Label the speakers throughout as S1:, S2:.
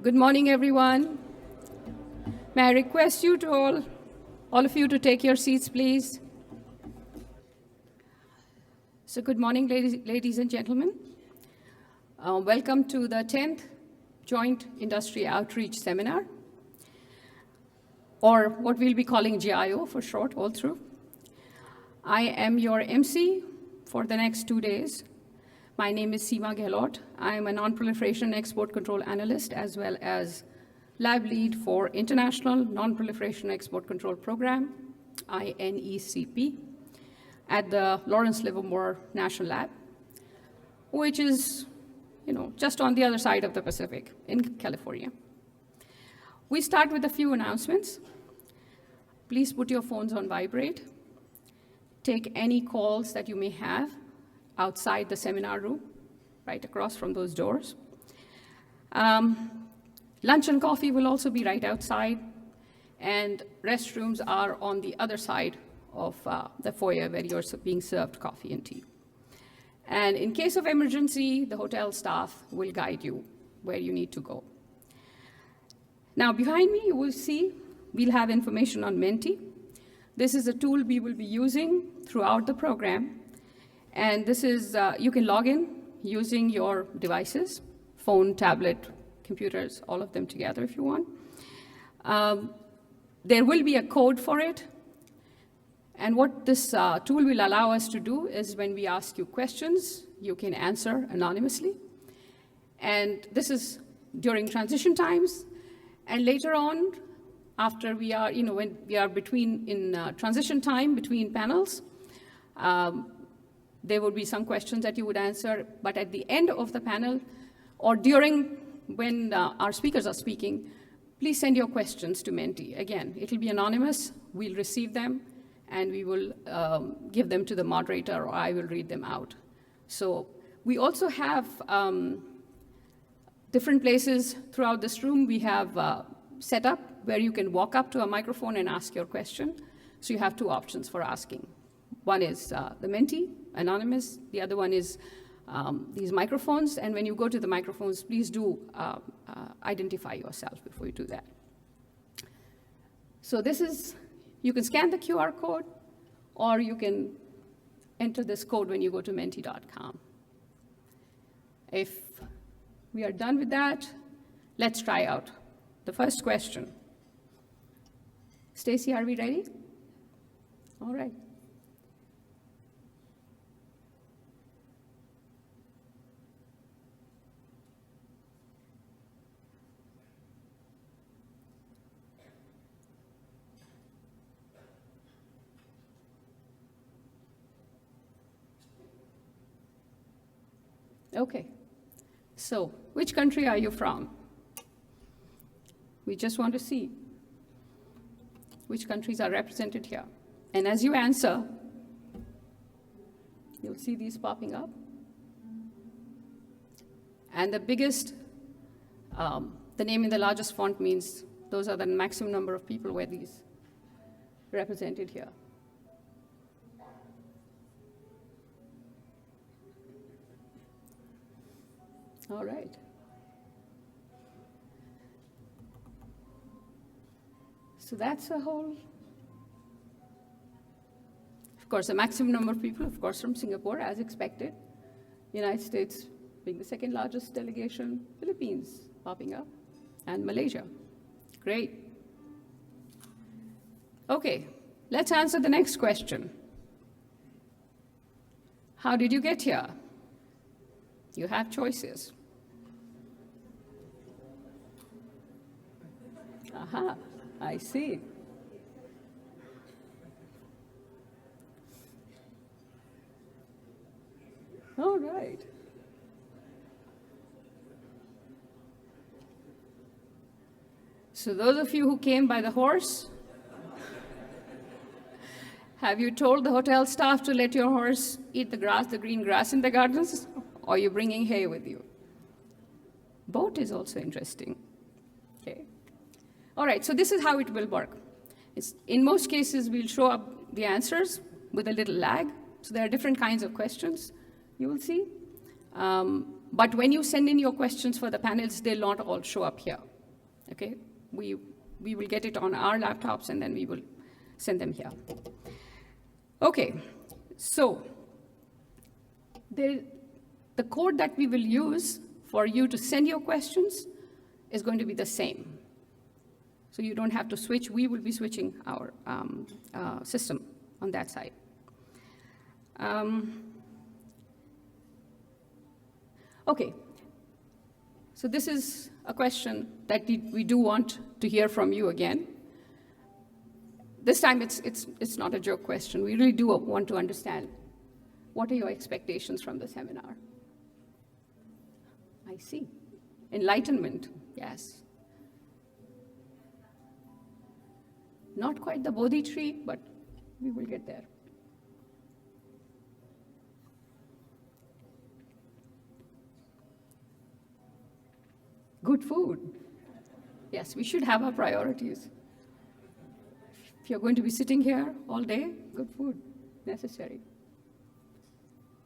S1: Good morning, everyone. May I request you to all of you to take your seats, please. So good morning, ladies and gentlemen. Welcome to the 10th Joint Industry Outreach Seminar, or what we'll be calling GIO for short, all through. I am your MC for the next 2 days. My name is Seema Gehlot. I am a Non-Proliferation Export Control Analyst as well as Lab Lead for International Non-Proliferation Export Control Program, INECP, at the Lawrence Livermore National Lab, which is just on the other side of the Pacific in California. We start with a few announcements. Please put your phones on vibrate. Take any calls that you may have outside the seminar room, right across from those doors. Lunch and coffee will also be right outside, and restrooms are on the other side of the foyer where you're being served coffee and tea. And in case of emergency, the hotel staff will guide you where you need to go. Now, behind me, you will see we'll have information on Menti. This is a tool we will be using throughout the program. And this is, you can log in using your devices, phone, tablet, computers, all of them together if you want. There will be a code for it. And what this tool will allow us to do is when we ask you questions, you can answer anonymously. And this is during transition times. And later on, after we are, when we are in transition time between panels, there would be some questions that you would answer, but at the end of the panel, or during when our speakers are speaking, please send your questions to Menti. Again, it'll be anonymous, we'll receive them, and we will give them to the moderator, or I will read them out. So we also have different places throughout this room. We have set up where you can walk up to a microphone and ask your question. So you have two options for asking. One is the Menti, anonymous. The other one is these microphones. And when you go to the microphones, please do identify yourself before you do that. So this is, you can scan the QR code, or you can enter this code when you go to menti.com. If we are done with that, let's try out the first question. Stacy, are we ready? All right. Okay, so which country are you from? We just want to see which countries are represented here. And as you answer, you'll see these popping up. And the biggest, the name in the largest font means those are the maximum number of people where these represented here. All right. So that's a whole, of course, the maximum number of people, of course, from Singapore, as expected. United States being the second largest delegation, Philippines popping up, and Malaysia. Great. Okay, let's answer the next question. How did you get here? You have choices. Aha, I see. All right. So those of you who came by the horse, have you told the hotel staff to let your horse eat the grass, the green grass in the gardens? Or are you bringing hay with you? Boat is also interesting. Okay. All right, so this is how it will work. In most cases, we'll show up the answers with a little lag. So there are different kinds of questions you will see. But when you send in your questions for the panels, they'll not all show up here. okay? We will get it on our laptops, and then we will send them here. Okay, so the code that we will use for you to send your questions is going to be the same. So you don't have to switch. We will be switching our system on that side. Okay, so this is a question that we do want to hear from you again. This time it's not a joke question. We really do want to understand, what are your expectations from the seminar? I see. Enlightenment, yes. Not quite the Bodhi tree, but we will get there. Good food. Yes, we should have our priorities. If you're going to be sitting here all day, good food, necessary.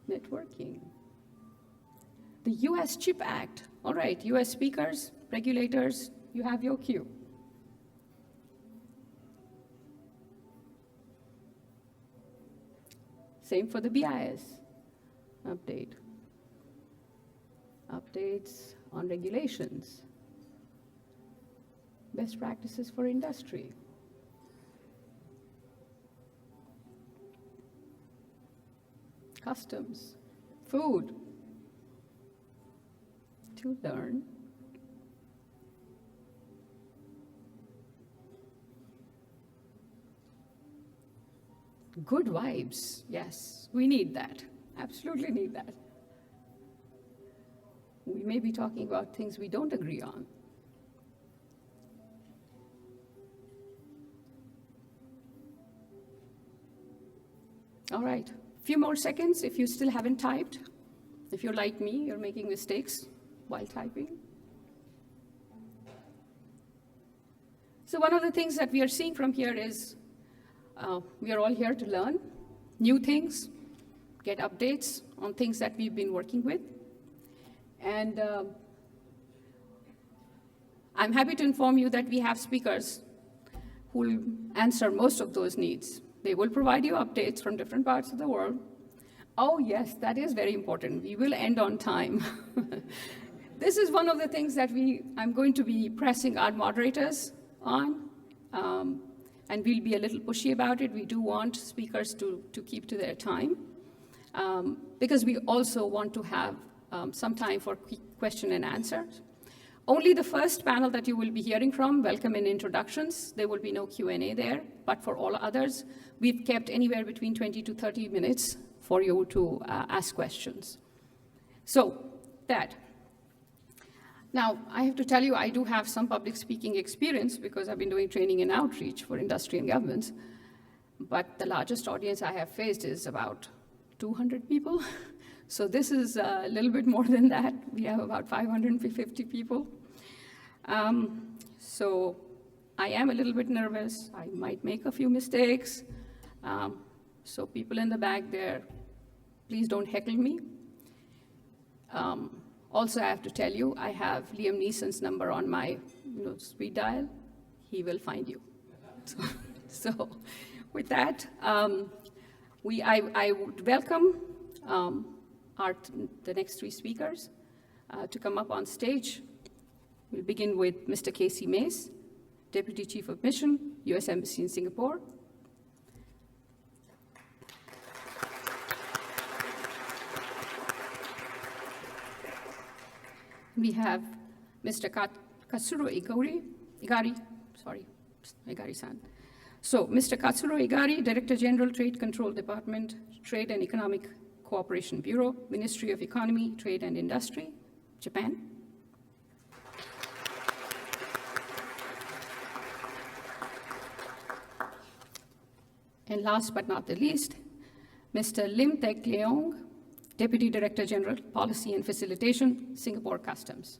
S1: Networking. The US CHIP Act. All right, US speakers, regulators, you have your cue. Same for the BIS update. Updates on regulations. Best practices for industry. Customs, food, to learn. Good vibes, yes, we need that, absolutely need that. We may be talking about things we don't agree on. All right, a few more seconds if you still haven't typed. If you're like me, you're making mistakes while typing. So one of the things that we are seeing from here is we are all here to learn new things, get updates on things that we've been working with. And I'm happy to inform you that we have speakers who will answer most of those needs. They will provide you updates from different parts of the world. Oh yes, that is very important. We will end on time. This is one of the things that I'm going to be pressing our moderators on, and we'll be a little pushy about it. We do want speakers to keep to their time, because we also want to have some time for question and answers. Only the first panel that you will be hearing from, welcome and introductions. There will be no Q&A there, but for all others, we've kept anywhere between 20 to 30 minutes for you to ask questions. So that. Now, I have to tell you, I do have some public speaking experience because I've been doing training and outreach for industry and governments, but the largest audience I have faced is about 200 people. So this is a little bit more than that. We have about 550 people. So I am a little bit nervous. I might make a few mistakes. So people in the back there, please don't heckle me. Also, I have to tell you, I have Liam Neeson's number on my speed dial. He will find you. So with that, I would welcome the next three speakers to come up on stage. We'll begin with Mr. Casey Mace, Deputy Chief of Mission, U.S. Embassy in Singapore. We have Mr. Katsuro Igari-san. So, Mr. Katsuro Igari, Director General, Trade Control Department, Trade and Economic Cooperation Bureau, Ministry of Economy, Trade and Industry, Japan. And last but not the least, Mr. Lim Tek Leong, Deputy Director General, Policy and Facilitation, Singapore Customs.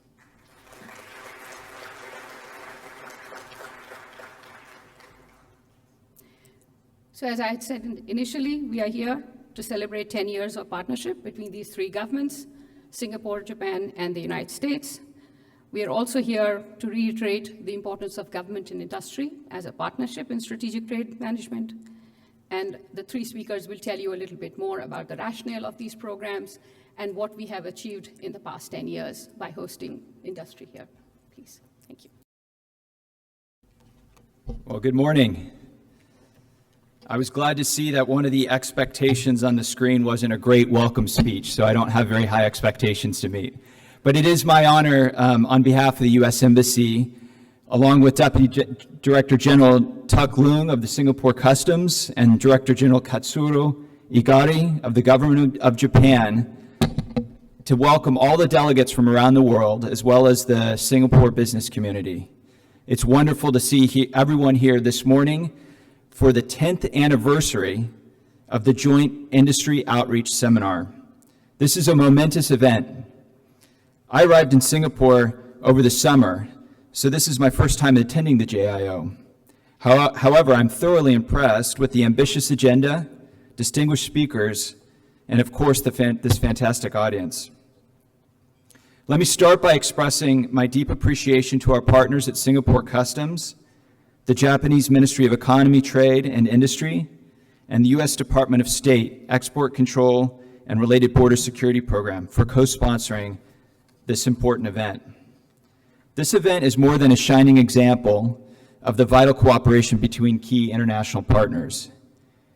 S1: So as I had said initially, we are here to celebrate 10 years of partnership between these three governments, Singapore, Japan, and the United States. We are also here to reiterate the importance of government and industry as a partnership in strategic trade management. And the three speakers will tell you a little bit more about the rationale of these programs and what we have achieved in the past 10 years by hosting industry here. Please, thank you.
S2: Well, good morning. I was glad to see that one of the expectations on the screen wasn't a great welcome speech, so I don't have very high expectations to meet. But it is my honor, on behalf of the U.S. Embassy, along with Deputy Director General Tak Leung of the Singapore Customs and Director General Katsuro Igari of the Government of Japan, to welcome all the delegates from around the world, as well as the Singapore business community. It's wonderful to see everyone here this morning for the 10th anniversary of the Joint Industry Outreach Seminar. This is a momentous event. I arrived in Singapore over the summer, so this is my first time attending the JIO. However, I'm thoroughly impressed with the ambitious agenda, distinguished speakers, and of course, this fantastic audience. Let me start by expressing my deep appreciation to our partners at Singapore Customs, the Japanese Ministry of Economy, Trade, and Industry, and the U.S. Department of State Export Control and Related Border Security Program for co-sponsoring this important event. This event is more than a shining example of the vital cooperation between key international partners.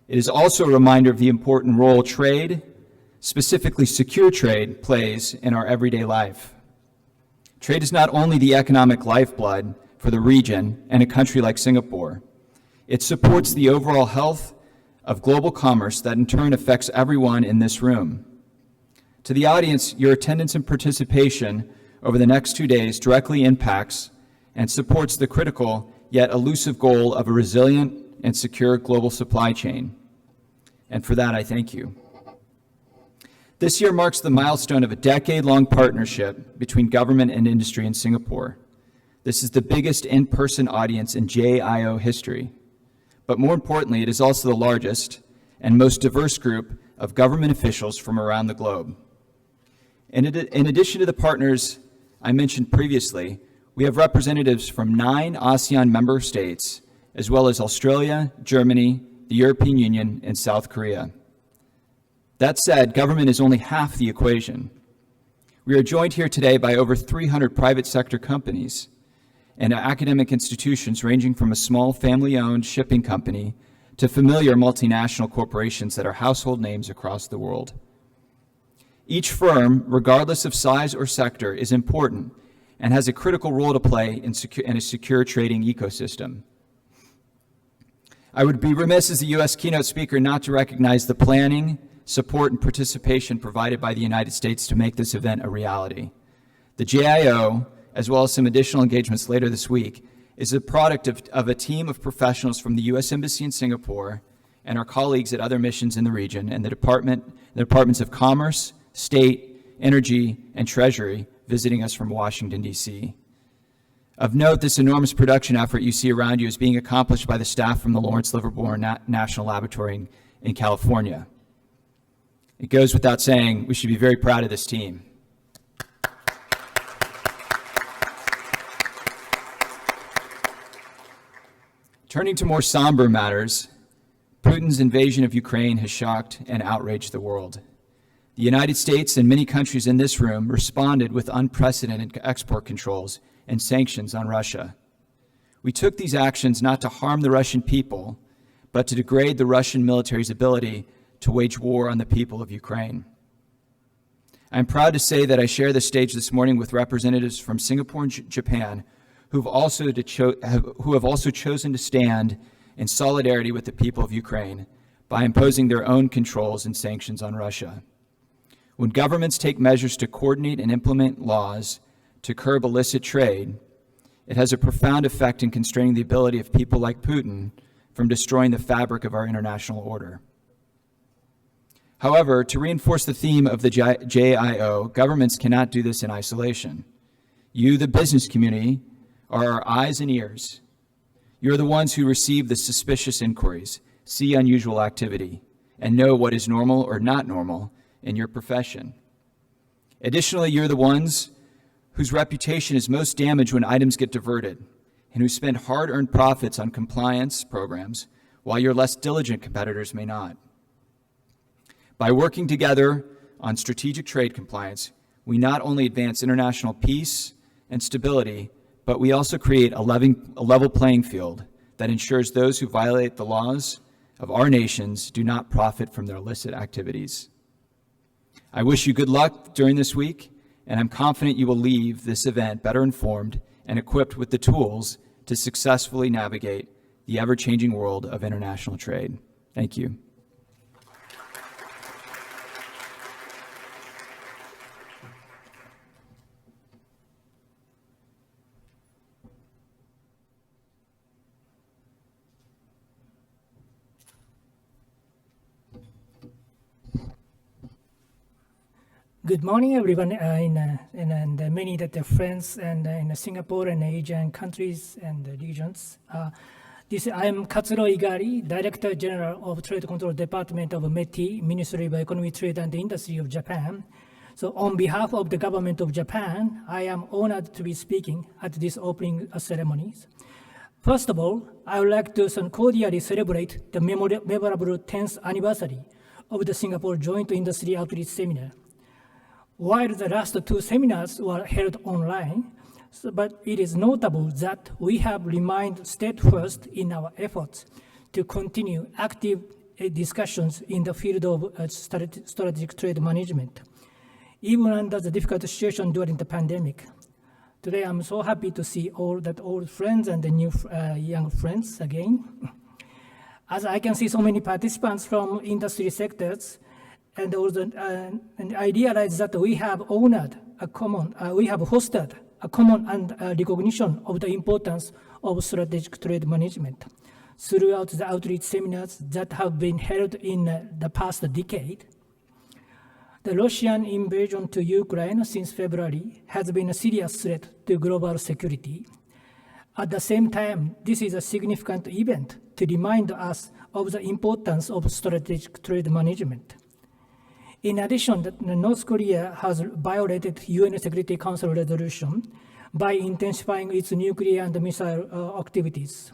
S2: It is also a reminder of the important role trade, specifically secure trade, plays in our everyday life. Trade is not only the economic lifeblood for the region and a country like Singapore. It supports the overall health of global commerce that in turn affects everyone in this room. To the audience, your attendance and participation over the next 2 days directly impacts and supports the critical yet elusive goal of a resilient and secure global supply chain. And for that, I thank you. This year marks the milestone of a decade-long partnership between government and industry in Singapore. This is the biggest in-person audience in JIO history. But more importantly, it is also the largest and most diverse group of government officials from around the globe. In addition to the partners I mentioned previously, we have representatives from 9 ASEAN member states, as well as Australia, Germany, the European Union, and South Korea. That said, government is only half the equation. We are joined here today by over 300 private sector companies and academic institutions ranging from a small family-owned shipping company to familiar multinational corporations that are household names across the world. Each firm, regardless of size or sector, is important and has a critical role to play in a secure trading ecosystem. I would be remiss as the U.S. keynote speaker not to recognize the planning, support, and participation provided by the United States to make this event a reality. The JIO, as well as some additional engagements later this week, is a product of a team of professionals from the U.S. Embassy in Singapore and our colleagues at other missions in the region and the Departments of Commerce, State, Energy, and Treasury visiting us from Washington, D.C. Of note, this enormous production effort you see around you is being accomplished by the staff from the Lawrence Livermore National Laboratory in California. It goes without saying, we should be very proud of this team. Turning to more somber matters, Putin's invasion of Ukraine has shocked and outraged the world. The United States and many countries in this room responded with unprecedented export controls and sanctions on Russia. We took these actions not to harm the Russian people, but to degrade the Russian military's ability to wage war on the people of Ukraine. I'm proud to say that I share the stage this morning with representatives from Singapore and Japan who have also chosen to stand in solidarity with the people of Ukraine by imposing their own controls and sanctions on Russia. When governments take measures to coordinate and implement laws to curb illicit trade, it has a profound effect in constraining the ability of people like Putin from destroying the fabric of our international order. However, to reinforce the theme of the JIO, governments cannot do this in isolation. You, the business community, are our eyes and ears. You're the ones who receive the suspicious inquiries, see unusual activity, and know what is normal or not normal in your profession. Additionally, you're the ones whose reputation is most damaged when items get diverted, and who spend hard-earned profits on compliance programs, while your less diligent competitors may not. By working together on strategic trade compliance, we not only advance international peace and stability, but we also create a level playing field that ensures those who violate the laws of our nations do not profit from their illicit activities. I wish you good luck during this week, and I'm confident you will leave this event better informed and equipped with the tools to successfully navigate the ever-changing world of international trade. Thank you.
S3: Good morning, everyone, and many that are friends and in Singapore and Asian countries and regions. I am Katsuro Igari, Director General of Trade Control Department of METI, Ministry of Economy, Trade and Industry of Japan. So on behalf of the government of Japan, I am honored to be speaking at this opening ceremonies. First of all, I would like to cordially celebrate the memorable 10th anniversary of the Singapore Joint Industry Outreach Seminar. While the last two seminars were held online, but it is notable that we have remained steadfast in our efforts to continue active discussions in the field of strategic trade management, even under the difficult situation during the pandemic. Today, I'm so happy to see all old friends and the new young friends again. As I can see so many participants from industry sectors, and I realize that we have hosted a common recognition of the importance of strategic trade management throughout the outreach seminars that have been held in the past decade. The Russian invasion to Ukraine since February has been a serious threat to global security. At the same time, this is a significant event to remind us of the importance of strategic trade management. In addition, North Korea has violated UN Security Council resolution by intensifying its nuclear and missile activities.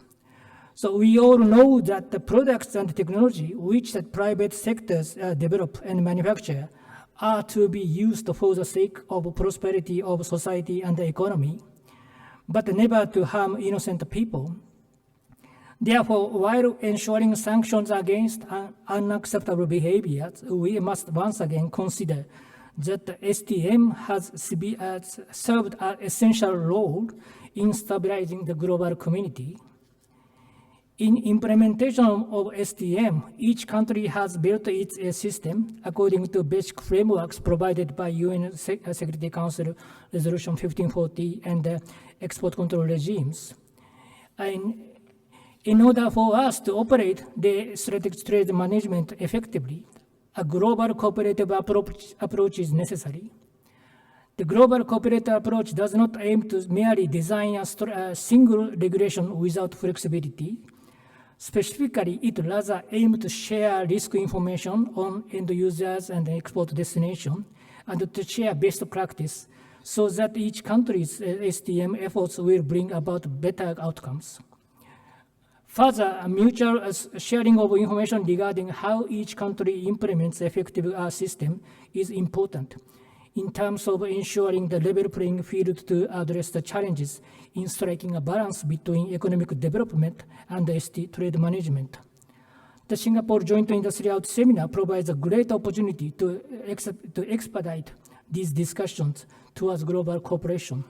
S3: So we all know that the products and technology which the private sectors develop and manufacture are to be used for the sake of prosperity of society and the economy, but never to harm innocent people. Therefore, while ensuring sanctions against unacceptable behaviors, we must once again consider that the STM has served an essential role in stabilizing the global community. In implementation of STM, each country has built its system according to basic frameworks provided by UN Security Council Resolution 1540 and the export control regimes. And in order for us to operate the strategic trade management effectively, a global cooperative approach is necessary. The global cooperative approach does not aim to merely design a single regulation without flexibility. Specifically, it rather aims to share risk information on end users and export destination, and to share best practice so that each country's STM efforts will bring about better outcomes. Further, a mutual sharing of information regarding how each country implements effective system is important in terms of ensuring the level playing field to address the challenges in striking a balance between economic development and trade management. The Singapore Joint Industry Out Seminar provides a great opportunity to expedite these discussions towards global cooperation.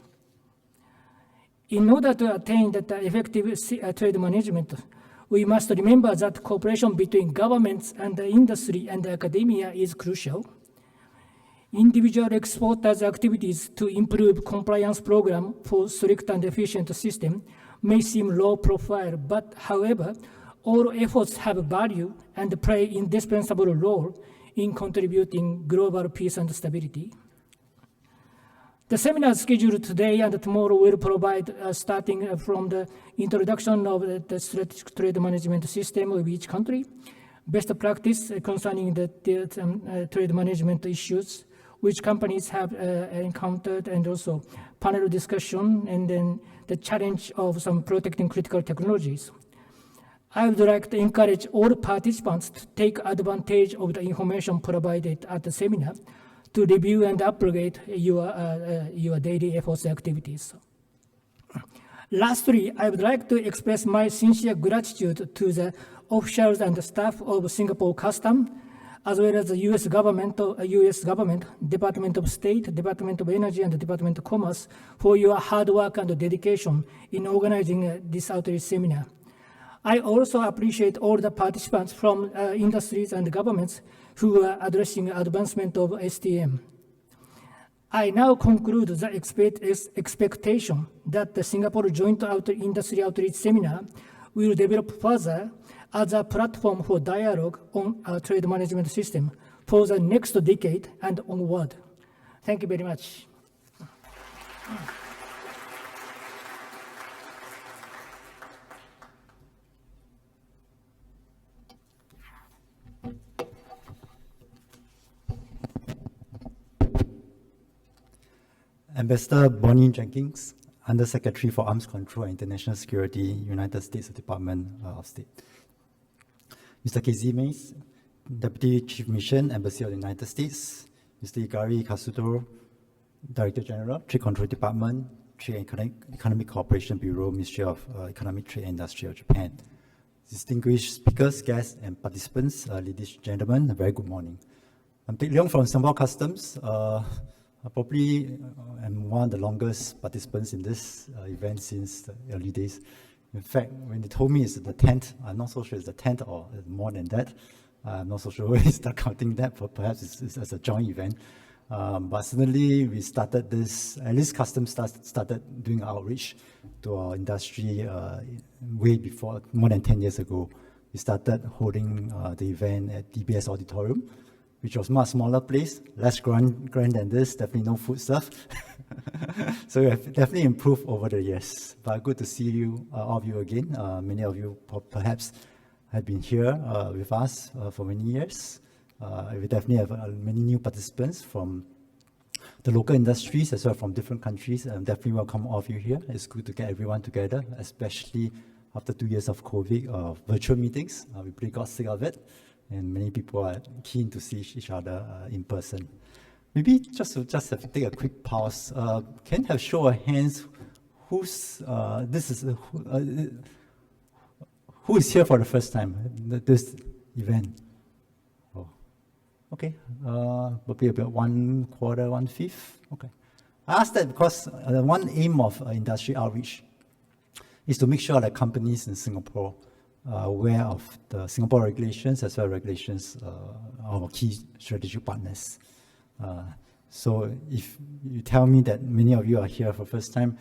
S3: In order to attain that effective trade management, we must remember that cooperation between governments and the industry and academia is crucial. Individual exporters' activities to improve compliance program for strict and efficient system may seem low profile, but however, all efforts have value and play an indispensable role in contributing global peace and stability. The seminar scheduled today and tomorrow will provide, starting from the introduction of the strategic trade management system of each country, best practice concerning the trade management issues which companies have encountered, and also panel discussion, and then the challenge of some protecting critical technologies. I would like to encourage all participants to take advantage of the information provided at the seminar to review and upgrade your daily efforts activities. Lastly, I would like to express my sincere gratitude to the officials and the staff of Singapore Customs, as well as the U.S. government, Department of State, Department of Energy, and the Department of Commerce for your hard work and dedication in organizing this outreach seminar. I also appreciate all the participants from industries and governments who are addressing advancement of STM. I now conclude the expectation that the Singapore Joint Industry Outreach Seminar will develop further as a platform for dialogue on our trade management system for the next decade and onward. Thank you very much.
S4: Ambassador Bonnie Jenkins, Undersecretary for Arms Control and International Security, United States Department of State. Mr. Casey Mays, Deputy Chief Mission, Embassy of the United States. Mr. Igari Kasuto, Director General, Trade Control Department, Trade and Economic Cooperation Bureau, Ministry of Economic Trade and Industry of Japan. Distinguished speakers, guests, and participants, ladies and gentlemen, a very good morning. I'm Teck Leong from Singapore Customs. I probably am one of the longest participants in this event since the early days. In fact, when they told me it's the 10th, I'm not so sure it's the 10th or more than that. I'm not so sure when we start counting that, but perhaps it's as a joint event. But certainly we started this, at least Customs started doing outreach to our industry way before, more than 10 years ago. We started holding the event at DBS Auditorium, which was a much smaller place, less grand than this, definitely no food stuff. So we have definitely improved over the years. But good to see you, all of you again. Many of you perhaps have been here with us for many years. We definitely have many new participants from the local industries as well from different countries. Definitely welcome all of you here. It's good to get everyone together, especially after 2 years of COVID, virtual meetings. We pretty got sick of it. And many people are keen to see each other in person. Maybe just have to take a quick pause. Can you have show of hands who is here for the first time, this event? Oh, okay, probably about 1/4, 1/5. Okay. I asked that because one aim of industry outreach is to make sure that companies in Singapore aware of the Singapore regulations as well as regulations of our key strategic partners. So if you tell me that many of you are here for the first time,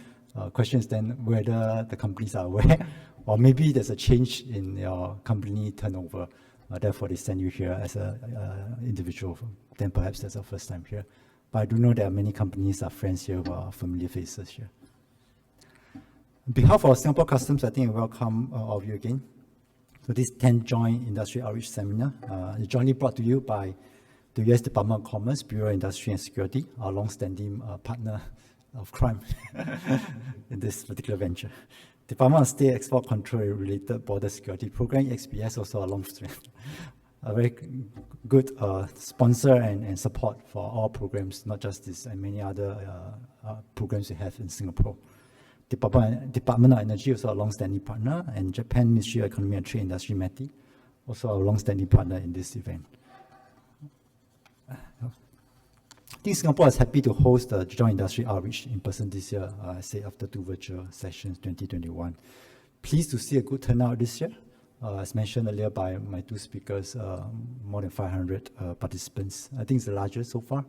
S4: question is then whether the companies are aware or maybe there's a change in your company turnover. Therefore, they send you here as an individual. Then perhaps that's our first time here. But I do know there are many companies, our friends here who are familiar faces here. On behalf of Singapore Customs, I think I welcome all of you again. So this 10th Joint Industry Outreach Seminar is jointly brought to you by the U.S. Department of Commerce, Bureau of Industry and Security, our long-standing partner of crime in this particular venture. Department of State Export Control Related Border Security Program, XBS, also a long-standing, a very good sponsor and support for all programs, not just this and many other programs we have in Singapore. Department of Energy, also a long-standing partner, and Japan Ministry of Economy and Trade Industry, METI, also a long-standing partner in this event. I think Singapore is happy to host the Joint Industry Outreach in person this year, I say after 2 virtual sessions, 2021. Pleased to see a good turnout this year. As mentioned earlier by my 2 speakers, more than 500 participants. I think it's the largest so far.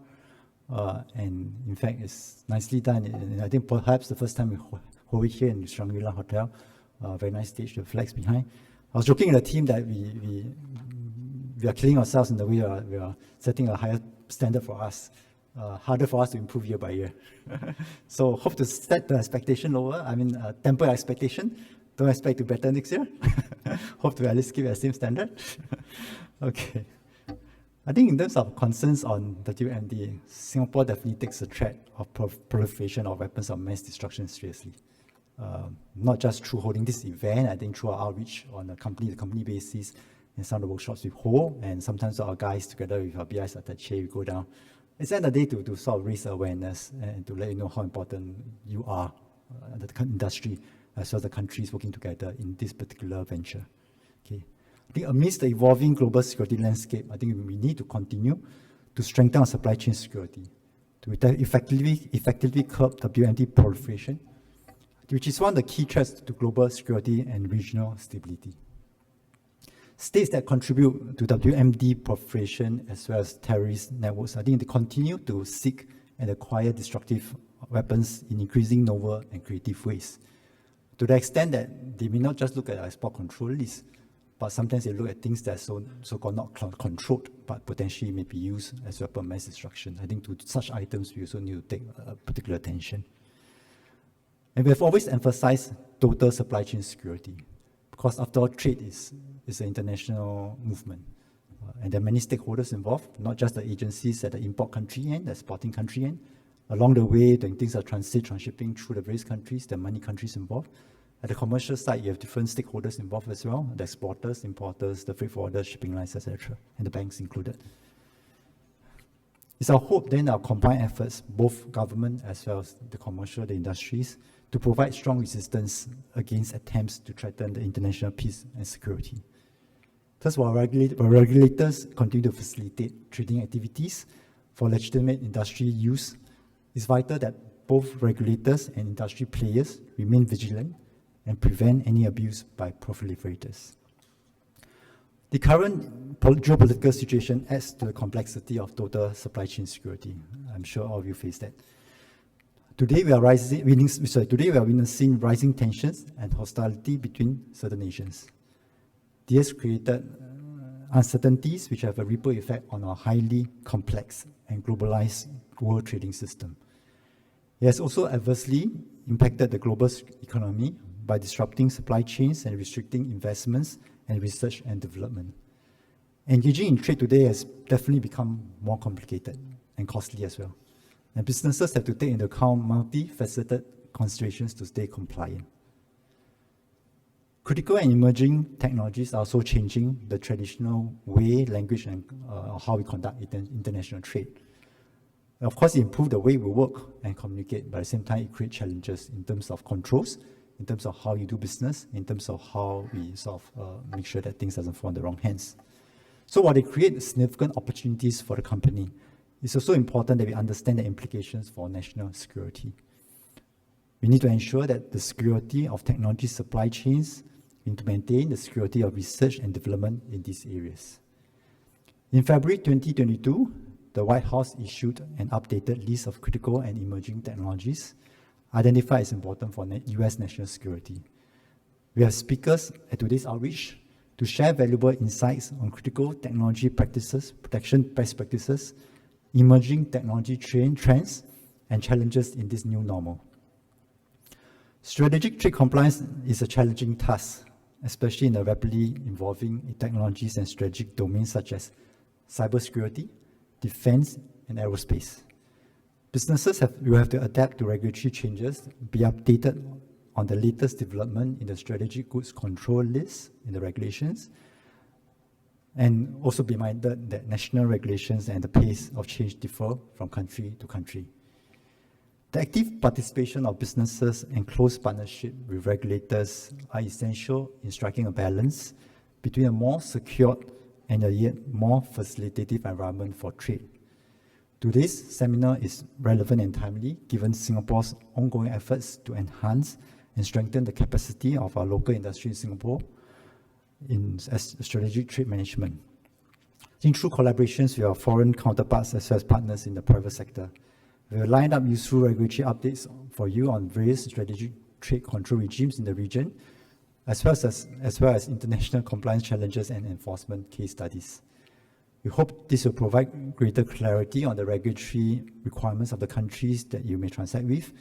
S4: And in fact, it's nicely done. And I think perhaps the first time we hold it here in the Shangri-La Hotel. Very nice stage, the flags behind. I was joking with the team that we are killing ourselves in the way we are setting a higher standard for us. Harder for us to improve year by year. So hope to set the expectation lower. I mean, temper expectation. Don't expect to better next year. Hope to at least keep the same standard. Okay. I think in terms of concerns on WMD, Singapore definitely takes the threat of proliferation of weapons of mass destruction seriously. Not just through holding this event, I think through our outreach on a company-to-company basis, and some of the workshops we hold, and sometimes our guys together with our BIs attaché, we go down. It's the end of the day to sort of raise awareness and to let you know how important you are, the industry, as well as the countries working together in this particular venture. Okay. I think amidst the evolving global security landscape, I think we need to continue to strengthen our supply chain security, to effectively curb WMD proliferation, which is one of the key threats to global security and regional stability. States that contribute to WMD proliferation as well as terrorist networks, I think they continue to seek and acquire destructive weapons in increasing novel and creative ways. To the extent that they may not just look at our export control list, but sometimes they look at things that are so-called not controlled, but potentially may be used as weapon of mass destruction. I think to such items, we also need to take particular attention. And we have always emphasized total supply chain security, because after all, trade is an international movement. And there are many stakeholders involved, not just the agencies at the import country end, the exporting country end. Along the way, when things are transshipping through the various countries, there are many countries involved. At the commercial side, you have different stakeholders involved as well, the exporters, importers, the freight forwarders, shipping lines, etc., and the banks included. It's our hope then our combined efforts, both government as well as the commercial, the industries, to provide strong resistance against attempts to threaten the international peace and security. Thus, while regulators continue to facilitate trading activities for legitimate industry use, it's vital that both regulators and industry players remain vigilant and prevent any abuse by proliferators. The current geopolitical situation adds to the complexity of total supply chain security. I'm sure all of you face that. Today we are witnessing rising tensions and hostility between certain nations. This has created uncertainties which have a ripple effect on our highly complex and globalized world trading system. It has also adversely impacted the global economy by disrupting supply chains and restricting investments and research and development. Engaging in trade today has definitely become more complicated and costly as well. And businesses have to take into account multifaceted considerations to stay compliant. Critical and emerging technologies are also changing the traditional way, language, and how we conduct international trade. Of course, it improves the way we work and communicate, but at the same time, it creates challenges in terms of controls, in terms of how you do business, in terms of how we sort of make sure that things doesn't fall in the wrong hands. So while they create significant opportunities for the company, it's also important that we understand the implications for national security. We need to ensure that the security of technology supply chains and to maintain the security of research and development in these areas. In February 2022, the White House issued an updated list of critical and emerging technologies identified as important for US national security. We have speakers at today's outreach to share valuable insights on critical technology practices, protection best practices, emerging technology trends, and challenges in this new normal. Strategic trade compliance is a challenging task, especially in the rapidly evolving technologies and strategic domains such as cybersecurity, defense, and aerospace. Businesses will have to adapt to regulatory changes, be updated on the latest development in the strategic goods control list in the regulations, and also be minded that national regulations and the pace of change differ from country to country. The active participation of businesses and close partnership with regulators are essential in striking a balance between a more secure and a yet more facilitative environment for trade. Today's seminar is relevant and timely given Singapore's ongoing efforts to enhance and strengthen the capacity of our local industry in Singapore as strategic trade management. In through collaborations with our foreign counterparts as well as partners in the private sector, we have lined up useful regulatory updates for you on various strategic trade control regimes in the region, as well as international compliance challenges and enforcement case studies. We hope this will provide greater clarity on the regulatory requirements of the countries that you may transact with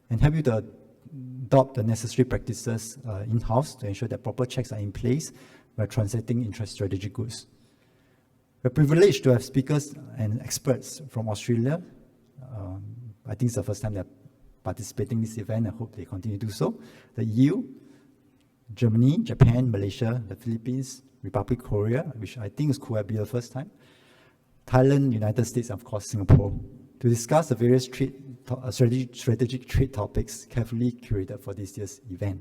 S4: and help you to adopt the necessary practices in-house to ensure that proper checks are in place when transacting intra-strategic goods. We're privileged to have speakers and experts from Australia. I think it's the first time they're participating in this event. I hope they continue to do so. The EU, Germany, Japan, Malaysia, the Philippines, Republic of Korea, which I think could have been the first time, Thailand, United States, and of course Singapore, to discuss the various strategic trade topics carefully curated for this year's event.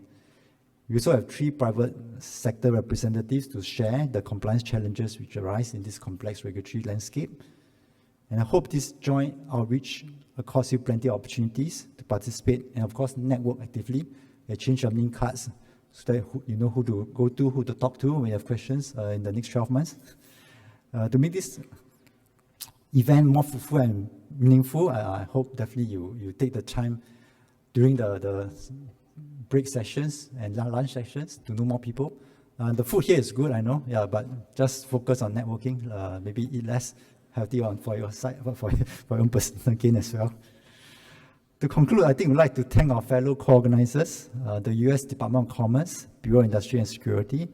S4: We also have 3 private sector representatives to share the compliance challenges which arise in this complex regulatory landscape. And I hope this joint outreach accords you plenty of opportunities to participate and of course network actively, exchange of name cards so that you know who to go to, who to talk to when you have questions in the next 12 months. To make this event more fruitful and meaningful, I hope definitely you take the time during the break sessions and lunch sessions to know more people. The food here is good, I know, yeah, but just focus on networking, maybe eat less healthy for your side, for your own personal gain as well. To conclude, I think we'd like to thank our fellow co-organizers, the US Department of Commerce, Bureau of Industry and Security,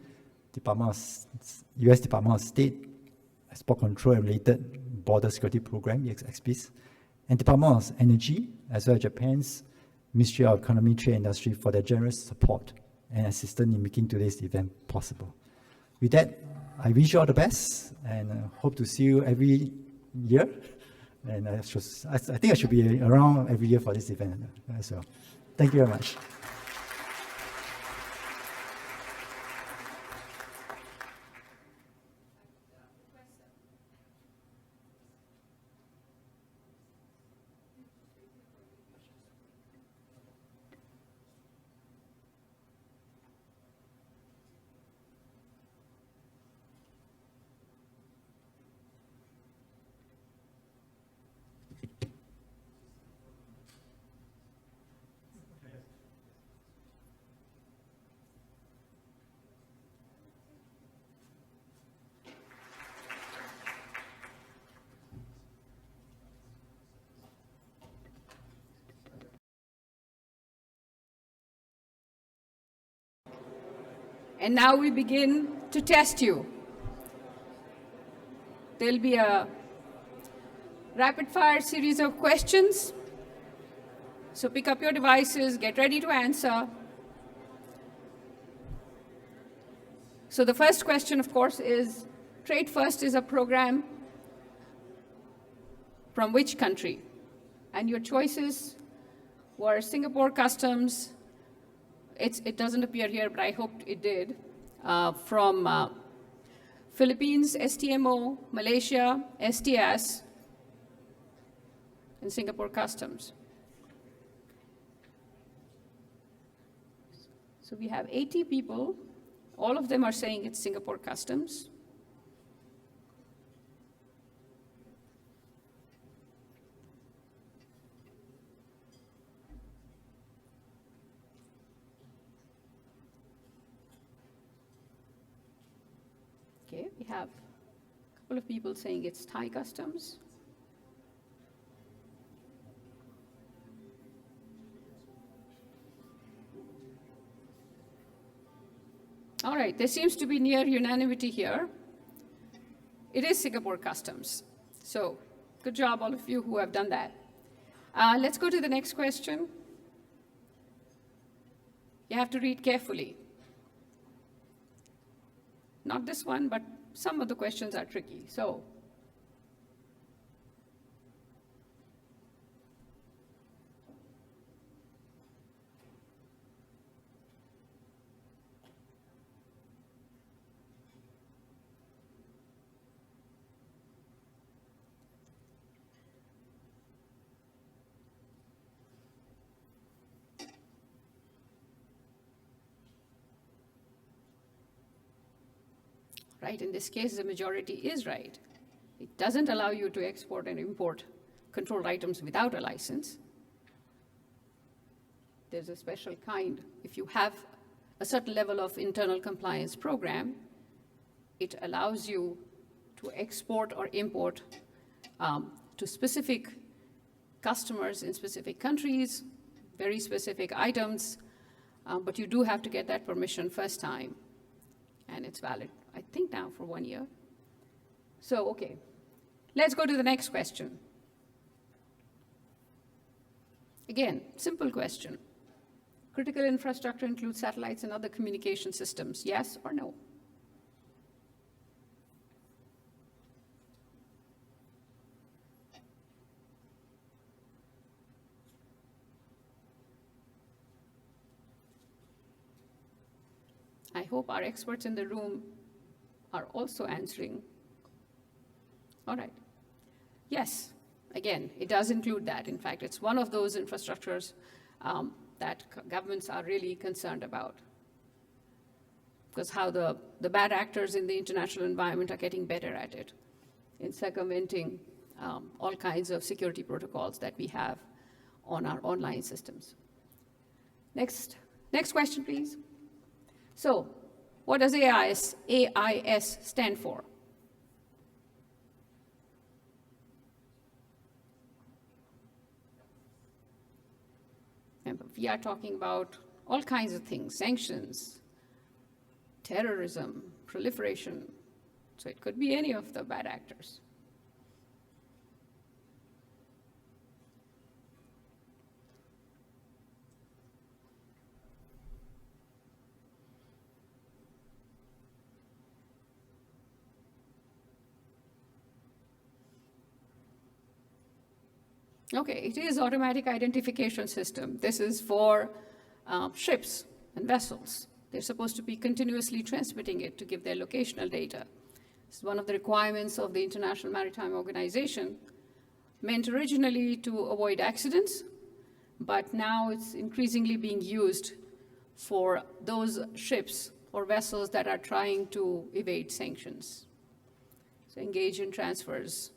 S4: US Department of State, Export Control and Related Border Security Program, EXPIS, and Department of Energy, as well as Japan's Ministry of Economy, Trade and Industry for their generous support and assistance in making today's event possible. With that, I wish you all the best and hope to see you every year. And I think I should be around every year for this event as well. Thank you very much.
S1: And now we begin to test you. There'll be a rapid-fire series of questions. So pick up your devices, get ready to answer. So the first question, of course, is Trade First is a program from which country? And your choices were Singapore Customs. It doesn't appear here, but I hoped it did. From Philippines, STMO, Malaysia, STS, and Singapore Customs. So we have 80 people. All of them are saying it's Singapore Customs. Okay, we have a couple of people saying it's Thai Customs. All right, there seems to be near unanimity here. It is Singapore Customs. So good job, all of you who have done that. Let's go to the next question. You have to read carefully. Not this one, but some of the questions are tricky. So, right, in this case, the majority is right. It doesn't allow you to export and import controlled items without a license. There's a special kind. If you have a certain level of internal compliance program, it allows you to export or import to specific customers in specific countries, very specific items, but you do have to get that permission first time, and it's valid, I think, now for 1 year. So, okay, let's go to the next question. Again, simple question. Critical infrastructure includes satellites and other communication systems, yes or no? I hope our experts in the room are also answering. All right. Yes, again, it does include that. In fact, it's one of those infrastructures that governments are really concerned about. Because how the bad actors in the international environment are getting better at it, in circumventing all kinds of security protocols that we have on our online systems. Next question, please. So, what does AIS stand for? Remember, we are talking about all kinds of things: sanctions, terrorism, proliferation. So it could be any of the bad actors. Okay, it is automatic identification system. This is for ships and vessels. They're supposed to be continuously transmitting it to give their locational data. It's one of the requirements of the International Maritime Organization, meant originally to avoid accidents, but now it's increasingly being used for those ships or vessels that are trying to evade sanctions. So engage in transfers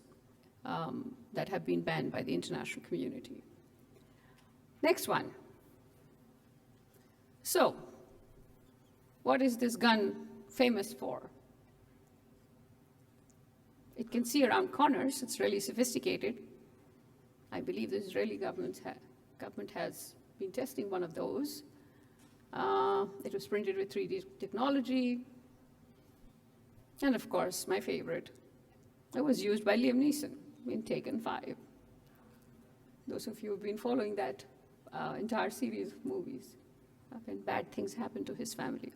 S1: that have been banned by the international community. Next one. So, what is this gun famous for? It can see around corners. It's really sophisticated. I believe the Israeli government has been testing one of those. It was printed with 3D technology. And of course, my favorite, it was used by Liam Neeson in Taken 5. Those of you who have been following that entire series of movies, when bad things happen to his family.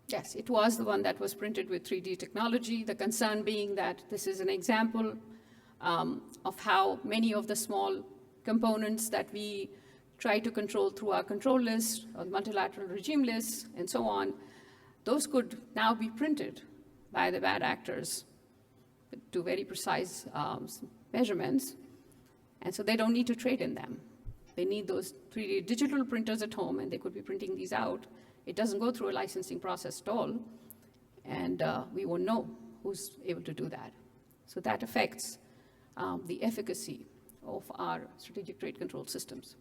S1: Yes, it was the one that was printed with 3D technology, the concern being that this is an example of how many of the small components that we try to control through our control list or multilateral regime lists and so on, those could now be printed by the bad actors to very precise measurements. And so they don't need to trade in them. They need those 3D digital printers at home, and they could be printing these out. It doesn't go through a licensing process at all, and we won't know who's able to do that. So that affects the efficacy of our strategic trade control systems.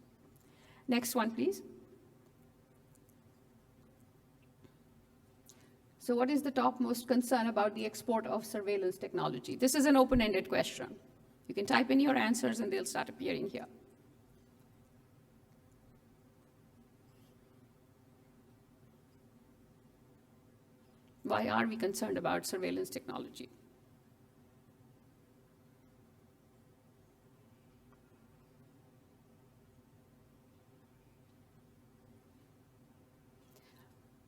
S1: Next one, please. So what is the topmost concern about the export of surveillance technology? This is an open-ended question. You can type in your answers and they'll start appearing here. Why are we concerned about surveillance technology?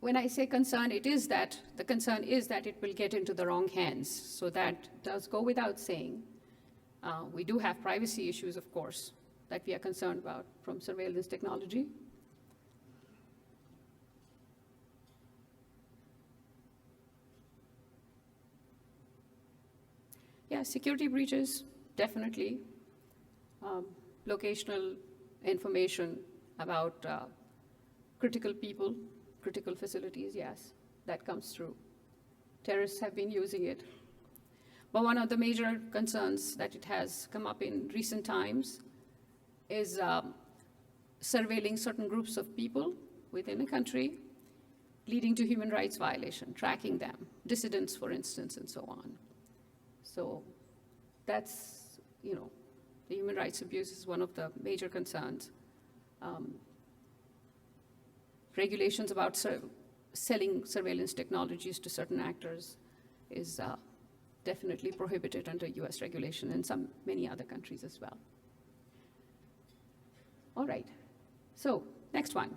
S1: When I say concern, the concern is that it will get into the wrong hands. So that does go without saying. We do have privacy issues, of course, that we are concerned about from surveillance technology. Yeah, security breaches, definitely. Locational information about critical people, critical facilities, yes, that comes through. Terrorists have been using it. But one of the major concerns that it has come up in recent times is surveilling certain groups of people within a country, leading to human rights violation, tracking them, dissidents, for instance, and so on. So that's, the human rights abuse is one of the major concerns regulations about selling surveillance technologies to certain actors is definitely prohibited under US regulation and many other countries as well. All right, so next one.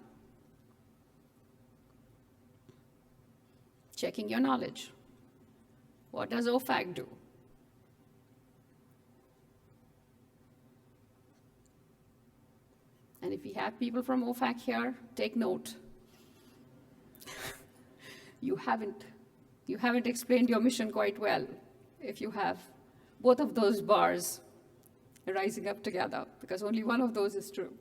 S1: Checking your knowledge. What does OFAC do? And if we have people from OFAC here, take note. You haven't explained your mission quite well if you have both of those bars rising up together, because only one of those is true.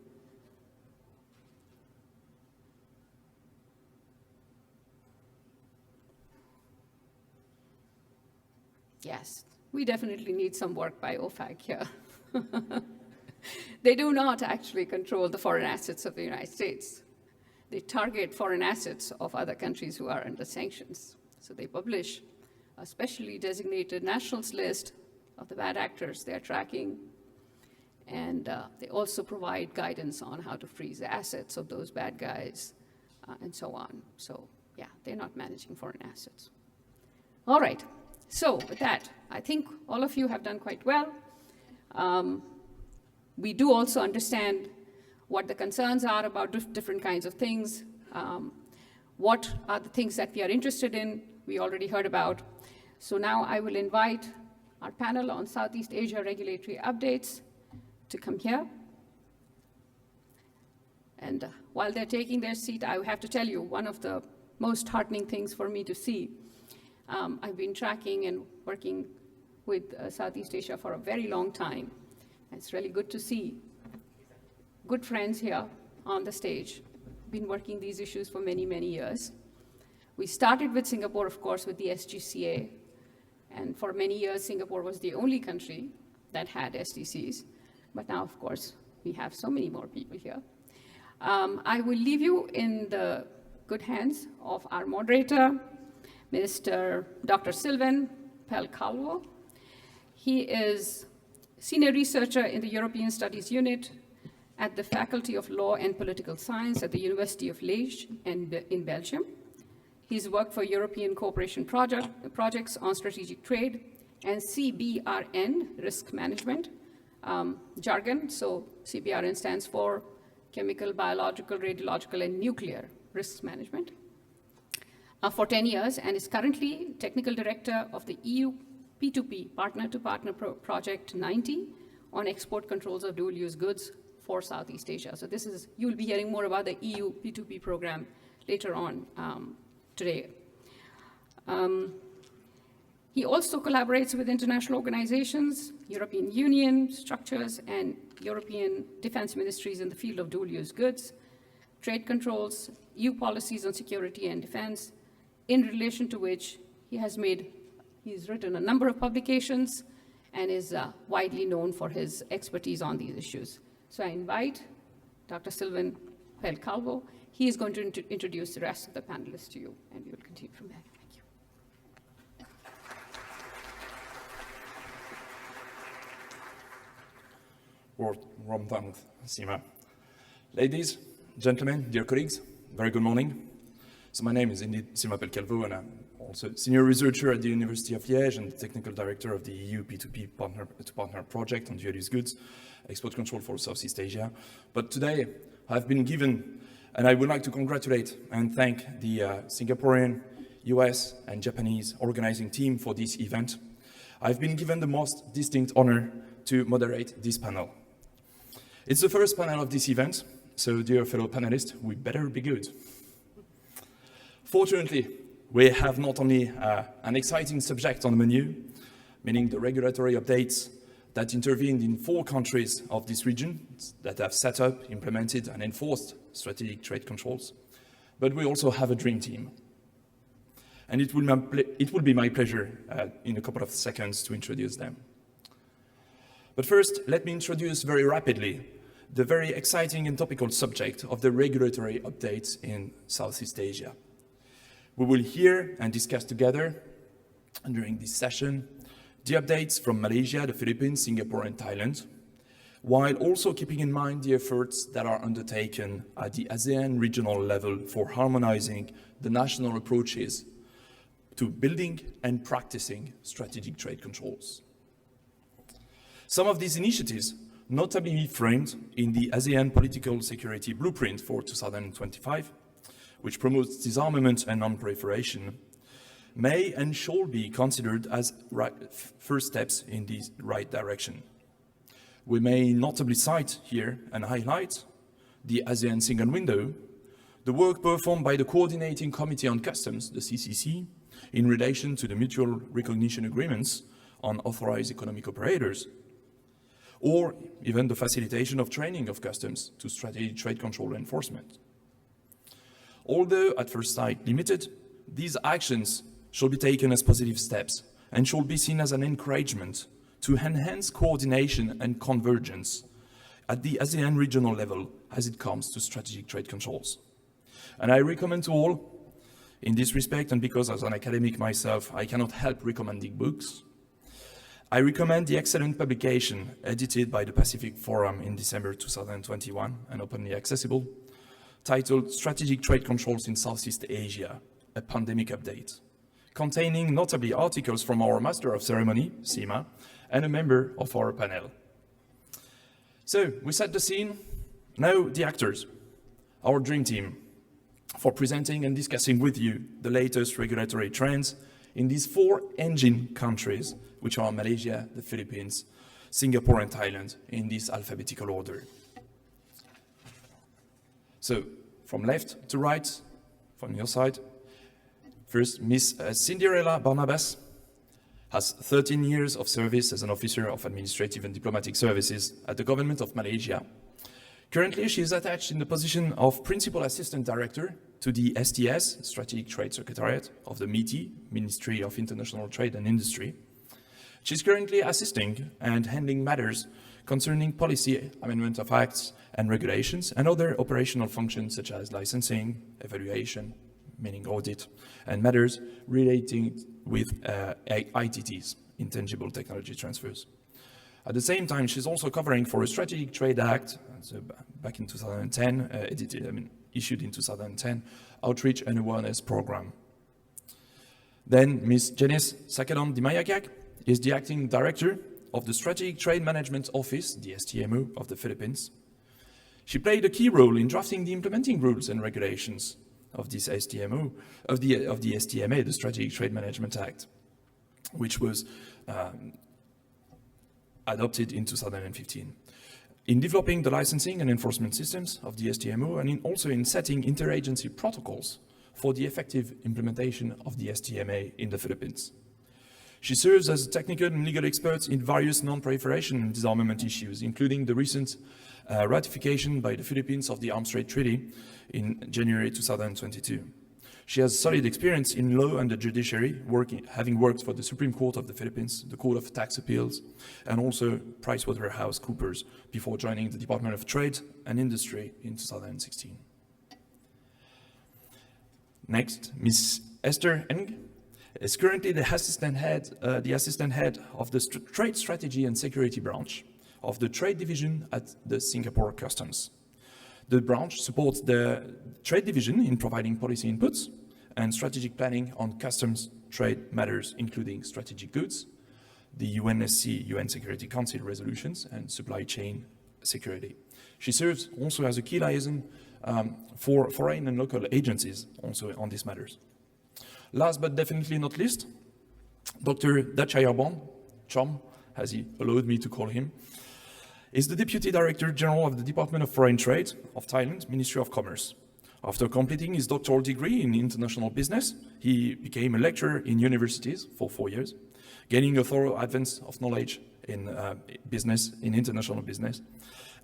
S1: Yes, we definitely need some work by OFAC here. They do not actually control the foreign assets of the United States. They target foreign assets of other countries who are under sanctions. So they publish a specially designated nationals list of the bad actors they're tracking. And they also provide guidance on how to freeze the assets of those bad guys and so on. So yeah, they're not managing foreign assets. All right, so with that, I think all of you have done quite well. We do also understand what the concerns are about different kinds of things. What are the things that we are interested in? We already heard about. So now I will invite our panel on Southeast Asia regulatory updates to come here. And while they're taking their seat, I have to tell you, one of the most heartening things for me to see, I've been tracking and working with Southeast Asia for a very long time. It's really good to see good friends here on the stage. Been working these issues for many, many years. We started with Singapore, of course, with the SGCA. And for many years, Singapore was the only country that had SDCs. But now, of course, we have so many more people here. I will leave you in the good hands of our moderator, Mr. Dr. Sylvain Pelcalvo. He is senior researcher in the European Studies Unit at the Faculty of Law and Political Science at the University of Liège in Belgium. He's worked for European cooperation projects on strategic trade and CBRN, risk management jargon. So CBRN stands for chemical, biological, radiological, and nuclear risk management. For 10 years, and is currently technical director of the EU P2P, partner-to-partner project 90, on export controls of dual-use goods for Southeast Asia. So you'll be hearing more about the EU P2P program later on today. He also collaborates with international organizations, European Union structures, and European defense ministries in the field of dual-use goods, trade controls, EU policies on security and defense, in relation to which he's written a number of publications and is widely known for his expertise on these issues. So I invite Dr. Sylvain Pelcalvo. He is going to introduce the rest of the panelists to you, and we will continue from there. Thank you.
S5: Warm thanks, Seema. Ladies, gentlemen, dear colleagues, very good morning. So my name is indeed Seema Pelcalvo, and I'm also senior researcher at the University of Liège and technical director of the EU P2P partner project on dual-use goods, export control for Southeast Asia. But today, I've been given, and I would like to congratulate and thank the Singaporean, US, and Japanese organizing team for this event. I've been given the most distinct honor to moderate this panel. It's the first panel of this event, so dear fellow panelists, we better be good. Fortunately, we have not only an exciting subject on the menu, meaning the regulatory updates that intervened in 4 countries of this region that have set up, implemented, and enforced strategic trade controls, but we also have a dream team. And it will be my pleasure in a couple of seconds to introduce them. But first, let me introduce very rapidly the very exciting and topical subject of the regulatory updates in Southeast Asia. We will hear and discuss together during this session the updates from Malaysia, the Philippines, Singapore, and Thailand. while also keeping in mind the efforts that are undertaken at the ASEAN regional level for harmonizing the national approaches to building and practicing strategic trade controls. Some of these initiatives, notably framed in the ASEAN Political Security Blueprint for 2025, which promotes disarmament and non-proliferation, may and shall be considered as first steps in the right direction. We may notably cite here and highlight the ASEAN Single Window, the work performed by the Coordinating Committee on Customs, the CCC, in relation to the mutual recognition agreements on authorized economic operators, or even the facilitation of training of customs to strategic trade control enforcement. Although at first sight limited, these actions shall be taken as positive steps and shall be seen as an encouragement to enhance coordination and convergence at the ASEAN regional level as it comes to strategic trade controls. And I recommend to all, in this respect, and because as an academic myself, I cannot help recommending books, I recommend the excellent publication edited by the Pacific Forum in December 2021 and openly accessible, titled Strategic Trade Controls in Southeast Asia, a Pandemic Update, containing notably articles from our Master of Ceremony, Seema, and a member of our panel. So, we set the scene. Now the actors, our dream team, for presenting and discussing with you the latest regulatory trends in these 4 engine countries, which are Malaysia, the Philippines, Singapore, and Thailand, in this alphabetical order. So, from left to right, from your side, first, Miss Cinderella Barnabas has 13 years of service as an officer of administrative and diplomatic services at the government of Malaysia. Currently, she is attached in the position of Principal Assistant Director to the STS, Strategic Trade Secretariat of the MITI, Ministry of International Trade and Industry. She's currently assisting and handling matters concerning policy, amendment of acts and regulations, and other operational functions such as licensing, evaluation, meaning audit, and matters relating with ITTs, intangible technology transfers. At the same time, she's also covering for a Strategic Trade Act, so back in 2010, issued in 2010, Outreach and Awareness Program. Then Ms. Janice Sakadon Dimayakak is the Acting Director of the Strategic Trade Management Office, the STMO, of the Philippines. She played a key role in drafting the implementing rules and regulations of this STMO, of the STMA, the Strategic Trade Management Act, which was adopted in 2015. In developing the licensing and enforcement systems of the STMO, and also in setting interagency protocols for the effective implementation of the STMA in the Philippines. She serves as a technical and legal expert in various non-proliferation and disarmament issues, including the recent ratification by the Philippines of the Arms Trade Treaty in January 2022. She has solid experience in law and the judiciary, having worked for the Supreme Court of the Philippines, the Court of Tax Appeals, and also PricewaterhouseCoopers before joining the Department of Trade and Industry in 2016. Next, Ms. Esther Eng is currently the assistant head of the Trade Strategy and Security Branch of the Trade Division at the Singapore Customs. The branch supports the Trade Division in providing policy inputs and strategic planning on customs trade matters, including strategic goods, the UNSC, UN Security Council resolutions, and supply chain security. She serves also as a key liaison for foreign and local agencies also on these matters. Last but definitely not least, Dr. Dachayabon Chom, as he allowed me to call him, is the Deputy Director General of the Department of Foreign Trade of Thailand, Ministry of Commerce. After completing his doctoral degree in international business, he became a lecturer in universities for 4 years, gaining a thorough advance of knowledge in business, in international business,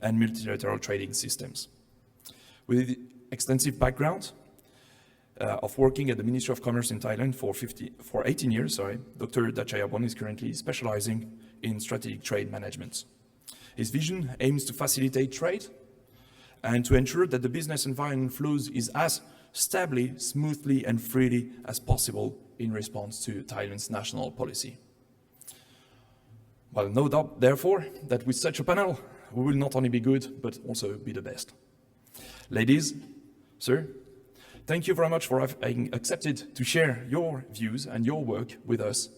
S5: and multilateral trading systems. With extensive background of working at the Ministry of Commerce in Thailand for 18 years, Dr. Dachayabon is currently specializing in strategic trade management. His vision aims to facilitate trade and to ensure that the business environment flows is as stably, smoothly, and freely as possible in response to Thailand's national policy. Well, no doubt, therefore, that with such a panel, we will not only be good, but also be the best. Ladies, sir, thank you very much for having accepted to share your views and your work with us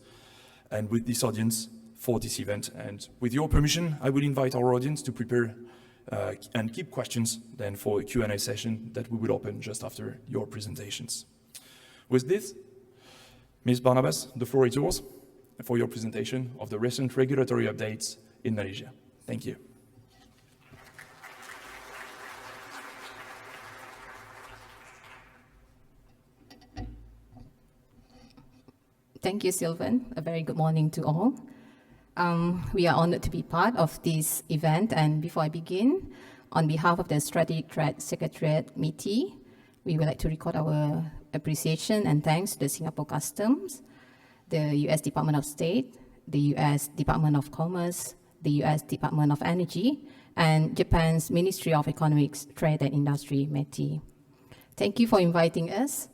S5: and with this audience for this event. And with your permission, I will invite our audience to prepare and keep questions then for a Q&A session that we will open just after your presentations. With this, Ms. Barnabas, the floor is yours for your presentation of the recent regulatory updates in Malaysia. Thank you.
S6: Thank you, Sylvan. A very good morning to all. We are honored to be part of this event, and before I begin, on behalf of the Strategic Threat Secretariat MITI, we would like to record our appreciation and thanks to the Singapore Customs, the US Department of State, the US Department of Commerce, the US Department of Energy, and Japan's Ministry of Economics, Trade and Industry, METI. Thank you for inviting us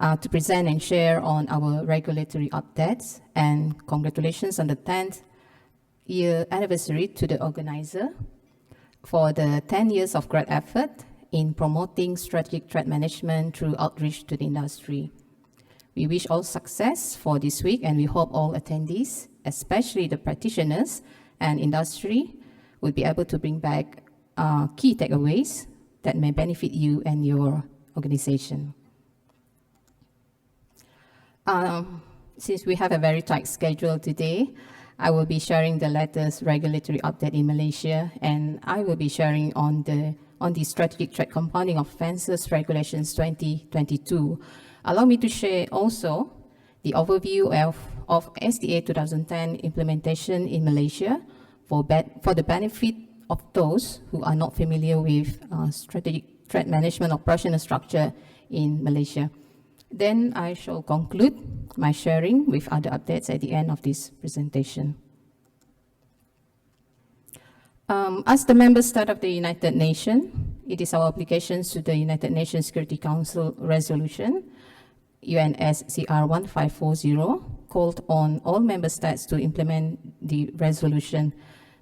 S6: to present and share on our regulatory updates, and congratulations on the 10th year anniversary to the organizer for the 10 years of great effort in promoting strategic threat management through outreach to the industry. We wish all success for this week, and we hope all attendees, especially the practitioners and industry, will be able to bring back key takeaways that may benefit you and your organization. Since we have a very tight schedule today, I will be sharing the latest regulatory update in Malaysia, and I will be sharing on the Strategic Threat Compounding Offences Regulations 2022. Allow me to share also the overview of SDA 2010 implementation in Malaysia for the benefit of those who are not familiar with strategic threat management operational structure in Malaysia. Then I shall conclude my sharing with other updates at the end of this presentation. As the member state of the United Nations, it is our obligations to the United Nations Security Council resolution, UNSCR 1540, called on all member states to implement the resolution.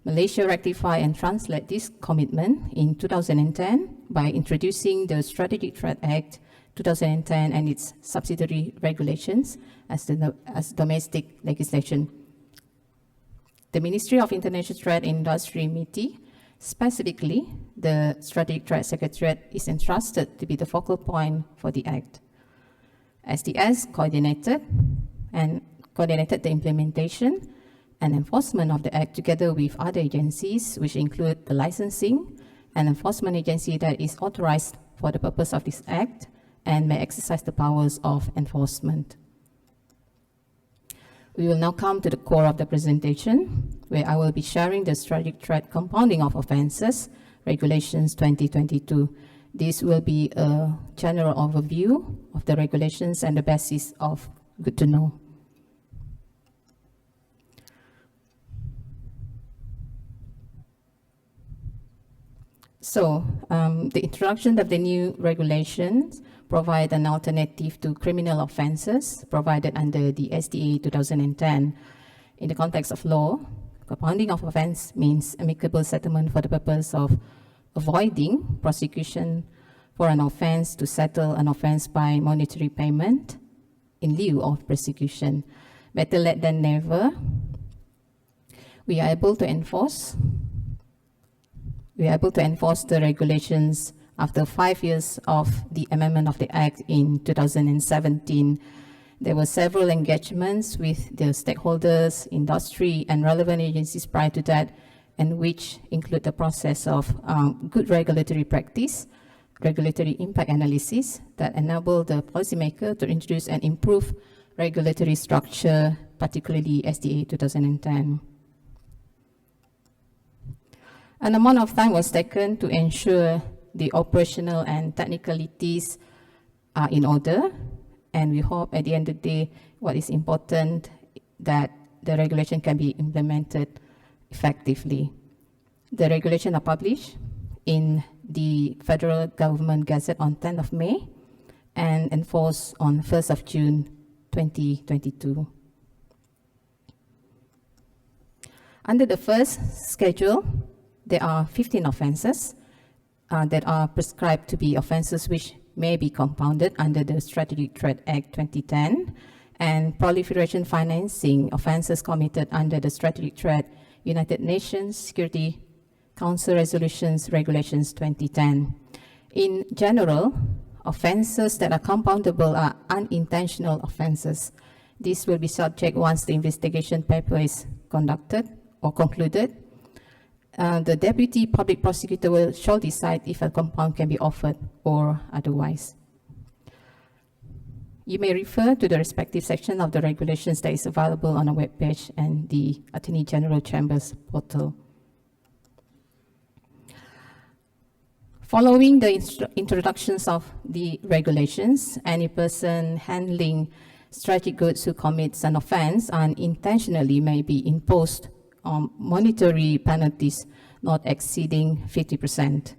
S6: Malaysia ratified and translate this commitment in 2010 by introducing the Strategic Threat Act 2010 and its subsidiary regulations as domestic legislation. The Ministry of International Trade and Industry, MITI, specifically the Strategic Threat Secretariat, is entrusted to be the focal point for the Act. SDS coordinated the implementation and enforcement of the Act together with other agencies, which include the licensing and enforcement agency that is authorized for the purpose of this Act and may exercise the powers of enforcement. We will now come to the core of the presentation, where I will be sharing the Strategic Threat Compounding of Offences Regulations 2022. This will be a general overview of the regulations and the basis of good to know. So, the introduction of the new regulations provide an alternative to criminal offences provided under the SDA 2010. In the context of law, compounding of offence means amicable settlement for the purpose of avoiding prosecution for an offence to settle an offence by monetary payment in lieu of prosecution. Better late than never. We are able to enforce the regulations after 5 years of the amendment of the Act in 2017. There were several engagements with the stakeholders, industry, and relevant agencies prior to that, and which include the process of good regulatory practice, regulatory impact analysis that enable the policymaker to introduce and improve regulatory structure, particularly SDA 2010. An amount of time was taken to ensure the operational and technicalities are in order, and we hope at the end of the day, what is important, that the regulation can be implemented effectively. The regulations are published in the Federal Government Gazette on 10th of May and enforced on 1st of June 2022. Under the first schedule, there are 15 offenses that are prescribed to be offenses which may be compounded under the Strategic Threat Act 2010, and proliferation financing offenses committed under the Strategic Threat United Nations Security Council Resolutions Regulations 2010. In general, offenses that are compoundable are unintentional offenses. This will be subject once the investigation paper is conducted or concluded. The Deputy Public Prosecutor shall decide if a compound can be offered or otherwise. You may refer to the respective section of the regulations that is available on our webpage and the Attorney General Chamber's portal. Following the introductions of the regulations, any person handling strategic goods who commits an offense unintentionally may be imposed on monetary penalties not exceeding 50%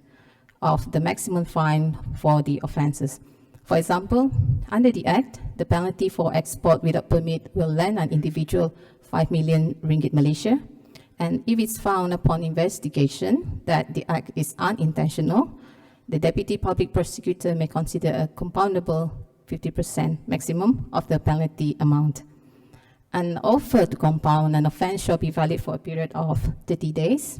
S6: of the maximum fine for the offenses. For example, under the Act, the penalty for export without permit will land an individual 5 million ringgit Malaysia, and if it's found upon investigation that the act is unintentional, the Deputy Public Prosecutor may consider a compoundable 50% maximum of the penalty amount. An offer to compound an offense shall be valid for a period of 30 days,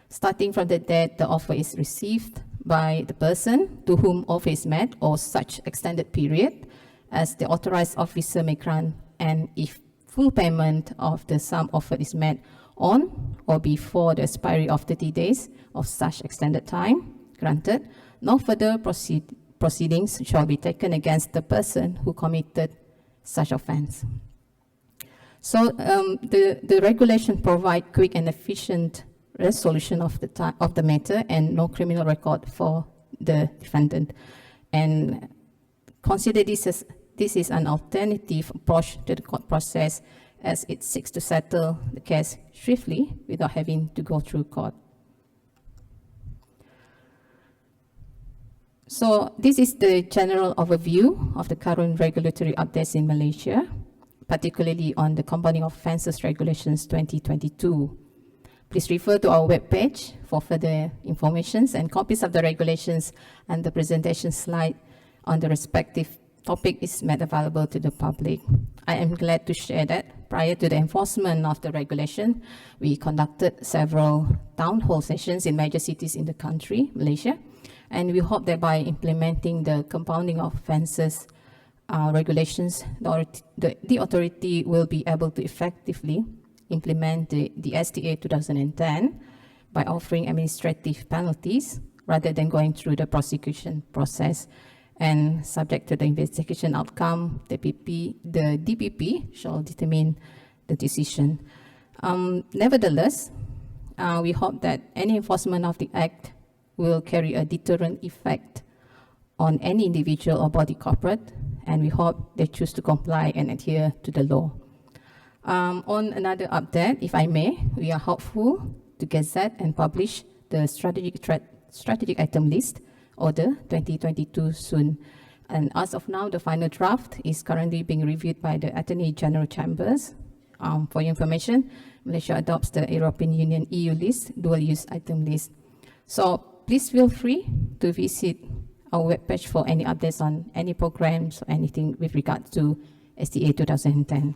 S6: starting from the date the offer is received by the person to whom offer is made, or such extended period as the authorized officer may grant, and if full payment of the sum offered is made on or before the expiry of 30 days of such extended time granted, no further proceedings shall be taken against the person who committed such offense. So the regulation provide quick and efficient resolution of the matter and no criminal record for the defendant. And consider this is an alternative approach to the court process, as it seeks to settle the case swiftly without having to go through court. So this is the general overview of the current regulatory updates in Malaysia, particularly on the Compounding Offences Regulations 2022. Please refer to our webpage for further information, and copies of the regulations and the presentation slide on the respective topic is made available to the public. I am glad to share that prior to the enforcement of the regulation, we conducted several town hall sessions in major cities in the country, Malaysia, and we hope that by implementing the compounding offences regulations, the authority will be able to effectively implement the STA 2010 by offering administrative penalties rather than going through the prosecution process. And subject to the investigation outcome, the DPP shall determine the decision. Nevertheless, we hope that any enforcement of the Act will carry a deterrent effect on any individual or body corporate, and we hope they choose to comply and adhere to the law. On another update, if I may, we are hopeful to gazette and publish the strategic item list order 2022 soon. And as of now, the final draft is currently being reviewed by the Attorney General Chambers. For your information, Malaysia adopts the European Union EU list, dual-use item list. So please feel free to visit our webpage for any updates on any programs or anything with regard to STA 2010.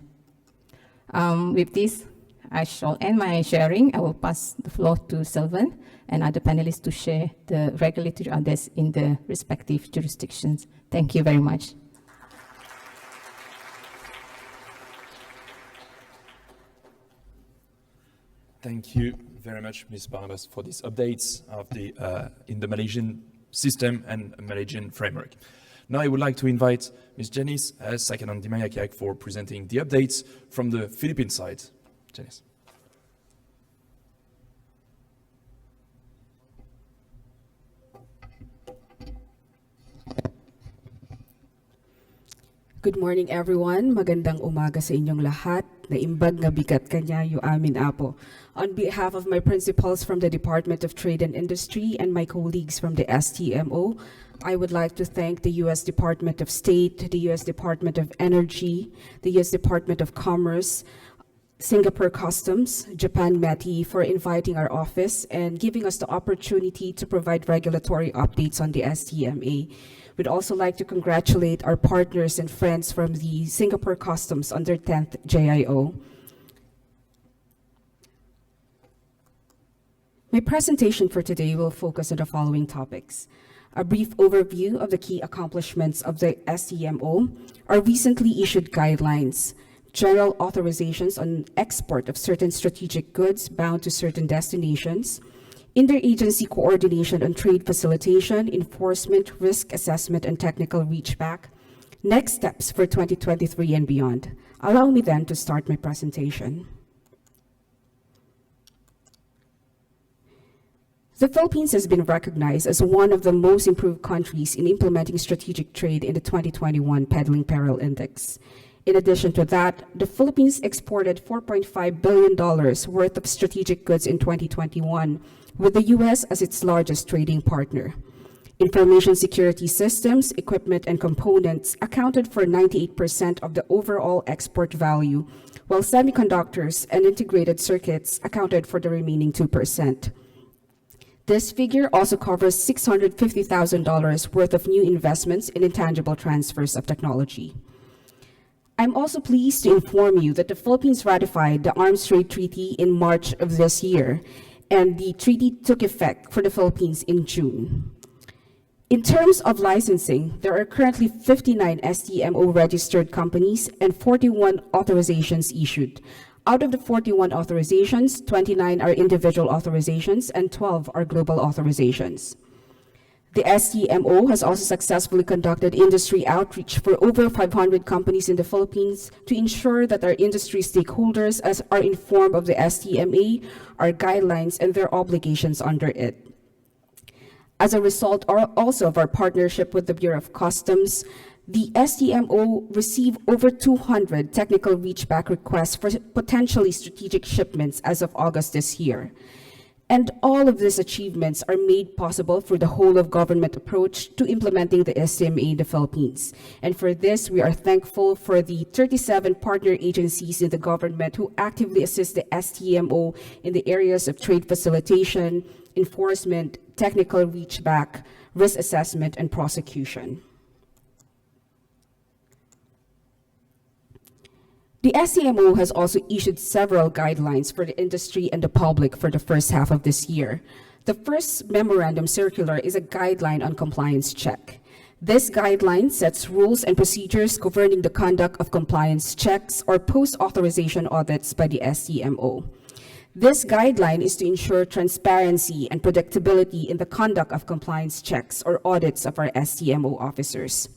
S6: With this, I shall end my sharing. I will pass the floor to Sylvan and other panelists to share the regulatory updates in the respective jurisdictions. Thank you very much.
S5: Thank you very much, Ms. Barnabas, for these updates of the in the Malaysian system and Malaysian framework. Now I would like to invite Ms. Janice Sakanan-Dimayakiak for presenting the updates from the Philippine side. Janice.
S7: Good morning everyone. Magandang umaga sa inyong lahat. Naimbag nga bigat kanyayo amin apo. On behalf of my principals from the Department of Trade and Industry and my colleagues from the STMO, I would like to thank the U.S. Department of State, the U.S. Department of Energy, the U.S. Department of Commerce, Singapore Customs, Japan METI for inviting our office and giving us the opportunity to provide regulatory updates on the STMA. We'd also like to congratulate our partners and friends from the Singapore Customs on their 10th JIO. My presentation for today will focus on the following topics: a brief overview of the key accomplishments of the STMO, our recently issued guidelines, general authorizations on export of certain strategic goods bound to certain destinations, interagency coordination on trade facilitation, enforcement, risk assessment, and technical reachback, next steps for 2023 and beyond. Allow me then to start my presentation. The Philippines has been recognized as one of the most improved countries in implementing strategic trade in the 2021 Peddling Peril Index. In addition to that, the Philippines exported $4.5 billion worth of strategic goods in 2021, with the U.S. as its largest trading partner. Information security systems, equipment, and components accounted for 98% of the overall export value, while semiconductors and integrated circuits accounted for the remaining 2%. This figure also covers $650,000 worth of new investments in intangible transfers of technology. I'm also pleased to inform you that the Philippines ratified the Arms Trade Treaty in March of this year, and the treaty took effect for the Philippines in June. In terms of licensing, there are currently 59 STMO registered companies and 41 authorizations issued. Out of the 41 authorizations, 29 are individual authorizations and 12 are global authorizations. The STMO has also successfully conducted industry outreach for over 500 companies in the Philippines to ensure that our industry stakeholders are informed of the STMA, our guidelines, and their obligations under it. As a result also of our partnership with the Bureau of Customs, the STMO received over 200 technical reachback requests for potentially strategic shipments as of August this year. And all of these achievements are made possible through the whole-of-government approach to implementing the STMA in the Philippines. And for this, we are thankful for the 37 partner agencies in the government who actively assist the STMO in the areas of trade facilitation, enforcement, technical reachback, risk assessment, and prosecution. The STMO has also issued several guidelines for the industry and the public for the first half of this year. The first memorandum circular is a guideline on compliance check. This guideline sets rules and procedures governing the conduct of compliance checks or post-authorization audits by the STMO. This guideline is to ensure transparency and predictability in the conduct of compliance checks or audits of our STMO officers.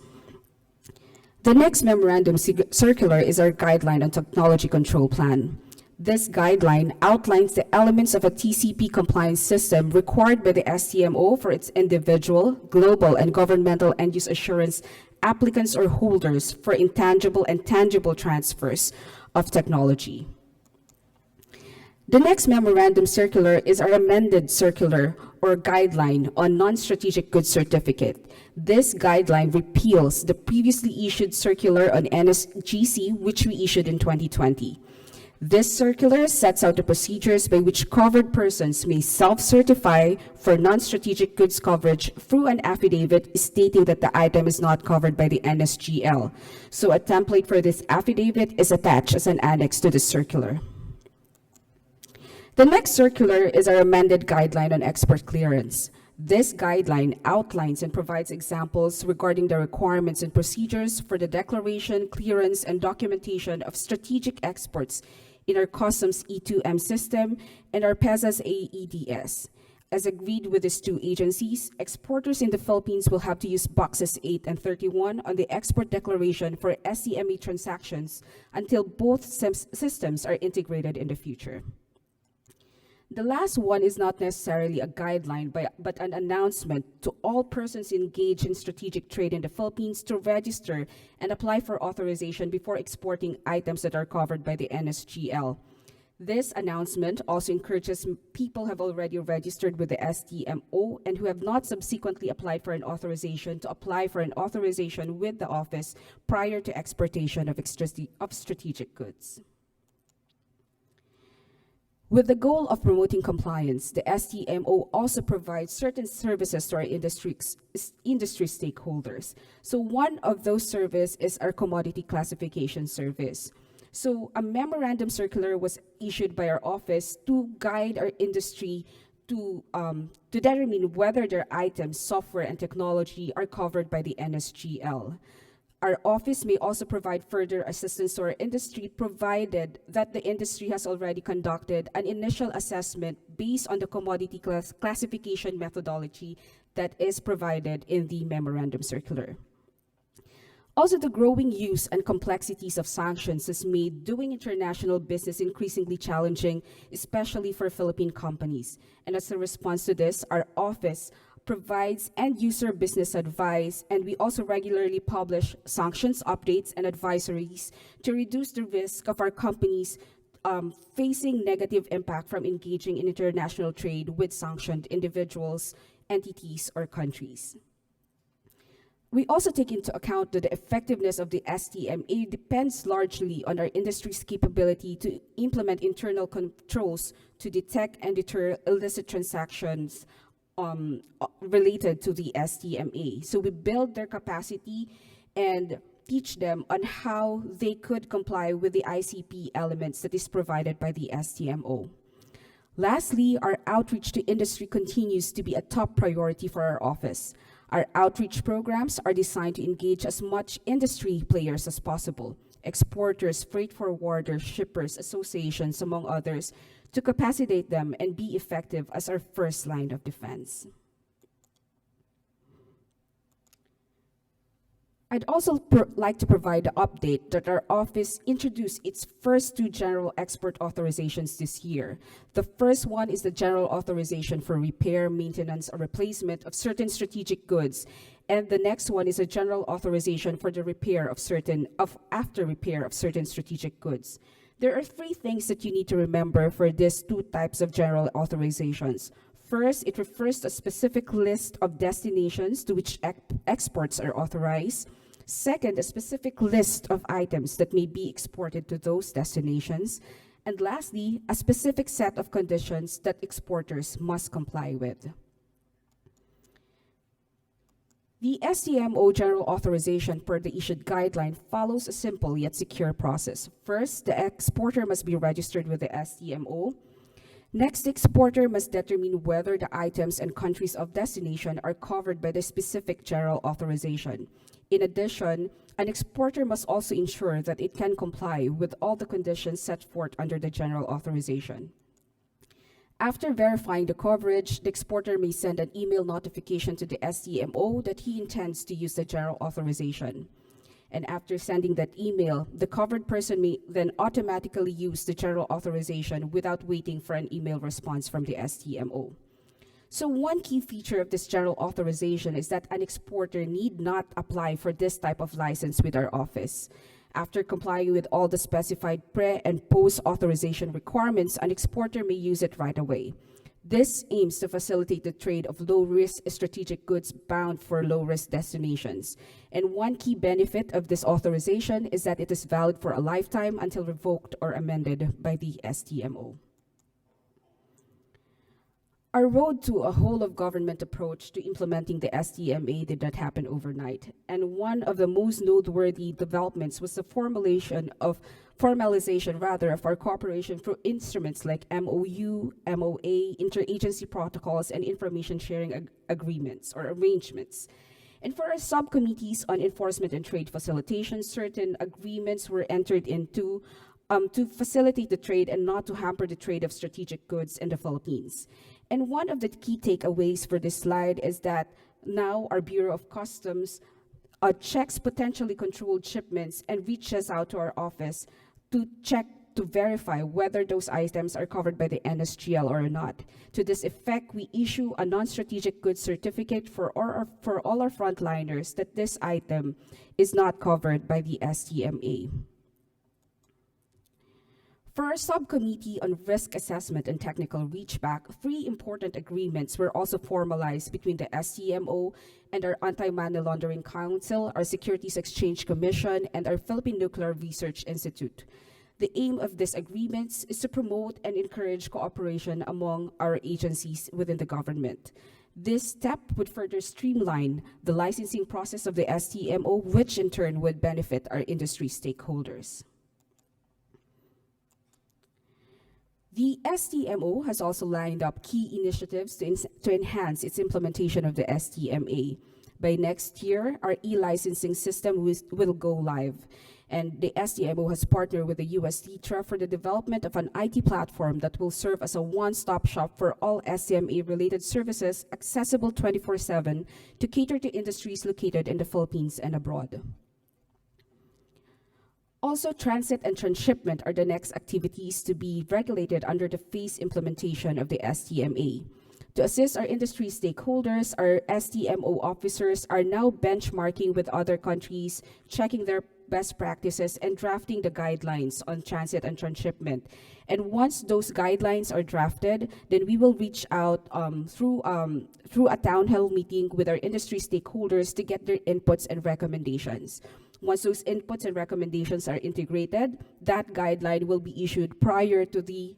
S7: The next memorandum circular is our guideline on technology control plan. This guideline outlines the elements of a TCP compliance system required by the STMO for its individual, global, and governmental end-use assurance applicants or holders for intangible and tangible transfers of technology. The next memorandum circular is our amended circular or guideline on non-strategic goods certificate. This guideline repeals the previously issued circular on NSGC, which we issued in 2020. This circular sets out the procedures by which covered persons may self-certify for non-strategic goods coverage through an affidavit stating that the item is not covered by the NSGL. So a template for this affidavit is attached as an annex to the circular. The next circular is our amended guideline on export clearance. This guideline outlines and provides examples regarding the requirements and procedures for the declaration, clearance, and documentation of strategic exports in our Customs E2M system and our PEZA's AEDS. As agreed with these two agencies, exporters in the Philippines will have to use boxes 8 and 31 on the export declaration for STMA transactions until both systems are integrated in the future. The last one is not necessarily a guideline, but an announcement to all persons engaged in strategic trade in the Philippines to register and apply for authorization before exporting items that are covered by the NSGL. This announcement also encourages people who have already registered with the STMO and who have not subsequently applied for an authorization to apply for an authorization with the office prior to exportation of strategic goods. With the goal of promoting compliance, the STMO also provides certain services to our industry stakeholders. So one of those services is our commodity classification service. So a memorandum circular was issued by our office to guide our industry to determine whether their items, software, and technology are covered by the NSGL. Our office may also provide further assistance to our industry, provided that the industry has already conducted an initial assessment based on the commodity classification methodology that is provided in the memorandum circular. Also, the growing use and complexities of sanctions has made doing international business increasingly challenging, especially for Philippine companies. And as a response to this, our office provides end-user business advice, and we also regularly publish sanctions updates and advisories to reduce the risk of our companies facing negative impact from engaging in international trade with sanctioned individuals, entities, or countries. We also take into account that the effectiveness of the STMA depends largely on our industry's capability to implement internal controls to detect and deter illicit transactions related to the STMA. So we build their capacity and teach them on how they could comply with the ICP elements that is provided by the STMO. Lastly, our outreach to industry continues to be a top priority for our office. Our outreach programs are designed to engage as much industry players as possible, exporters, freight forwarders, shippers, associations, among others, to capacitate them and be effective as our first line of defense. I'd also like to provide the update that our office introduced its first 2 general export authorizations this year. The first one is the general authorization for repair, maintenance, or replacement of certain strategic goods. And the next one is a general authorization for the repair of after repair of certain strategic goods. There are 3 things that you need to remember for these 2 types of general authorizations. First, it refers to a specific list of destinations to which exports are authorized. Second, a specific list of items that may be exported to those destinations. And lastly, a specific set of conditions that exporters must comply with. The STMO general authorization per the issued guideline follows a simple yet secure process. First, the exporter must be registered with the STMO. Next, the exporter must determine whether the items and countries of destination are covered by the specific general authorization. In addition, an exporter must also ensure that it can comply with all the conditions set forth under the general authorization. After verifying the coverage, the exporter may send an email notification to the STMO that he intends to use the general authorization. And after sending that email, the covered person may then automatically use the general authorization without waiting for an email response from the STMO. So one key feature of this general authorization is that an exporter need not apply for this type of license with our office. After complying with all the specified pre- and post-authorization requirements, an exporter may use it right away. This aims to facilitate the trade of low-risk strategic goods bound for low-risk destinations. And one key benefit of this authorization is that it is valid for a lifetime until revoked or amended by the STMO. Our road to a whole-of-government approach to implementing the STMA did not happen overnight, and one of the most noteworthy developments was the formalization of our cooperation through instruments like MOU, MOA, interagency protocols, and information sharing agreements or arrangements. And for our subcommittees on enforcement and trade facilitation, certain agreements were entered into to facilitate the trade and not to hamper the trade of strategic goods in the Philippines. And one of the key takeaways for this slide is that now our Bureau of Customs checks potentially controlled shipments and reaches out to our office to verify whether those items are covered by the NSGL or not. To this effect, we issue a non-strategic goods certificate for all our frontliners that this item is not covered by the STMA. For our subcommittee on risk assessment and technical reachback, 3 important agreements were also formalized between the STMO and our Anti-Money Laundering Council, our Securities Exchange Commission, and our Philippine Nuclear Research Institute. The aim of these agreements is to promote and encourage cooperation among our agencies within the government. This step would further streamline the licensing process of the STMO, which in turn would benefit our industry stakeholders. The STMO has also lined up key initiatives to enhance its implementation of the STMA. By next year, our e-licensing system will go live, and the STMO has partnered with the US TITRA for the development of an IT platform that will serve as a one-stop shop for all STMA-related services, accessible 24/7 to cater to industries located in the Philippines and abroad. Also, transit and transshipment are the next activities to be regulated under the phased implementation of the STMA. To assist our industry stakeholders, our STMO officers are now benchmarking with other countries, checking their best practices, and drafting the guidelines on transit and transshipment. And once those guidelines are drafted, then we will reach out through a town hall meeting with our industry stakeholders to get their inputs and recommendations. Once those inputs and recommendations are integrated, that guideline will be issued prior to the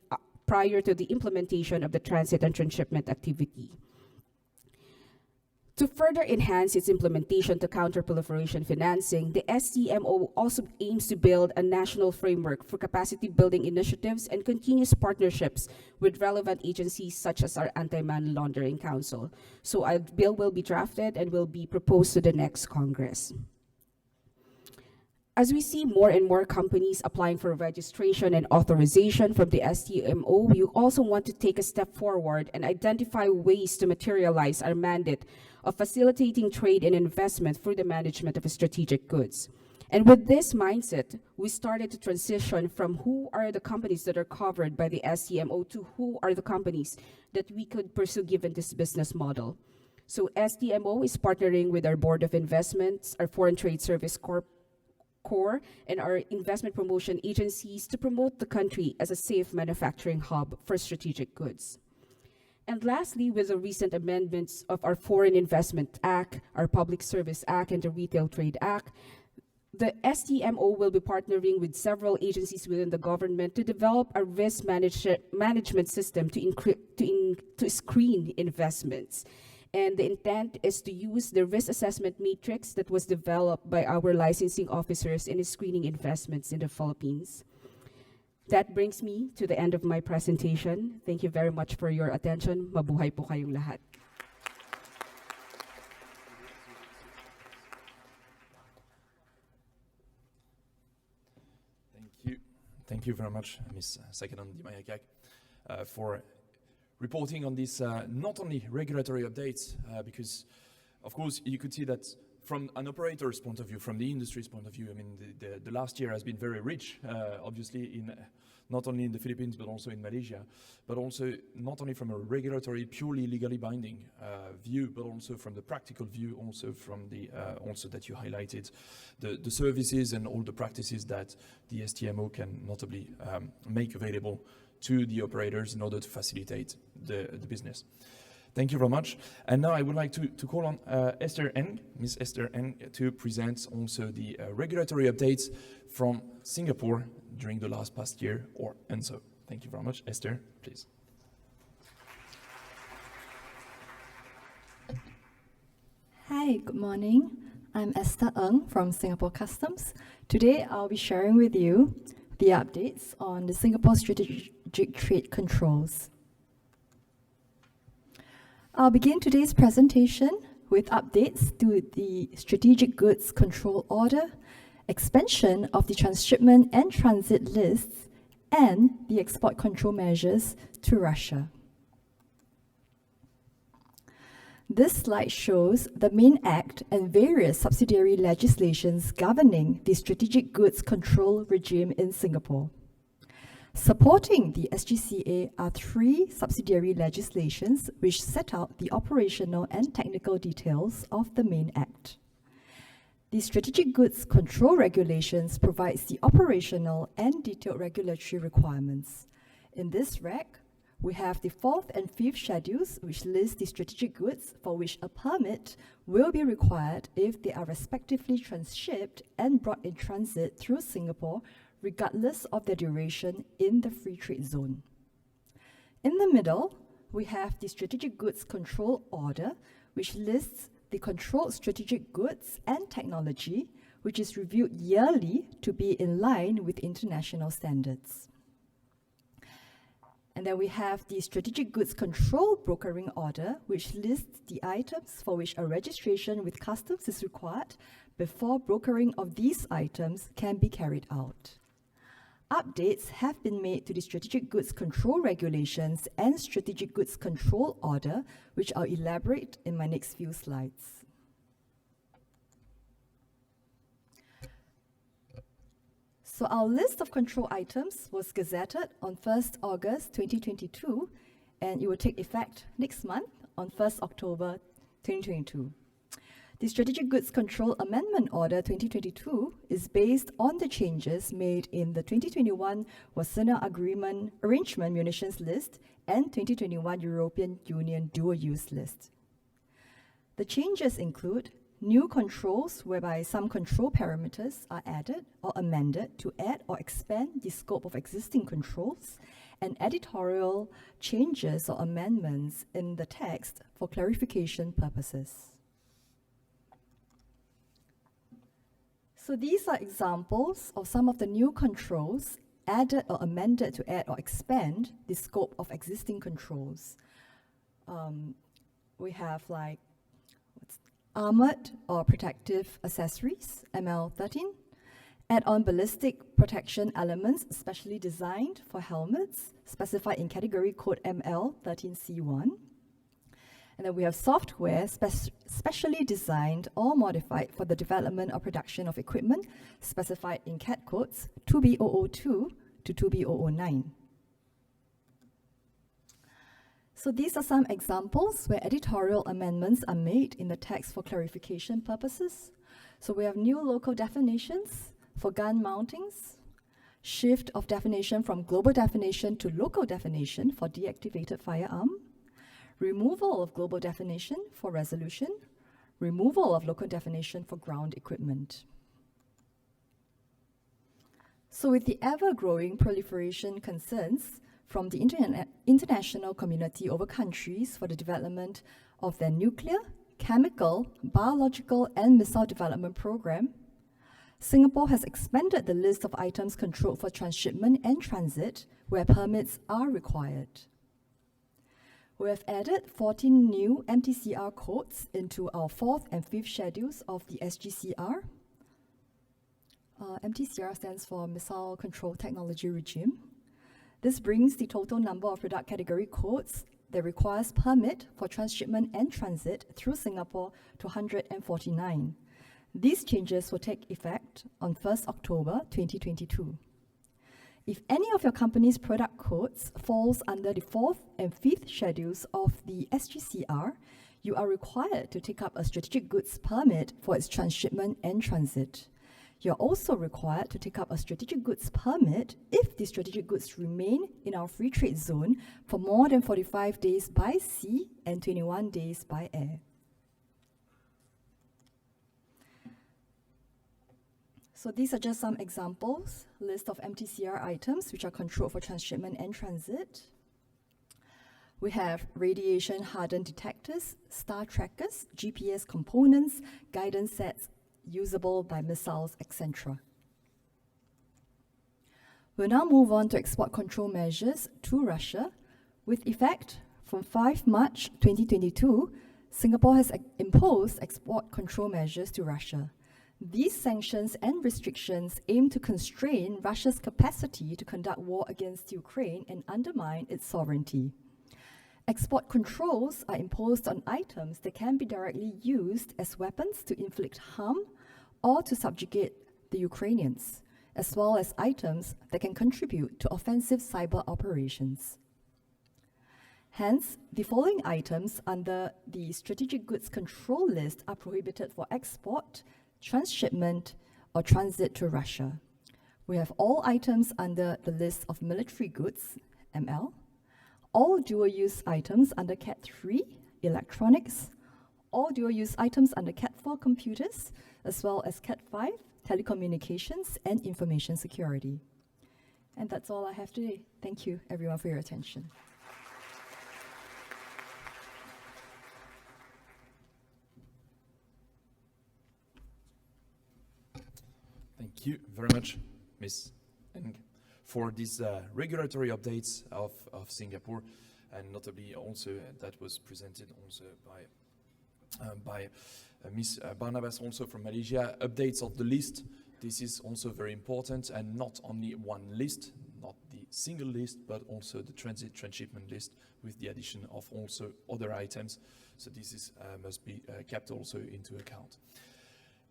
S7: implementation of the transit and transshipment activity. To further enhance its implementation to counter proliferation financing, the STMO also aims to build a national framework for capacity building initiatives and continuous partnerships with relevant agencies such as our Anti-Money Laundering Council. So a bill will be drafted and will be proposed to the next Congress. As we see more and more companies applying for registration and authorization from the STMO, we also want to take a step forward and identify ways to materialize our mandate of facilitating trade and investment through the management of strategic goods. And with this mindset, we started to transition from who are the companies that are covered by the STMO to who are the companies that we could pursue given this business model. So STMO is partnering with our Board of Investments, our Foreign Trade Service Corp, and our investment promotion agencies to promote the country as a safe manufacturing hub for strategic goods. And lastly, with the recent amendments of our Foreign Investment Act, our Public Service Act, and the Retail Trade Act, the STMO will be partnering with several agencies within the government to develop a risk management system to screen investments. And the intent is to use the risk assessment matrix that was developed by our licensing officers in screening investments in the Philippines. That brings me to the end of my presentation. Thank you very much for your attention. Mabuhay po kayong lahat.
S5: Thank you very much, Ms. Sakanan Dimayakak, for reporting on this not only regulatory updates, because of course you could see that from an operator's point of view, from the industry's point of view, I mean, the last year has been very rich, obviously in not only in the Philippines, but also in Malaysia, but also not only from a regulatory, purely legally binding view, but also from the practical view, also from the, also that you highlighted, the services and all the practices that the STMO can notably make available to the operators in order to facilitate the business. Thank you very much. And now I would like to call on Esther Ng, Ms. Esther Ng, to present also the regulatory updates from Singapore during the past year and so. Thank you very much. Esther, please.
S8: Hi, good morning. I'm Esther Ng from Singapore Customs. Today I'll be sharing with you the updates on the Singapore Strategic Trade Controls. I'll begin today's presentation with updates to the Strategic Goods Control Order, expansion of the transshipment and transit lists, and the export control measures to Russia. This slide shows the main act and various subsidiary legislations governing the strategic goods control regime in Singapore. Supporting the SGCA are 3 subsidiary legislations which set out the operational and technical details of the main act. The Strategic Goods Control Regulations provides the operational and detailed regulatory requirements. In this reg, we have the 4th and 5th schedules, which list the strategic goods for which a permit will be required if they are respectively transshipped and brought in transit through Singapore, regardless of their duration in the free trade zone. In the middle, we have the Strategic Goods Control Order, which lists the controlled strategic goods and technology, which is reviewed yearly to be in line with international standards. And then we have the Strategic Goods Control Brokering Order, which lists the items for which a registration with customs is required before brokering of these items can be carried out. Updates have been made to the Strategic Goods Control Regulations and Strategic Goods Control Order, which I'll elaborate in my next few slides. So our list of control items was gazetted on 1st August 2022, and it will take effect next month on 1st October 2022. The Strategic Goods Control Amendment Order 2022 is based on the changes made in the 2021 Wassenaar Arrangement Munitions List and 2021 European Union Dual-Use List. The changes include new controls whereby some control parameters are added or amended to add or expand the scope of existing controls, and editorial changes or amendments in the text for clarification purposes. So these are examples of some of the new controls added or amended to add or expand the scope of existing controls. We have like armored or protective accessories, ML13, add-on ballistic protection elements specially designed for helmets, specified in category code ML13C1. And then we have software specially designed or modified for the development or production of equipment specified in CAD codes 2B002 to 2B009. So these are some examples where editorial amendments are made in the text for clarification purposes. So we have new local definitions for gun mountings, shift of definition from global definition to local definition for deactivated firearm, removal of global definition for resolution, removal of local definition for ground equipment. So with the ever-growing proliferation concerns from the international community over countries for the development of their nuclear, chemical, biological, and missile development program, Singapore has expanded the list of items controlled for transshipment and transit where permits are required. We have added 14 new MTCR codes into our 4th and 5th schedules of the SGCR. MTCR stands for Missile Control Technology Regime. This brings the total number of product category codes that requires permit for transshipment and transit through Singapore to 149. These changes will take effect on 1st October 2022. If any of your company's product codes falls under the 4th and 5th schedules of the SGCR, you are required to take up a strategic goods permit for its transshipment and transit. You're also required to take up a strategic goods permit if the strategic goods remain in our free trade zone for more than 45 days by sea and 21 days by air. So these are just some examples, list of MTCR items which are controlled for transshipment and transit. We have radiation hardened detectors, star trackers, GPS components, guidance sets usable by missiles, etc. We'll now move on to export control measures to Russia. With effect from 5 March 2022, Singapore has imposed export control measures to Russia. These sanctions and restrictions aim to constrain Russia's capacity to conduct war against Ukraine and undermine its sovereignty. Export controls are imposed on items that can be directly used as weapons to inflict harm or to subjugate the Ukrainians, as well as items that can contribute to offensive cyber operations. Hence, the following items under the Strategic Goods Control List are prohibited for export, transshipment, or transit to Russia. We have all items under the list of military goods, ML, all dual-use items under Cat 3, electronics, all dual-use items under Cat 4 computers, as well as Cat 5, telecommunications and information security. And that's all I have today. Thank you, everyone, for your attention.
S5: Thank you very much, Ms. Eng, for these regulatory updates of Singapore, and notably also that was presented also by Ms. Barnabas, also from Malaysia. Updates of the list. This is also very important, and not only one list, not the single list, but also the transit transshipment list with the addition of also other items. So this is must be kept also into account.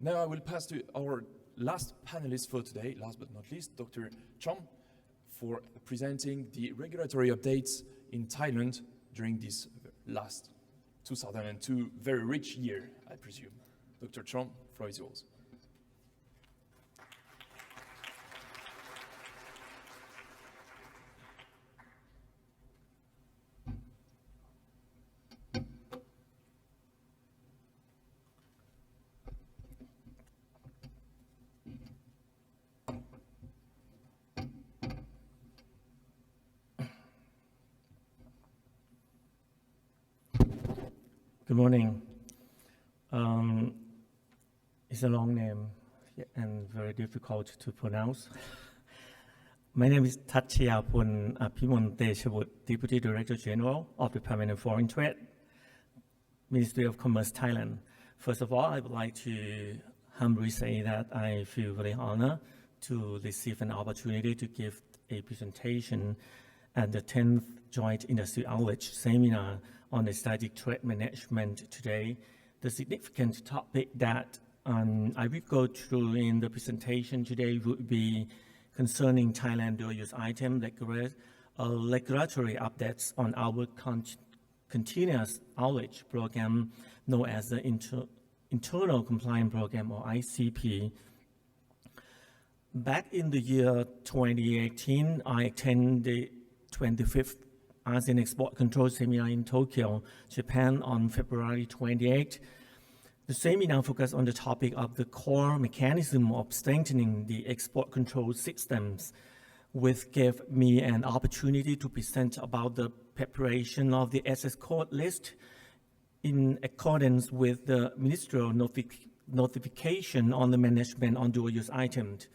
S5: Now I will pass to our last panelist for today, last but not least, Dr. Chom, for presenting the regulatory updates in Thailand during this last 2002 very rich year, I presume. Dr. Chom, floor is yours.
S9: Good morning. It's a long name and very difficult to pronounce. My name is Thatchayapun Pimonte, Deputy Director General of the Department of Foreign Trade, Ministry of Commerce, Thailand. First of all, I would like to humbly say that I feel very honored to receive an opportunity to give a presentation at the 10th Joint Industry Outreach Seminar on the strategic trade management today. The significant topic that I will go through in the presentation today would be concerning Thailand dual-use item regulatory updates on our continuous outreach program known as the Internal Compliance Program, or ICP. Back in the year 2018, I attended the 25th ASEAN Export Control Seminar in Tokyo, Japan on February 28. The seminar focused on the topic of the core mechanism of strengthening the export control systems, which gave me an opportunity to present about the preparation of the SS code list in accordance with the ministerial notification on the management on dual-use items,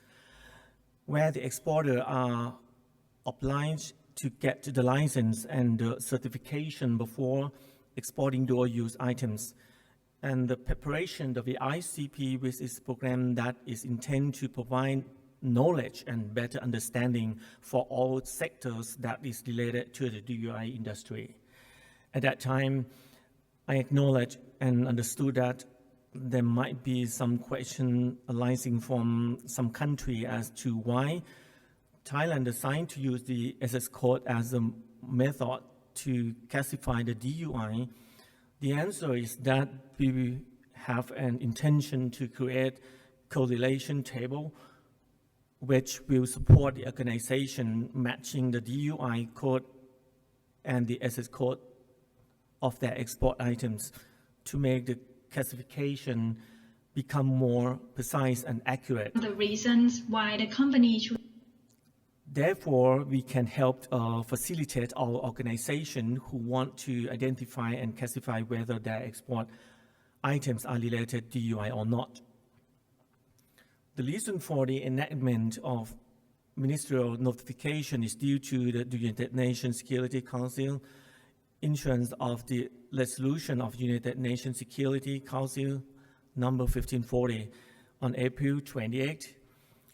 S9: where the exporters are obliged to get the license and the certification before exporting dual-use items, and the preparation of the ICP with its program that is intended to provide knowledge and better understanding for all sectors that is related to the DUI industry. At that time, I acknowledged and understood that there might be some question arising from some country as to why Thailand decided to use the SS code as a method to classify the DUI. The answer is that we have an intention to create correlation table which will support the organization matching the DUI code and the SS code of their export items to make the classification become more precise and accurate.
S10: The reasons why the company should.
S9: Therefore, we can help facilitate our organization who want to identify and classify whether their export items are related to DUI or not. The reason for the enactment of ministerial notification is due to the United Nations Security Council issuance of the resolution of United Nations Security Council number 1540 on April 28,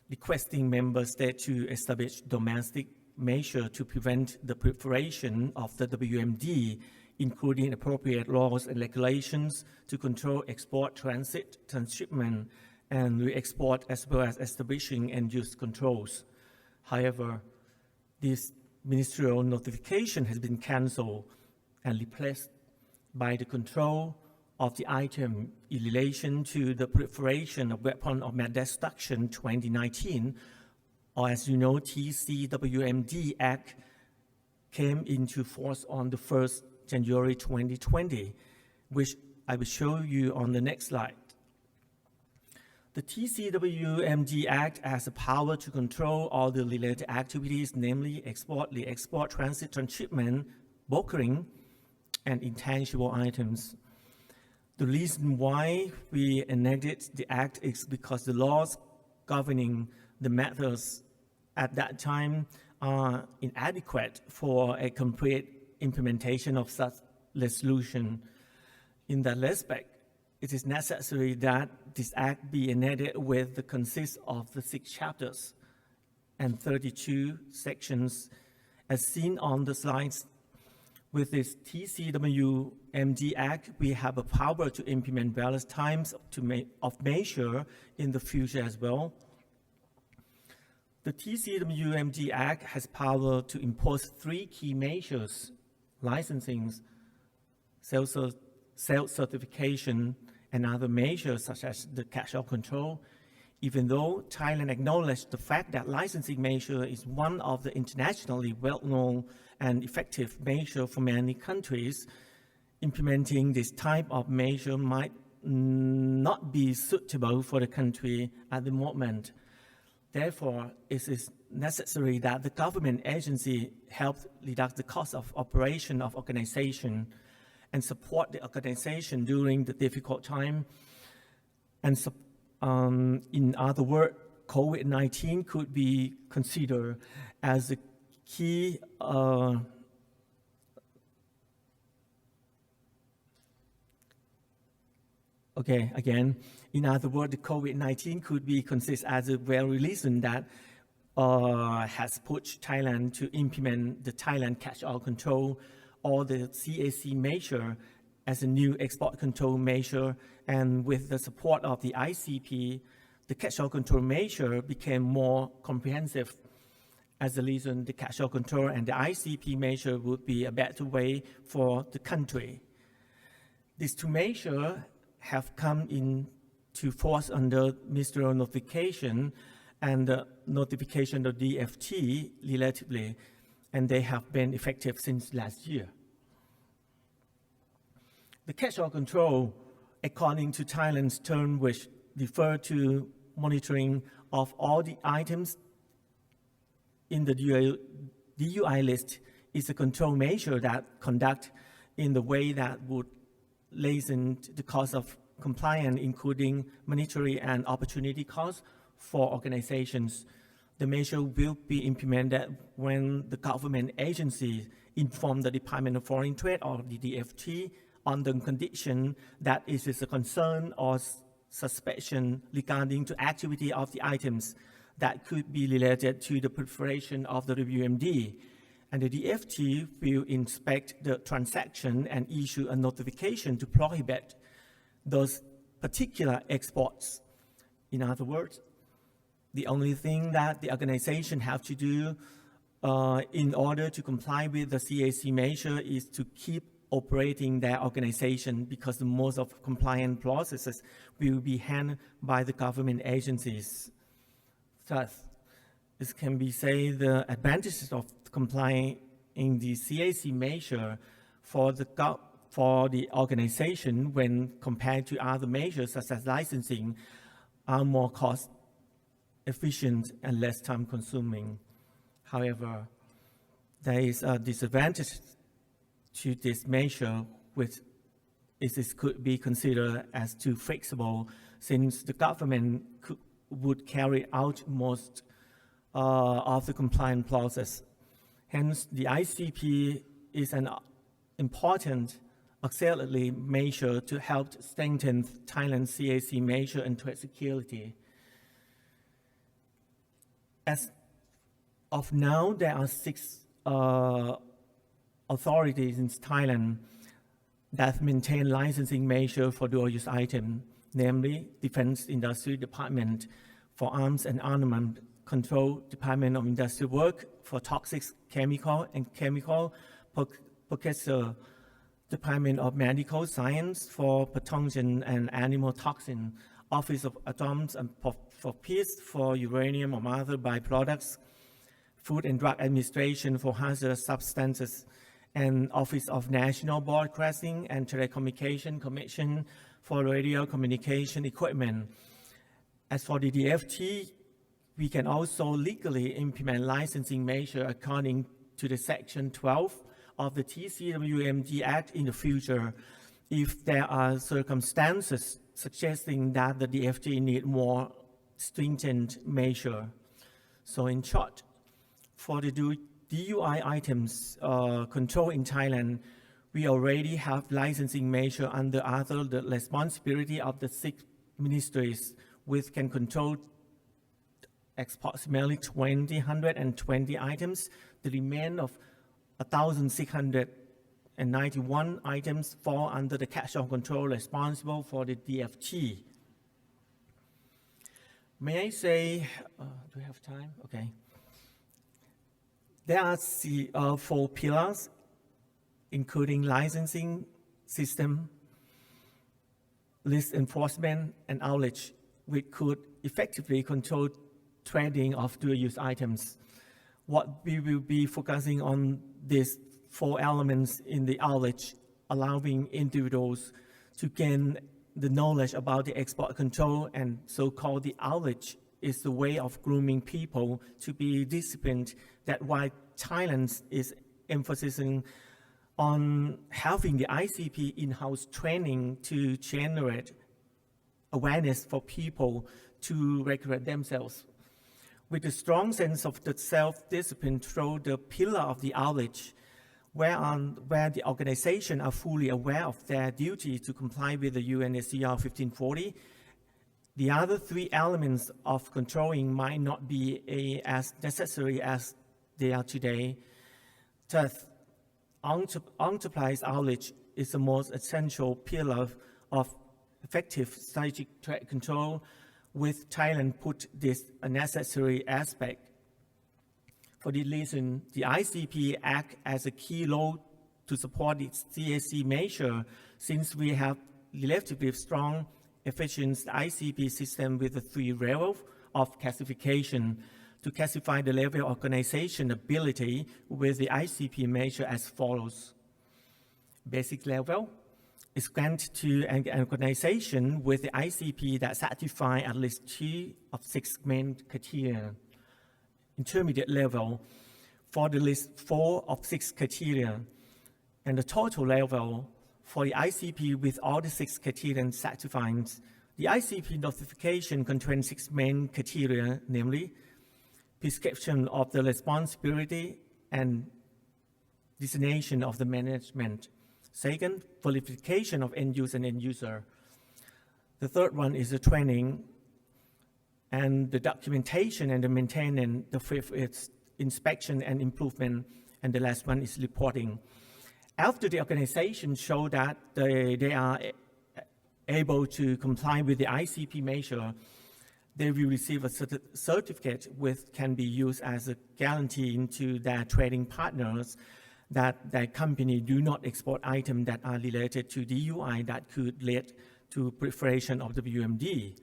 S9: requesting member states to establish domestic measures to prevent the proliferation of the WMD, including appropriate laws and regulations to control export, transit, transshipment, and re-export, as well as establishing end-use controls. However, this ministerial notification has been cancelled and replaced by the control of the item in relation to the proliferation of weapons of mass destruction 2019, or as you know, TCWMD Act came into force on the 1st January 2020, which I will show you on the next slide. The TCWMD Act has the power to control all the related activities, namely export, re-export, transit, transshipment, brokering, and intangible items. The reason why we enacted the Act is because the laws governing the methods at that time are inadequate for a complete implementation of such legislation. In that respect, it is necessary that this Act be enacted with the consist of the 6 chapters and 32 sections as seen on the slides. With this TCWMD Act, we have a power to implement various types of measure in the future as well. The TCWMD Act has power to impose 3 key measures: licensing, self-certification, and other measures such as the catch-all control. Even though Thailand acknowledged the fact that licensing measure is one of the internationally well-known and effective measure for many countries, implementing this type of measure might not be suitable for the country at the moment. Therefore, it is necessary that the government agency help reduce the cost of operation of organization and support the organization during the difficult time. And in other words, COVID-19 could be considered as a key in other words, the COVID-19 could be considered as a very reason that has pushed Thailand to implement the Thailand catch-all control or the CAC measure as a new export control measure. And with the support of the ICP, the catch-all control measure became more comprehensive. As a reason, the catch-all control and the ICP measure would be a better way for the country. These 2 measures have come into force under ministerial notification and the notification of DFT relatively, and they have been effective since last year. The catch-all control, according to Thailand's term, which refer to monitoring of all the items in the DUI list, is a control measure that conduct in the way that would lessen the cost of compliance, including monetary and opportunity costs for organizations. The measure will be implemented when the government agency inform the Department of Foreign Trade or the DFT on the condition that it is a concern or suspicion regarding to activity of the items that could be related to the preparation of the WMD. And the DFT will inspect the transaction and issue a notification to prohibit those particular exports. In other words, the only thing that the organization have to do in order to comply with the CAC measure is to keep operating their organization, because the most of compliance processes will be handled by the government agencies. Thus, this can be said the advantages of complying in the CAC measure for the organization when compared to other measures such as licensing are more cost efficient and less time consuming. However, there is a disadvantage to this measure, which could be considered as too flexible, since the government would carry out most of the compliance process. Hence, the ICP is an important auxiliary measure to help strengthen Thailand's CAC measure and trade security. As of now, there are 6 authorities in Thailand that maintain licensing measure for dual-use items, namely Defense Industry Department for Arms and Armament Control, Department of Industrial Work for Toxic Chemical and Chemical Precursor, Department of Medical Science for Pathogen and Animal Toxin, Office of Atoms and for Peace for Uranium or other byproducts, Food and Drug Administration for hazardous substances, and Office of National Broadcasting and Telecommunication Commission for radio communication equipment. As for the DFT, we can also legally implement licensing measure according to the Section 12 of the TCWMD Act in the future if there are circumstances suggesting that the DFT need more stringent measure. So in short, for the DUI items control in Thailand, we already have licensing measure under the responsibility of the 6 ministries, which can control approximately 120 items. The remainder of 1,691 items fall under the catch-all control responsible for the DFT. May I say, do we have time? Okay. There are 4 pillars, including licensing system, list enforcement, and outreach, which could effectively control trading of dual-use items. What we will be focusing on these 4 elements in the outreach, allowing individuals to gain the knowledge about the export control, and so-called the outreach is the way of grooming people to be disciplined. That why Thailand is emphasizing on having the ICP in-house training to generate awareness for people to regulate themselves. With a strong sense of the self-discipline through the pillar of the outreach, where the organization are fully aware of their duty to comply with the UNSCR 1540, the other 3 elements of controlling might not be as necessary as they are today. Thus, enterprise outreach is the most essential pillar of effective strategic trade control, with Thailand put this a necessary aspect. For this reason, the ICP acts as a key role to support its CAC measure, since we have relatively strong, efficient ICP system with the 3 levels of classification. To classify the level of organization ability with the ICP measure as follows. Basic level is granted to an organization with the ICP that satisfy at least 2 of 6 main criteria. Intermediate level for the list 4 of 6 criteria, and the total level for the ICP with all the 6 criteria satisfied. The ICP notification contains 6 main criteria, namely prescription of the responsibility and designation of the management. Second, qualification of end user and end user. The third one is the training and the documentation and the maintenance. The fifth is inspection and improvement, and the last one is reporting. After the organization show that they are able to comply with the ICP measure, they will receive a certificate which can be used as a guarantee to their trading partners that their company do not export items that are related to DUI that could lead to proliferation of the WMD.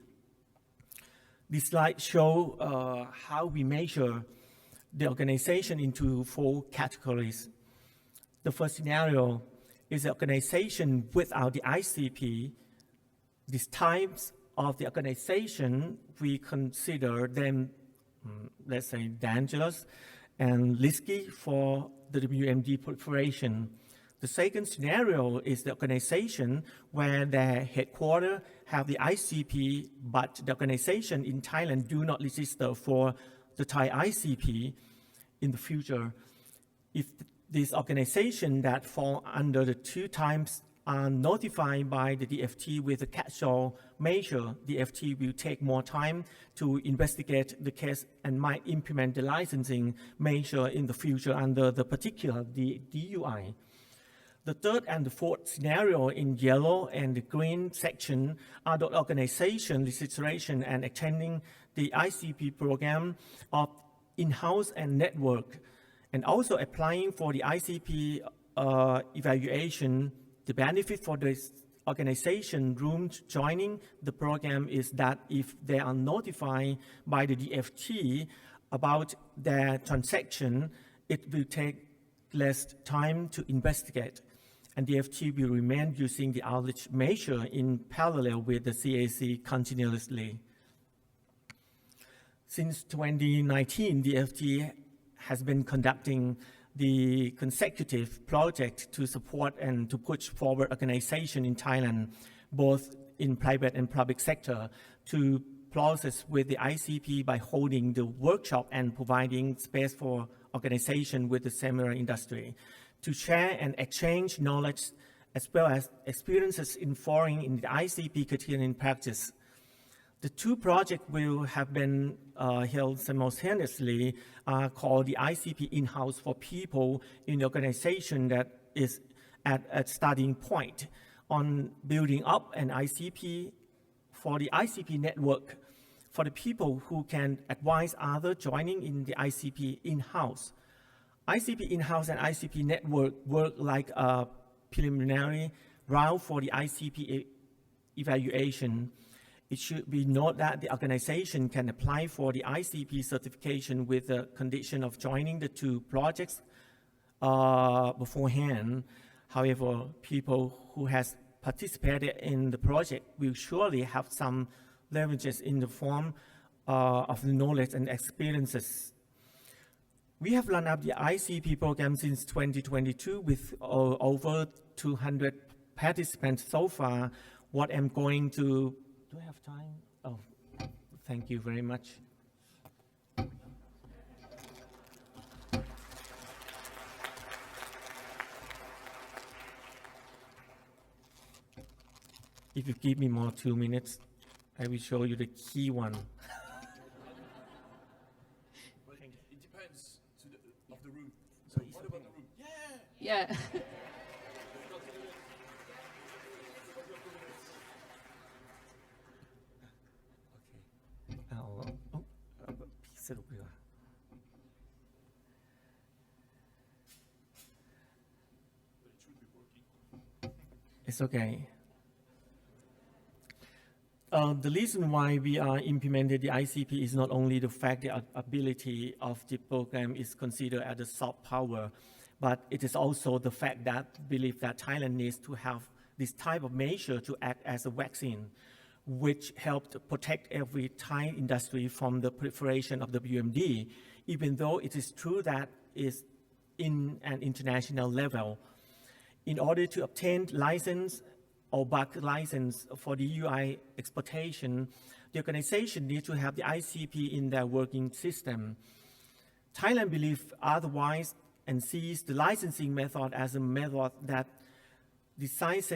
S9: This slide shows how we measure the organization into 4 categories. The first scenario is the organization without the ICP. These types of the organization, we consider them, let's say, dangerous and risky for the WMD proliferation. The second scenario is the organization where their headquarters have the ICP, but the organization in Thailand do not register for the Thai ICP in the future. If this organization that fall under the 2 types are notified by the DFT with a catch-all measure, DFT will take more time to investigate the case and might implement the licensing measure in the future under the particular DUI. The third and the fourth scenario in yellow and the green section are the organization registration and attending the ICP program of in-house and network, and also applying for the ICP evaluation. The benefit for this organization room joining the program is that if they are notified by the DFT about their transaction, it will take less time to investigate, and the FT will remain using the outage measure in parallel with the CAC continuously. Since 2019, the FT has been conducting the consecutive project to support and to push forward organization in Thailand, both in private and public sector, to process with the ICP by holding the workshop and providing space for organization with the similar industry, to share and exchange knowledge as well as experiences in foreign in the ICP criterion practice. The two projects will have been held simultaneously, called the ICP in-house for people in the organization that is at a starting point on building up an ICP for the ICP network for the people who can advise others joining in the ICP in-house. ICP in-house and ICP network work like a preliminary round for the ICP evaluation. It should be noted that the organization can apply for the ICP certification with the condition of joining the two projects beforehand. However, people who has participated in the project will surely have some leverages in the form of the knowledge and experiences. We have run up the ICP program since 2022 with over 200 participants so far. What I'm going to, do I have time? Oh, thank you very much. If you give me more 2 minutes, I will show you the key one.
S5: Well, it depends of the room. So what about the room?
S1: Yeah.
S9: It's okay. The reason why we are implementing the ICP is not only the fact the ability of the program is considered as a soft power, but it is also the fact that believe that Thailand needs to have this type of measure to act as a vaccine, which helped protect every Thai industry from the proliferation of the WMD, even though it is true that is in an international level. In order to obtain license or bulk license for the UI exportation, the organization needs to have the ICP in their working system. Thailand believes otherwise and sees the licensing method as a method that decides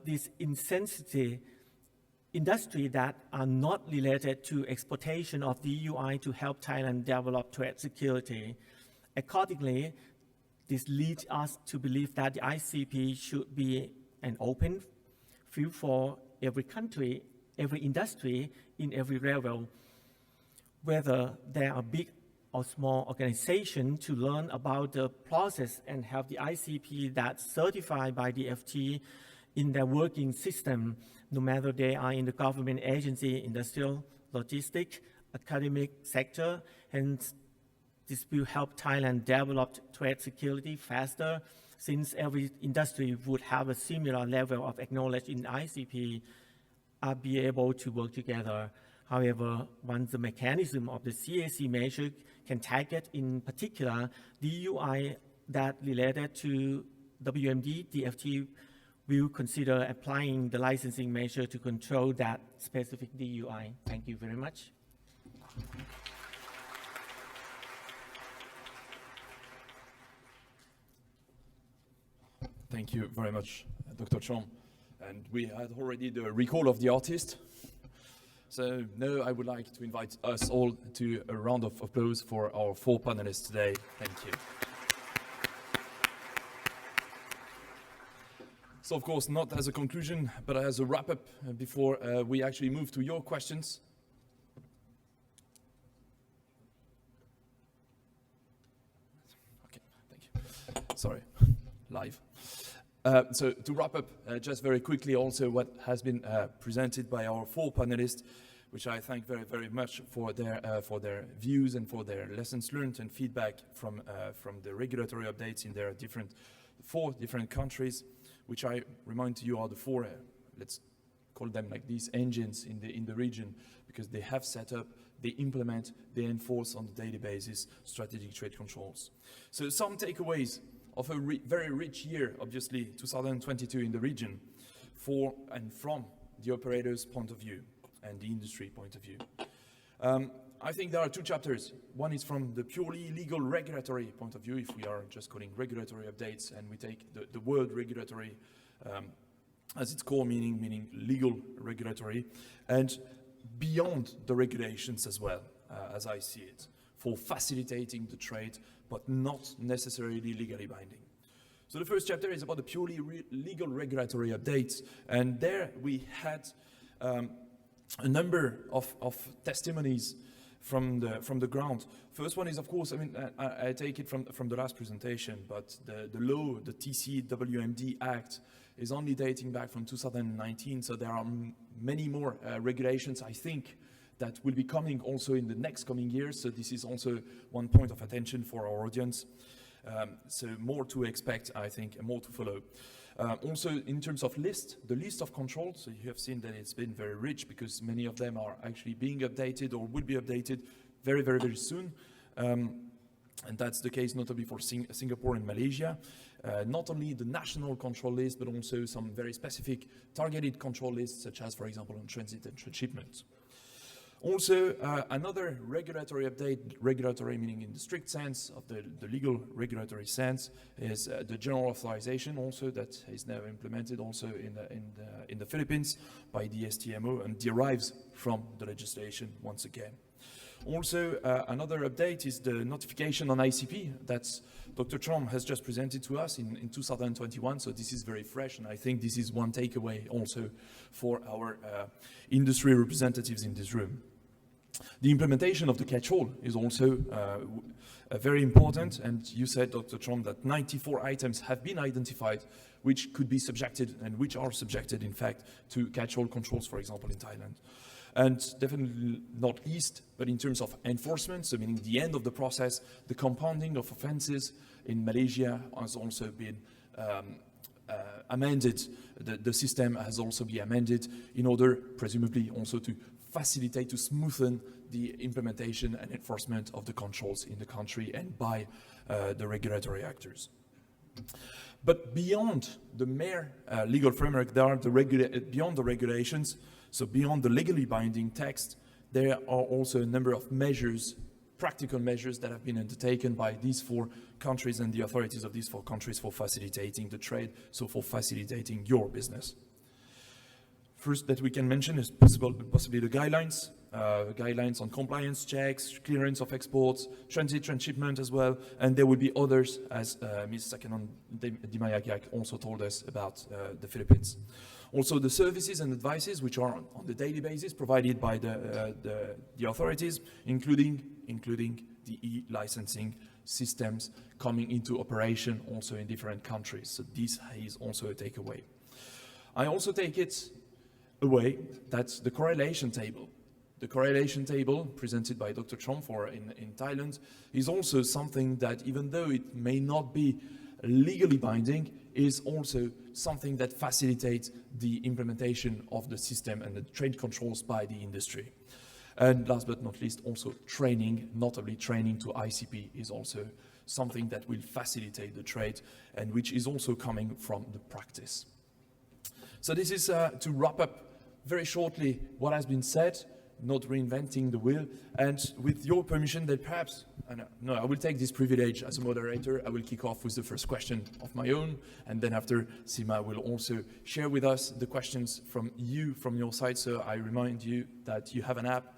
S9: this insensitive industry that are not related to exportation of DUI to help Thailand develop trade security. Accordingly, this leads us to believe that the ICP should be an open field for every country, every industry, in every level, whether they are big or small organizations, to learn about the process and have the ICP that's certified by the FT in their working system, no matter they are in the government agency, industrial, logistic, academic sector, and this will help Thailand develop trade security faster, since every industry would have a similar level of acknowledgement in ICP, be able to work together. However, once the mechanism of the CAC measure can target in particular DUI that related to WMD, the FT will consider applying the licensing measure to control that specific DUI. Thank you very much.
S5: Thank you very much, Dr. Chong. And we had already the recall of the artist. So now I would like to invite us all to a round of applause for our 4 panelists today. Thank you. So of course, not as a conclusion, but as a wrap-up before we actually move to your questions. Okay, thank you. Sorry, live. So to wrap up, just very quickly also what has been presented by our 4 panelists, which I thank very, very much for their views and for their lessons learned and feedback from the regulatory updates in their 4 different countries, which I remind to you are the 4, let's call them like these engines in the region, because they have set up, they implement, they enforce on a daily basis strategic trade controls. So some takeaways of a very rich year, obviously, 2022 in the region, for and from the operator's point of view and the industry point of view. I think there are 2 chapters. One is from the purely legal regulatory point of view, if we are just calling regulatory updates, and we take the word regulatory as its core meaning legal regulatory, and beyond the regulations as well, as I see it, for facilitating the trade, but not necessarily legally binding. So the first chapter is about the purely legal regulatory updates, and there we had a number of testimonies from the ground. First one is, of course, I mean, I take it from the last presentation, but the law, the TCWMD Act, is only dating back from 2019, so there are many more regulations, I think, that will be coming also in the next coming years, so this is also one point of attention for our audience. So more to expect, I think, and more to follow. Also, in terms of the list of controls, so you have seen that it's been very rich because many of them are actually being updated or will be updated very, very, very soon. And that's the case notably for Singapore and Malaysia. Not only the national control list, but also some very specific targeted control lists, such as, for example, on transit and transshipment. Also, another regulatory update, regulatory meaning in the strict sense of the legal regulatory sense, is the general authorization also that is now implemented also in the Philippines by the STMO and derives from the legislation once again. Also, another update is the notification on ICP that Dr. Chom has just presented to us in 2021, so this is very fresh, and I think this is one takeaway also for our industry representatives in this room. The implementation of the catch-all is also very important, and you said, Dr. Chom, that 94 items have been identified which could be subjected, and which are subjected, in fact, to catch-all controls, for example, in Thailand. And definitely not least, but in terms of enforcement, so meaning the end of the process, the compounding of offenses in Malaysia has also been amended. The system has also been amended in order, presumably, also to facilitate, to smoothen the implementation and enforcement of the controls in the country and by the regulatory actors. But beyond the mere legal framework, there are beyond the regulations, so beyond the legally binding text, there are also a number of measures, practical measures that have been undertaken by these 4 countries and the authorities of these 4 countries for facilitating the trade, so for facilitating your business. First that we can mention is possibly the guidelines on compliance checks, clearance of exports, transit, transshipment as well, and there will be others, as Ms. Sakanon Dimayagiak also told us about the Philippines. Also the services and advices which are on the daily basis provided by the authorities, including the e-licensing systems coming into operation also in different countries. So this is also a takeaway. I also take it away that the correlation table. The correlation table presented by Dr. Chom in Thailand is also something that, even though it may not be legally binding, is also something that facilitates the implementation of the system and the trade controls by the industry. And last but not least, also training, notably training to ICP, is also something that will facilitate the trade and which is also coming from the practice. So this is to wrap up very shortly what has been said, not reinventing the wheel, and with your permission that perhaps, I will take this privilege as a moderator. I will kick off with the first question of my own, and then after, Sima will also share with us the questions from your side. So I remind you that you have an app,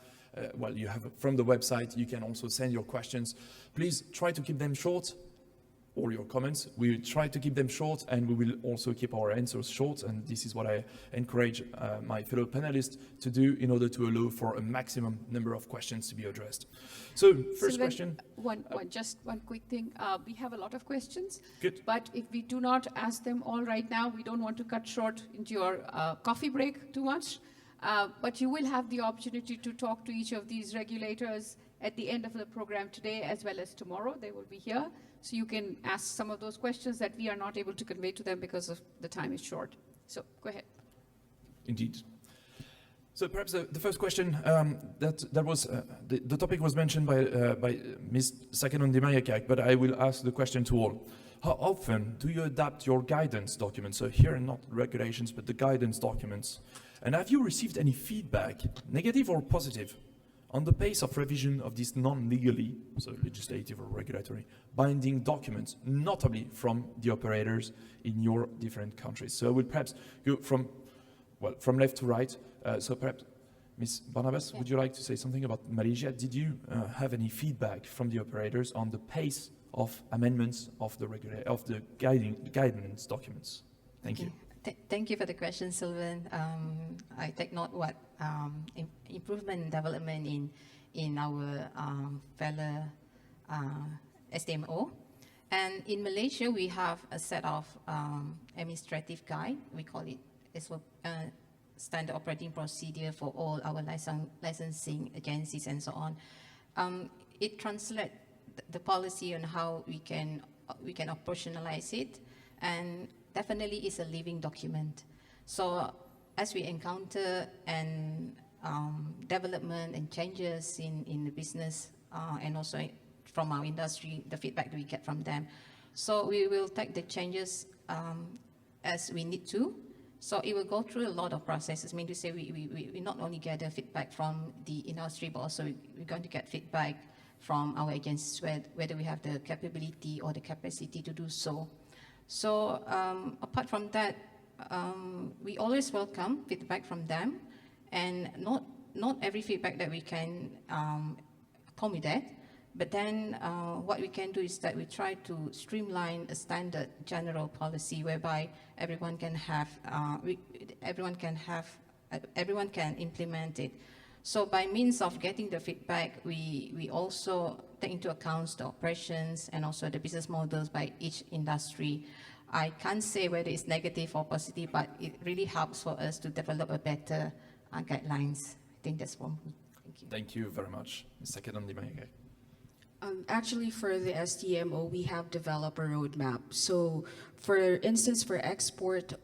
S5: you have from the website, you can also send your questions. Please try to keep them short, all your comments. We will try to keep them short, and we will also keep our answers short, and this is what I encourage my fellow panelists to do in order to allow for a maximum number of questions to be addressed. So first
S1: Sylvain,
S5: question.
S1: Just one quick thing. We have a lot of questions.
S5: Good.
S1: But if we do not ask them all right now, we don't want to cut short into your coffee break too much. But you will have the opportunity to talk to each of these regulators at the end of the program today as well as tomorrow. They will be here. So you can ask some of those questions that we are not able to convey to them because of the time is short. So go ahead.
S5: Indeed. So perhaps the first question that was the topic was mentioned by Ms. Sakanon-Dimayakak, but I will ask the question to all. How often do you adapt your guidance documents? So here, not regulations, but the guidance documents. And have you received any feedback, negative or positive, on the pace of revision of these non-legally, so legislative or regulatory, binding documents, notably from the operators in your different countries? So I will perhaps go from left to right. So perhaps, Ms. Barnabas, would you like to say something about Malaysia? Did you have any feedback from the operators on the pace of amendments of the guidance documents? Thank you.
S6: Thank you for the question, Sylvan. I take note what improvement and development in our fellow STMO. And in Malaysia, we have a set of administrative guide. We call it standard operating procedure for all our licensing agencies and so on. It translates the policy on how we can operationalize it, and definitely is a living document. So as we encounter and development and changes in the business and also from our industry, the feedback that we get from them. So we will take the changes as we need to. So it will go through a lot of processes. I mean to say we not only get the feedback from the industry, but also we're going to get feedback from our agencies whether we have the capability or the capacity to do so. So apart from that, we always welcome feedback from them, and not every feedback that we can accommodate. But then what we can do is that we try to streamline a standard general policy whereby everyone can implement it. So by means of getting the feedback, we also take into account the operations and also the business models by each industry. I can't say whether it's negative or positive, but it really helps for us to develop a better guidelines. I think that's one. Thank you.
S5: Thank you very much. Ms. Sakanon-Dimayakak.
S7: Actually, for the STMO, we have developed a roadmap. So, for instance, for export,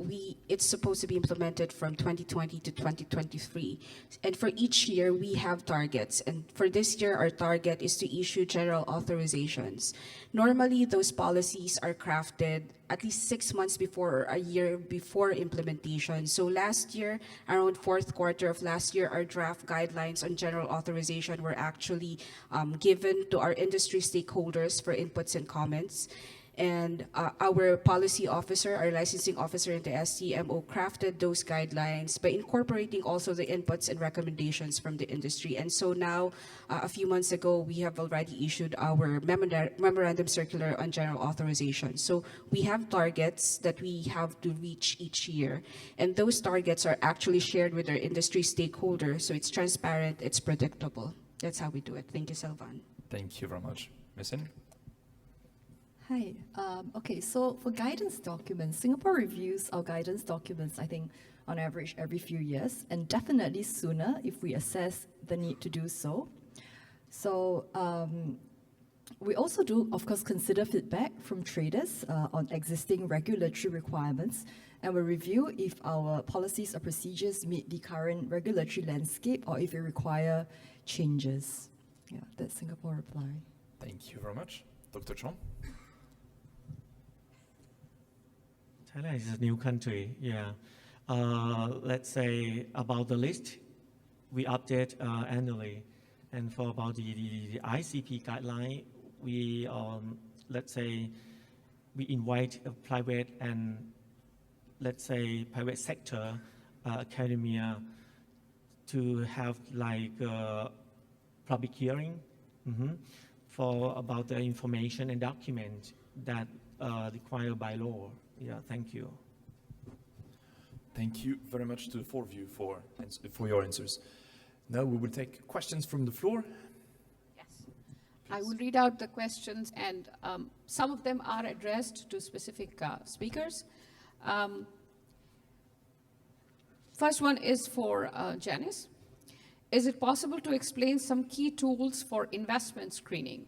S7: it's supposed to be implemented from 2020 to 2023. And for each year, we have targets. And for this year, our target is to issue general authorizations. Normally, those policies are crafted at least 6 months before or a year before implementation. So last year, around fourth quarter of last year, our draft guidelines on general authorization were actually given to our industry stakeholders for inputs and comments. And our policy officer, our licensing officer in the STMO crafted those guidelines by incorporating also the inputs and recommendations from the industry. And so now, a few months ago, we have already issued our memorandum circular on general authorization. So we have targets that we have to reach each year. And those targets are actually shared with our industry stakeholders. So it's transparent, it's predictable. That's how we do it. Thank you, Selvan.
S5: Thank you very much. Ms. Hen?
S8: Hi. Okay, so for guidance documents, Singapore reviews our guidance documents, I think, on average every few years, and definitely sooner if we assess the need to do so. So we also do, of course, consider feedback from traders on existing regulatory requirements, and we review if our policies or procedures meet the current regulatory landscape or if it require changes. Yeah, that's Singapore reply.
S5: Thank you very much. Dr. Chong?
S9: Thailand is a new country, yeah. Let's say about the list, we update annually. And for about the ICP guideline, we, let's say, we invite a private and, let's say, private sector, academia, to have like public hearing for about the information and document that required by law. Yeah, thank you.
S5: Thank you very much to the four of you for your answers. Now we will take questions from the floor.
S1: Yes. I will read out the questions, and some of them are addressed to specific speakers. First one is for Janice. Is it possible to explain some key tools for investment screening?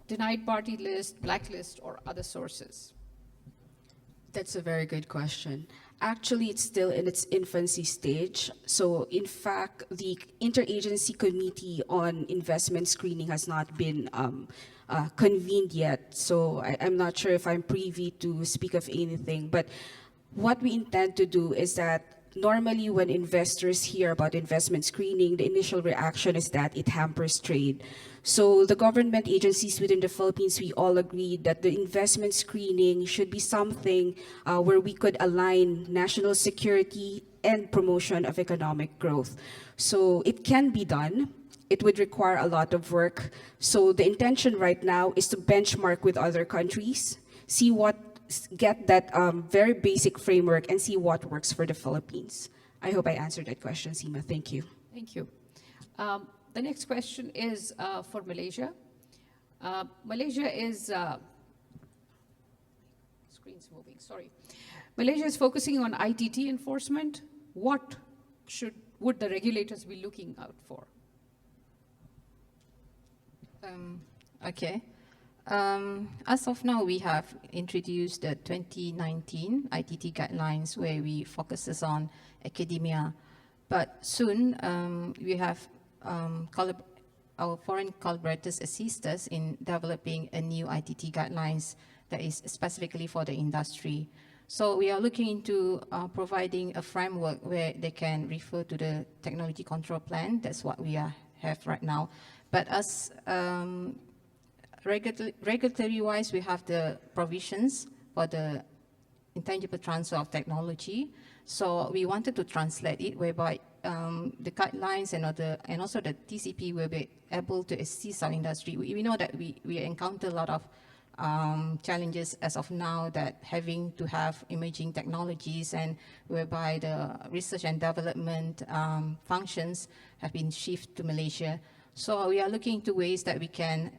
S1: Denied party list, blacklist, or other sources?
S7: That's a very good question. Actually, it's still in its infancy stage. So, in fact, the Interagency Committee on Investment Screening has not been convened yet. So, I'm not sure if I'm privy to speak of anything. But what we intend to do is that normally when investors hear about investment screening, the initial reaction is that it hampers trade. So the government agencies within the Philippines, we all agreed that the investment screening should be something where we could align national security and promotion of economic growth. So it can be done. It would require a lot of work. So the intention right now is to benchmark with other countries, get that very basic framework and see what works for the Philippines. I hope I answered that question, Seema. Thank you.
S1: Thank you. The next question is for Malaysia. Malaysia is, screen's moving, sorry. Malaysia is focusing on ITT enforcement. What would the regulators be looking out for?
S6: Okay. As of now, we have introduced the 2019 ITT guidelines where we focuses on academia. But soon, we have our foreign collaborators assist us in developing a new ITT guidelines that is specifically for the industry. So we are looking into providing a framework where they can refer to the technology control plan. That's what we have right now. But as regulatory-wise, we have the provisions for the intangible transfer of technology. So we wanted to translate it whereby the guidelines and also the TCP will be able to assist our industry. We know that we encounter a lot of challenges as of now, that having to have emerging technologies and whereby the research and development functions have been shifted to Malaysia. So we are looking into ways that we can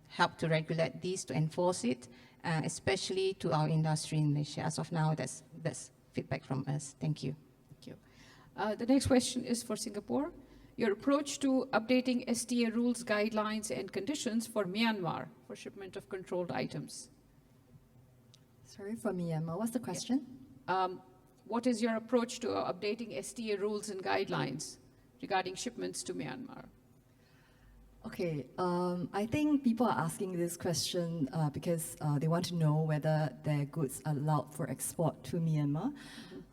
S6: help to regulate this, to enforce it, especially to our industry in Malaysia. As of now, that's feedback from us. Thank you.
S1: Thank you. The next question is for Singapore. Your approach to updating STA rules, guidelines, and conditions for Myanmar for shipment of controlled items.
S8: Sorry, for Myanmar, what's the question?
S1: What is your approach to updating STA rules and guidelines regarding shipments to Myanmar?
S8: Okay, I think people are asking this question because they want to know whether their goods are allowed for export to Myanmar.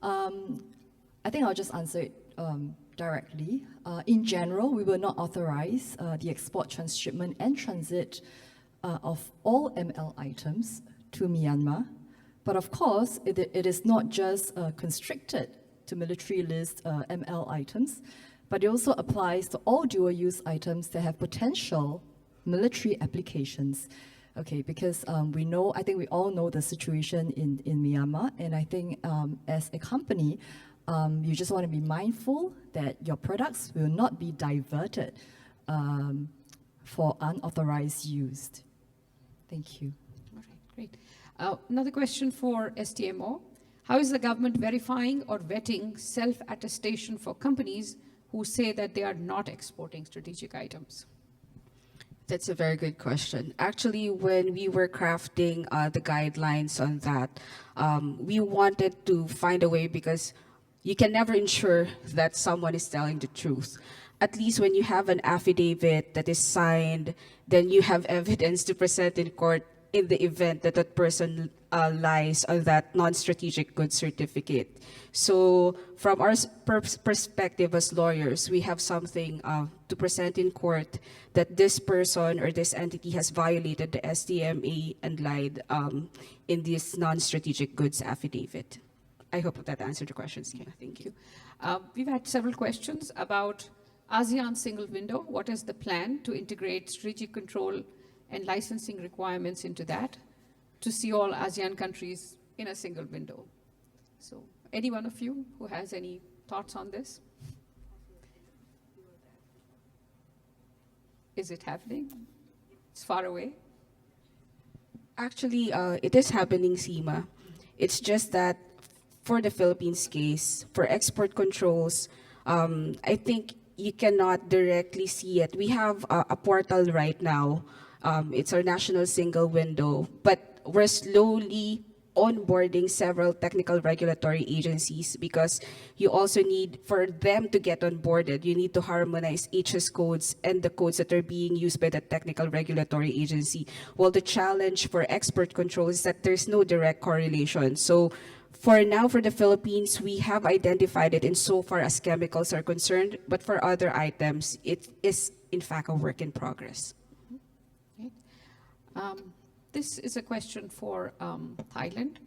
S8: I think I'll just answer it directly. In general, we will not authorize the export, transshipment, and transit of all ML items to Myanmar. But of course, it is not just constricted to military list ML items, but it also applies to all dual-use items that have potential military applications. Okay, because I think we all know the situation in Myanmar, and I think as a company, you just want to be mindful that your products will not be diverted for unauthorized use. Thank you.
S1: All right, great. Another question for STMO. How is the government verifying or vetting self-attestation for companies who say that they are not exporting strategic items?
S7: That's a very good question. Actually, when we were crafting the guidelines on that, we wanted to find a way, because you can never ensure that someone is telling the truth. At least when you have an affidavit that is signed, then you have evidence to present in court in the event that that person lies on that non-strategic goods certificate. So from our perspective as lawyers, we have something to present in court that this person or this entity has violated the SDMA and lied in this non-strategic goods affidavit. I hope that answered your question, Sima. Thank you.
S1: We've had several questions about ASEAN single window. What is the plan to integrate strategic control and licensing requirements into that to see all ASEAN countries in a single window? So any one of you who has any thoughts on this? Is it happening? It's far away.
S7: Actually, it is happening, Seema. It's just that for the Philippines case, for export controls, I think you cannot directly see it. We have a portal right now. It's our national single window, but we're slowly onboarding several technical regulatory agencies because you also need, for them to get onboarded, you need to harmonize HS codes and the codes that are being used by the technical regulatory agency. Well, the challenge for export control is that there's no direct correlation. So for now, for the Philippines, we have identified it insofar as chemicals are concerned, but for other items, it is in fact a work in progress.
S1: Okay. This is a question for Thailand.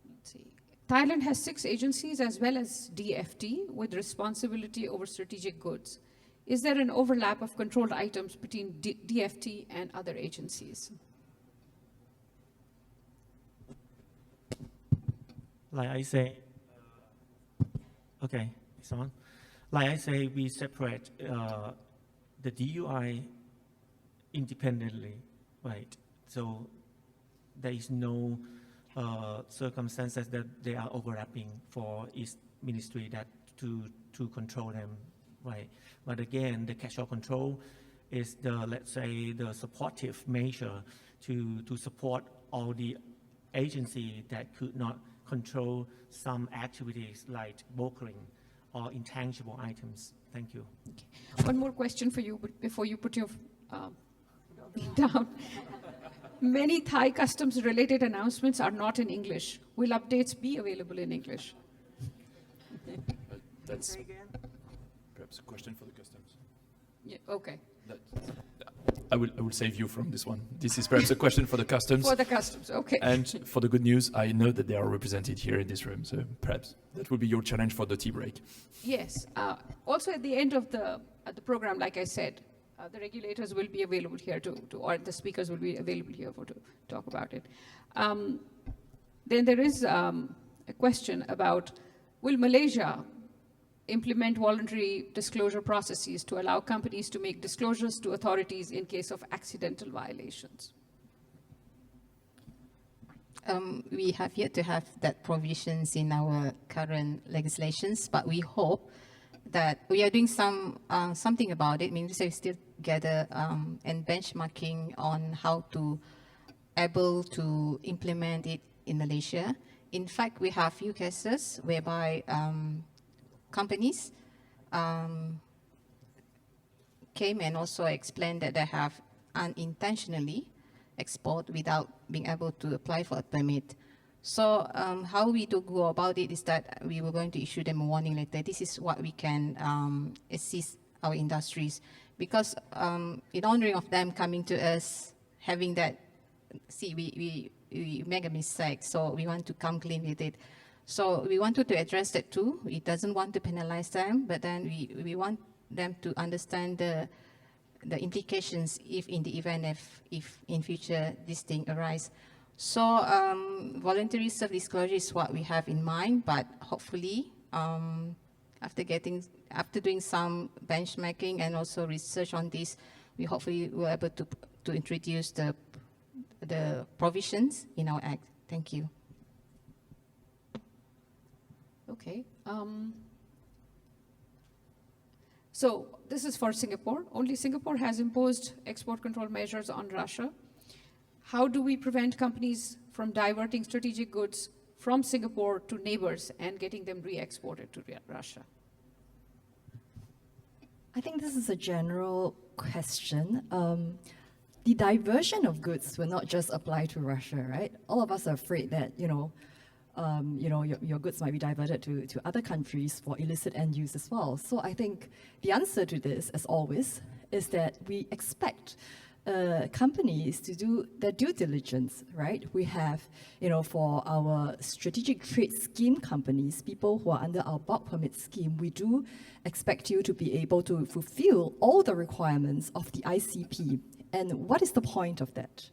S1: Let's see. Thailand has 6 agencies as well as DFT with responsibility over strategic goods. Is there an overlap of controlled items between DFT and other agencies?
S9: Like I say, okay, it's on. Like I say, we separate the DUI independently, right? So there is no circumstances that they are overlapping for each ministry that to control them, right? But again, the catch-all control is the, let's say, the supportive measure to support all the agency that could not control some activities like brokering or intangible items. Thank you.
S1: Okay. One more question for you before you put your down. Many Thai customs-related announcements are not in English. Will updates be available in English?
S5: That's perhaps a question for the customs.
S1: Yeah, okay.
S5: I will save you from this one. This is perhaps a question for the customs.
S1: For the customs, okay.
S5: And for the good news, I know that they are represented here in this room, so perhaps that will be your challenge for the tea break.
S1: Yes. Also, at the end of the program, like I said, the regulators will be available here or the speakers will be available here to talk about it. Then there is a question about, will Malaysia implement voluntary disclosure processes to allow companies to make disclosures to authorities in case of accidental violations?
S6: We have yet to have that provisions in our current legislations, but we hope that we are doing something about it. Means we still gather and benchmarking on how to able to implement it in Malaysia. In fact, we have few cases whereby companies came and also explained that they have unintentionally export without being able to apply for a permit. So how we do go about it is that we were going to issue them a warning letter. This is what we can assist our industries, because in honoring of them coming to us, having that, see, we make a mistake, so we want to come clean with it. So we wanted to address that too. We doesn't want to penalize them, but then we want them to understand the implications if in the event if in future this thing arise. So voluntary self-disclosure is what we have in mind, but hopefully after doing some benchmarking and also research on this, we hopefully were able to introduce the provisions in our act. Thank you.
S1: Okay. So this is for Singapore. Only Singapore has imposed export control measures on Russia. How do we prevent companies from diverting strategic goods from Singapore to neighbors and getting them re-exported to Russia?
S8: I think this is a general question. The diversion of goods will not just apply to Russia, right? All of us are afraid that, your goods might be diverted to other countries for illicit end use as well. So I think the answer to this, as always, is that we expect companies to do their due diligence, right? We have, for our strategic trade scheme companies, people who are under our bulk permit scheme, we do expect you to be able to fulfill all the requirements of the ICP. And what is the point of that?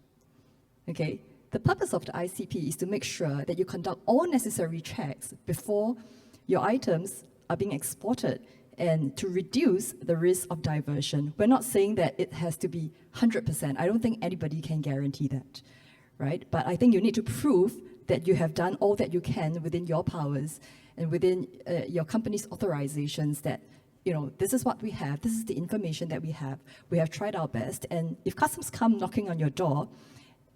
S8: Okay, the purpose of the ICP is to make sure that you conduct all necessary checks before your items are being exported and to reduce the risk of diversion. We're not saying that it has to be 100%. I don't think anybody can guarantee that, right? But I think you need to prove that you have done all that you can within your powers and within your company's authorizations that, you know, this is what we have, this is the information that we have tried our best, and if customs come knocking on your door,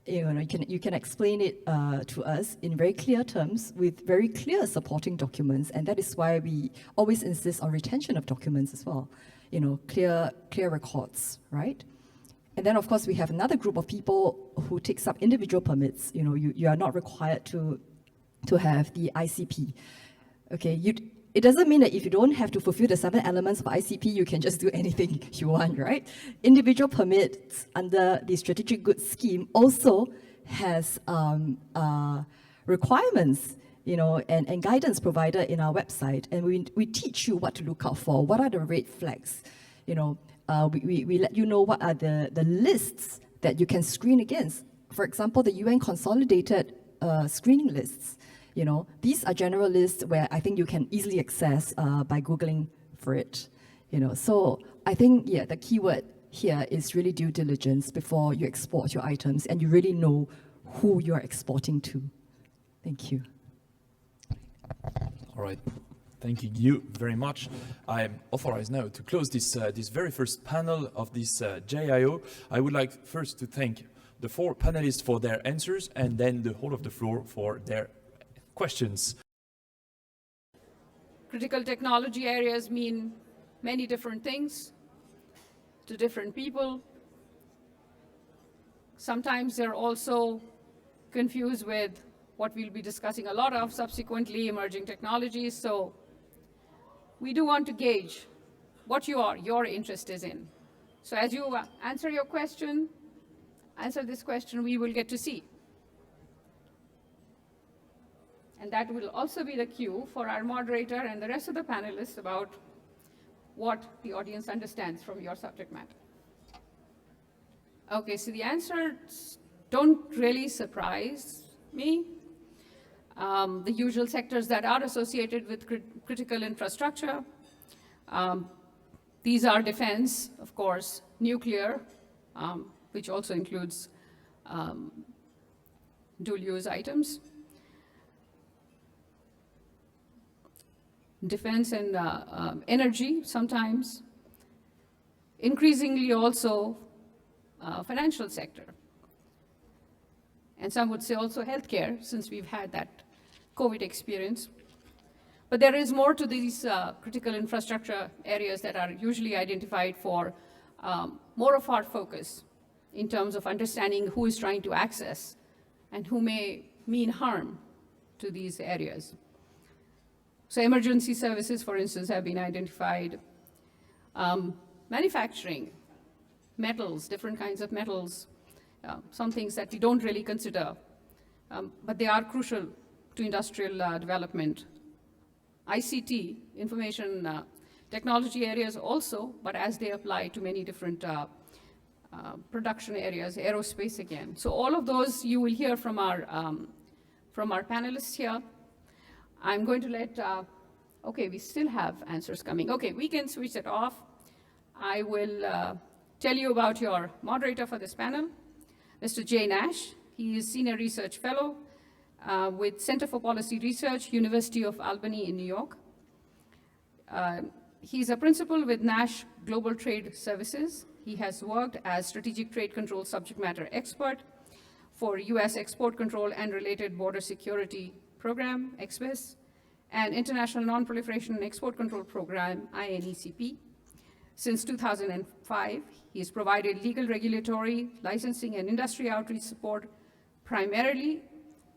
S8: you know, you can explain it to us in very clear terms with very clear supporting documents, and that is why we always insist on retention of documents as well, you know, clear records, right? And then, of course, we have another group of people who takes up individual permits. You know, you are not required to have the ICP. Okay, it doesn't mean that if you don't have to fulfill the 7 elements of ICP, you can just do anything you want, right? Individual permits under the strategic goods scheme also has requirements, you know, and guidance provided in our website. And we teach you what to look out for. What are the red flags? You know, we let you know what are the lists that you can screen against. For example, the UN consolidated screening lists. You know, these are general lists where I think you can easily access by Googling for it. You know, so I think, yeah, the key word here is really due diligence before you export your items and you really know who you are exporting to. Thank you.
S5: All right. Thank you very much. I am authorized now to close this very first panel of this JIO. I would like first to thank the 4 panelists for their answers and then the whole of the floor for their questions.
S1: Critical technology areas mean many different things to different people. Sometimes they're also confused with what we'll be discussing a lot of subsequently, emerging technologies. So we do want to gauge what your interest is in. So as you answer this question, we will get to see. And that will also be the cue for our moderator and the rest of the panelists about what the audience understands from your subject matter. Okay, so the answers don't really surprise me. The usual sectors that are associated with critical infrastructure. These are defense, of course, nuclear, which also includes dual-use items. Defense and energy sometimes. Increasingly also financial sector. And some would say also healthcare, since we've had that COVID experience. But there is more to these critical infrastructure areas that are usually identified for more of our focus in terms of understanding who is trying to access and who may mean harm to these areas. So emergency services, for instance, have been identified. Manufacturing, metals, different kinds of metals, some things that we don't really consider, but they are crucial to industrial development. ICT, information technology areas also, but as they apply to many different production areas, aerospace again. So all of those you will hear from our panelists here. I'm going to let, okay, we still have answers coming. Okay, we can switch it off. I will tell you about your moderator for this panel, Mr. Jay Nash. He is Senior Research Fellow with Center for Policy Research, University of Albany in New York. He's a principal with Nash Global Trade Services. He has worked as Strategic Trade Control Subject Matter Expert for US Export Control and Related Border Security Program, XBIS, and International Non-Proliferation and Export Control Program, INECP. Since 2005, he has provided legal, regulatory, licensing, and industry outreach support primarily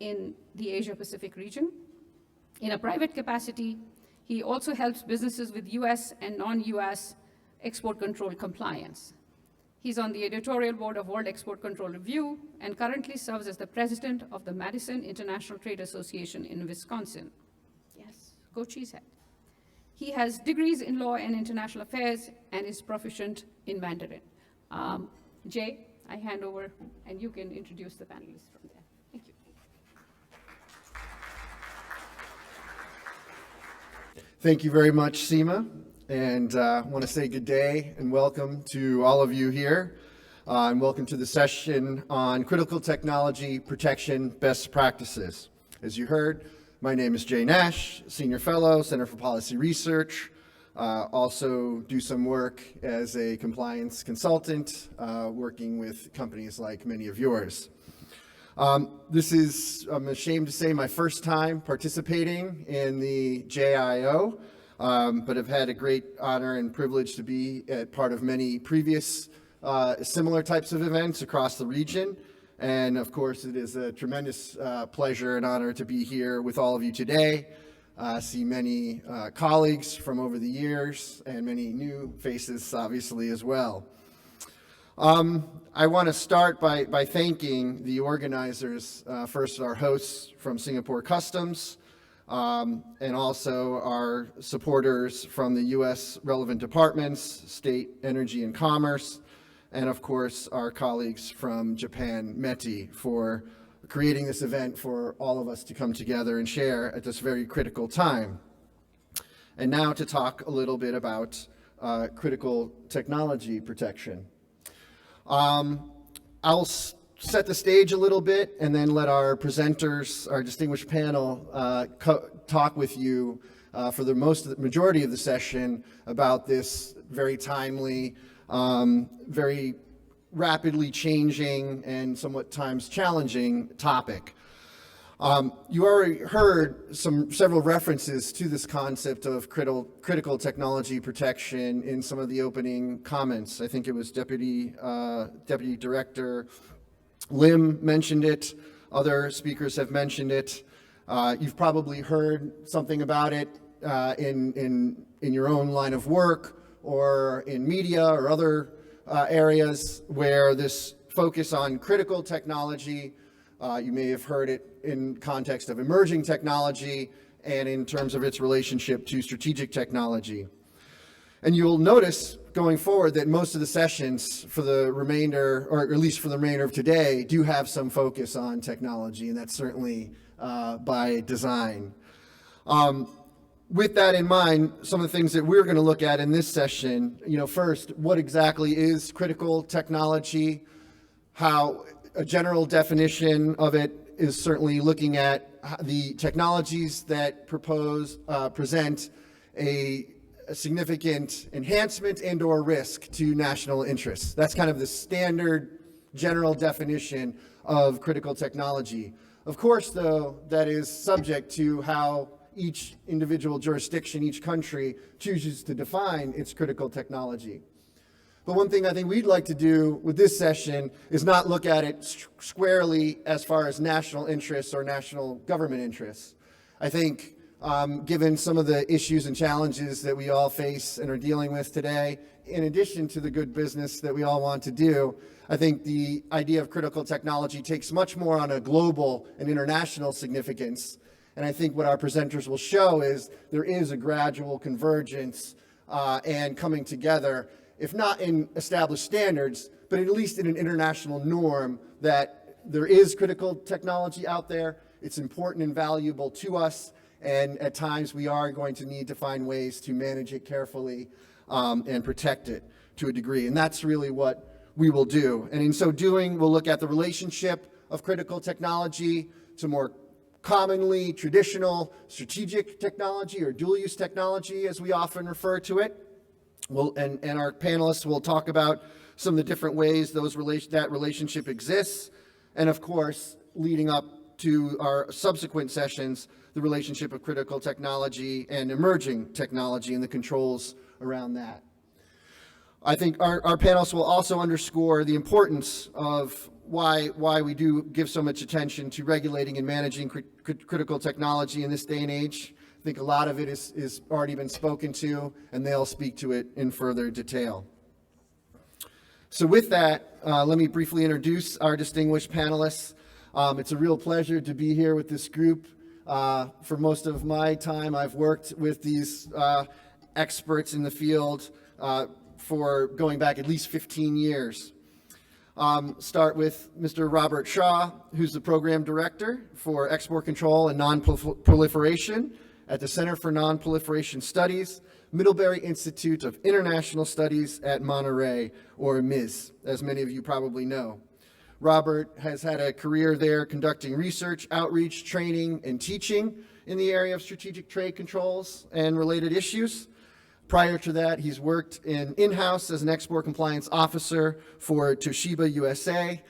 S1: in the Asia-Pacific region. In a private capacity, he also helps businesses with US and non-US export control compliance. He's on the editorial board of World Export Control Review and currently serves as the president of the Madison International Trade Association in Wisconsin. Yes, go Cheesehead. He has degrees in law and international affairs and is proficient in Mandarin. Jay, I hand over and you can introduce the panelists from there. Thank you.
S11: Thank you very much, Seema. And I want to say good day and welcome to all of you here. And welcome to the session on critical technology protection best practices. As you heard, my name is Jay Nash, Senior Fellow, Center for Policy Research. Also do some work as a compliance consultant, working with companies like many of yours. This is, I'm ashamed to say, my first time participating in the JIO, but I've had a great honor and privilege to be a part of many previous similar types of events across the region. And of course, it is a tremendous pleasure and honor to be here with all of you today. See many colleagues from over the years and many new faces, obviously, as well. I want to start by thanking the organizers, first our hosts from Singapore Customs, and also our supporters from the U.S. relevant departments, State, Energy, and Commerce, and of course our colleagues from Japan, METI, for creating this event for all of us to come together and share at this very critical time. And now to talk a little bit about critical technology protection. I'll set the stage a little bit and then let our presenters, our distinguished panel, talk with you for the majority of the session about this very timely, very rapidly changing and somewhat times challenging topic. You already heard several references to this concept of critical technology protection in some of the opening comments. I think it was Deputy Director Lim mentioned it. Other speakers have mentioned it. You've probably heard something about it in your own line of work or in media or other areas where this focus on critical technology, you may have heard it in context of emerging technology and in terms of its relationship to strategic technology. And you'll notice going forward that most of the sessions for the remainder, or at least for the remainder of today, do have some focus on technology, and that's certainly by design. With that in mind, some of the things that we're going to look at in this session, first, what exactly is critical technology? How a general definition of it is certainly looking at the technologies that present a significant enhancement and or risk to national interests. That's kind of the standard general definition of critical technology. Of course, though, that is subject to how each individual jurisdiction, each country chooses to define its critical technology. But one thing I think we'd like to do with this session is not look at it squarely as far as national interests or national government interests. I think given some of the issues and challenges that we all face and are dealing with today, in addition to the good business that we all want to do, I think the idea of critical technology takes much more on a global and international significance. And I think what our presenters will show is there is a gradual convergence and coming together, if not in established standards, but at least in an international norm that there is critical technology out there. It's important and valuable to us. And at times we are going to need to find ways to manage it carefully and protect it to a degree. And that's really what we will do. And in so doing, we'll look at the relationship of critical technology to more commonly traditional strategic technology or dual-use technology, as we often refer to it. And our panelists will talk about some of the different ways that relationship exists. And of course, leading up to our subsequent sessions, the relationship of critical technology and emerging technology and the controls around that. I think our panelists will also underscore the importance of why we do give so much attention to regulating and managing critical technology in this day and age. I think a lot of it is already been spoken to, and they'll speak to it in further detail. So with that, let me briefly introduce our distinguished panelists. It's a real pleasure to be here with this group. For most of my time, I've worked with these experts in the field for going back at least 15 years. Start with Mr. Robert Shaw, who's the Program Director for Export Control and Non-Proliferation at the Center for Non-Proliferation Studies, Middlebury Institute of International Studies at Monterey, or MIS, as many of you probably know. Robert has had a career there conducting research, outreach, training, and teaching in the area of strategic trade controls and related issues. Prior to that, he's worked in-house as an export compliance officer for Toshiba USA.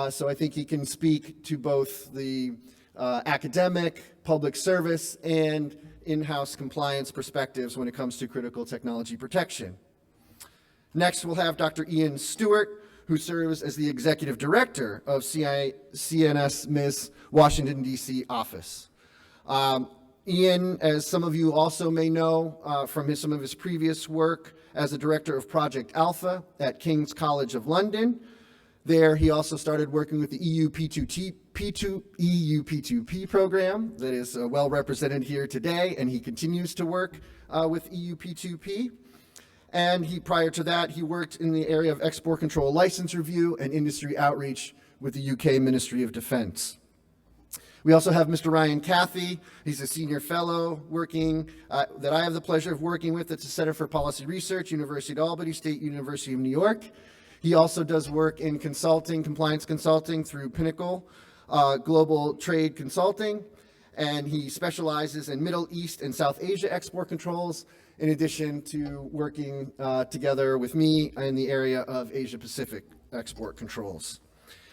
S11: So I think he can speak to both the academic, public service, and in-house compliance perspectives when it comes to critical technology protection. Next, we'll have Dr. Ian Stewart, who serves as the Executive Director of CNS-MIS Washington, D.C. office. Ian, as some of you also may know from some of his previous work as the Director of Project Alpha at King's College of London. There, he also started working with the EU P2P program that is well represented here today, and he continues to work with EU P2P. And prior to that, he worked in the area of export control license review and industry outreach with the UK Ministry of Defence. We also have Mr. Ryan Cathy. He's a senior fellow working that I have the pleasure of working with at the Center for Policy Research, University of Albany, State University of New York. He also does work in consulting, compliance consulting through Pinnacle Global Trade Consulting, and he specializes in Middle East and South Asia export controls, in addition to working together with me in the area of Asia Pacific export controls.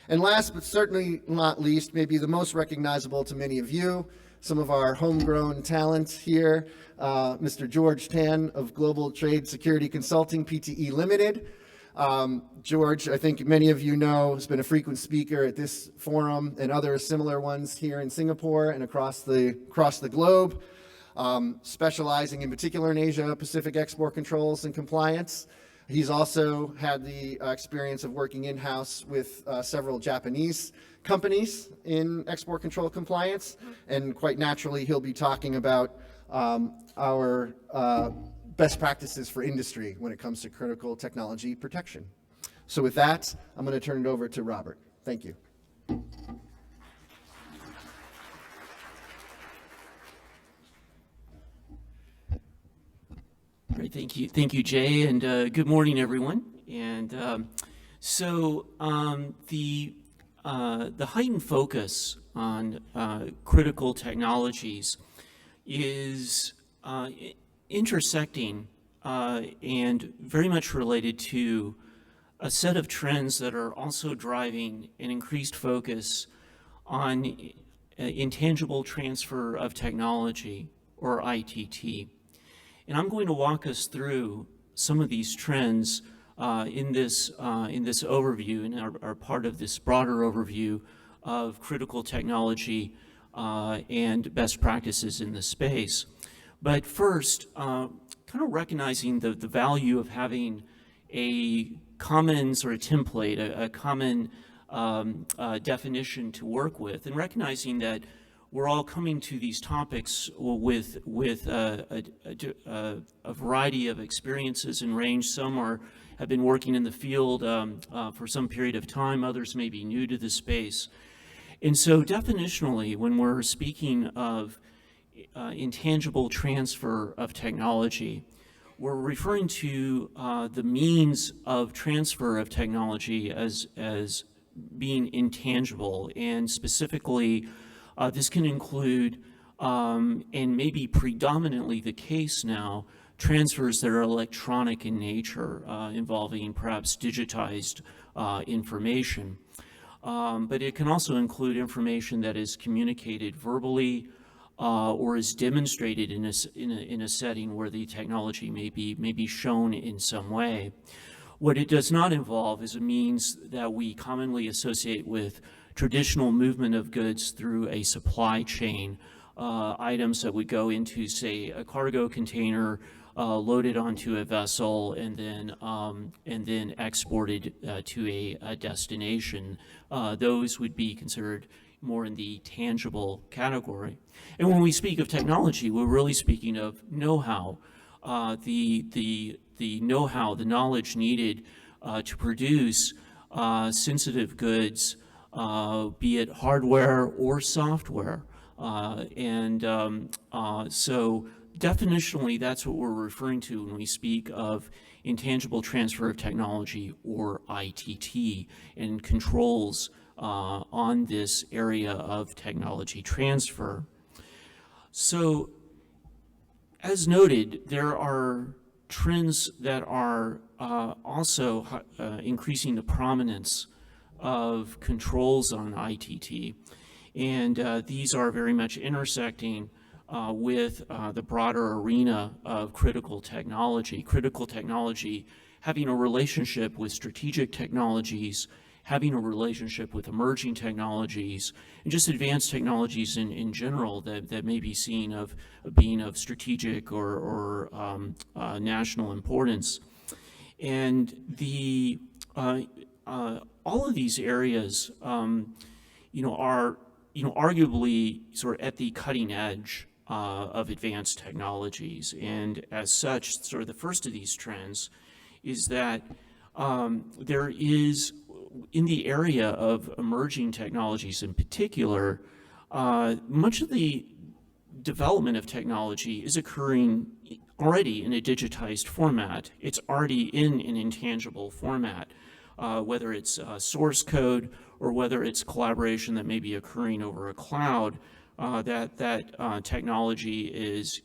S11: And last but certainly not least, maybe the most recognizable to many of you, some of our homegrown talent here, Mr. George Tan of Global Trade Security Consulting, PTE Limited. George, I think many of you know, has been a frequent speaker at this forum and other similar ones here in Singapore and across the globe, specializing in particular in Asia Pacific export controls and compliance. He's also had the experience of working in-house with several Japanese companies in export control compliance, and quite naturally he'll be talking about our best practices for industry when it comes to critical technology protection. So with that, I'm going to turn it over to Robert. Thank you.
S12: Great, thank you, Jay, and good morning, everyone. And the heightened focus on critical technologies is intersecting and very much related to a set of trends that are also driving an increased focus on intangible transfer of technology, or ITT. And I'm going to walk us through some of these trends in this overview, and are part of this broader overview of critical technology and best practices in the space. But first, kind of recognizing the value of having a common sort of template, a common definition to work with, and recognizing that we're all coming to these topics with a variety of experiences and range. Some have been working in the field for some period of time. Others may be new to the space. And so definitionally, when we're speaking of intangible transfer of technology, we're referring to the means of transfer of technology as being intangible, and specifically this can include, and maybe predominantly the case now, transfers that are electronic in nature, involving perhaps digitized information. But it can also include information that is communicated verbally or is demonstrated in a setting where the technology may be shown in some way. What it does not involve is a means that we commonly associate with traditional movement of goods through a supply chain, items that would go into, say, a cargo container, loaded onto a vessel, and then exported to a destination. Those would be considered more in the tangible category. And when we speak of technology, we're really speaking of know-how, the know-how, the knowledge needed to produce sensitive goods, be it hardware or software. So definitionally, that's what we're referring to when we speak of intangible transfer of technology, or ITT, and controls on this area of technology transfer. So, as noted, there are trends that are also increasing the prominence of controls on ITT, and these are very much intersecting with the broader arena of critical technology. Critical technology having a relationship with strategic technologies, having a relationship with emerging technologies, and just advanced technologies in general that may be seen of being of strategic or national importance. And the all of these areas, are arguably sort of at the cutting edge of advanced technologies. And as such, sort of the first of these trends is that there is, in the area of emerging technologies in particular, much of the development of technology is occurring already in a digitized format. It's already in an intangible format, whether it's source code or whether it's collaboration that may be occurring over a cloud. That technology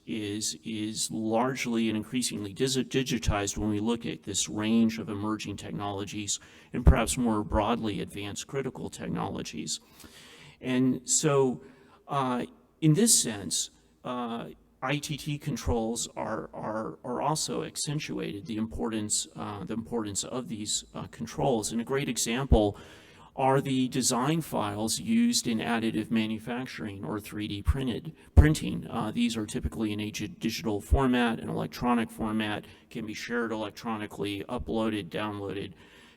S12: is largely and increasingly digitized when we look at this range of emerging technologies and perhaps more broadly advanced critical technologies. And so in this sense, ITT controls are also accentuated the importance of these controls. And a great example are the design files used in additive manufacturing or 3D printing. These are typically in a digital format, an electronic format, can be shared electronically, uploaded, downloaded,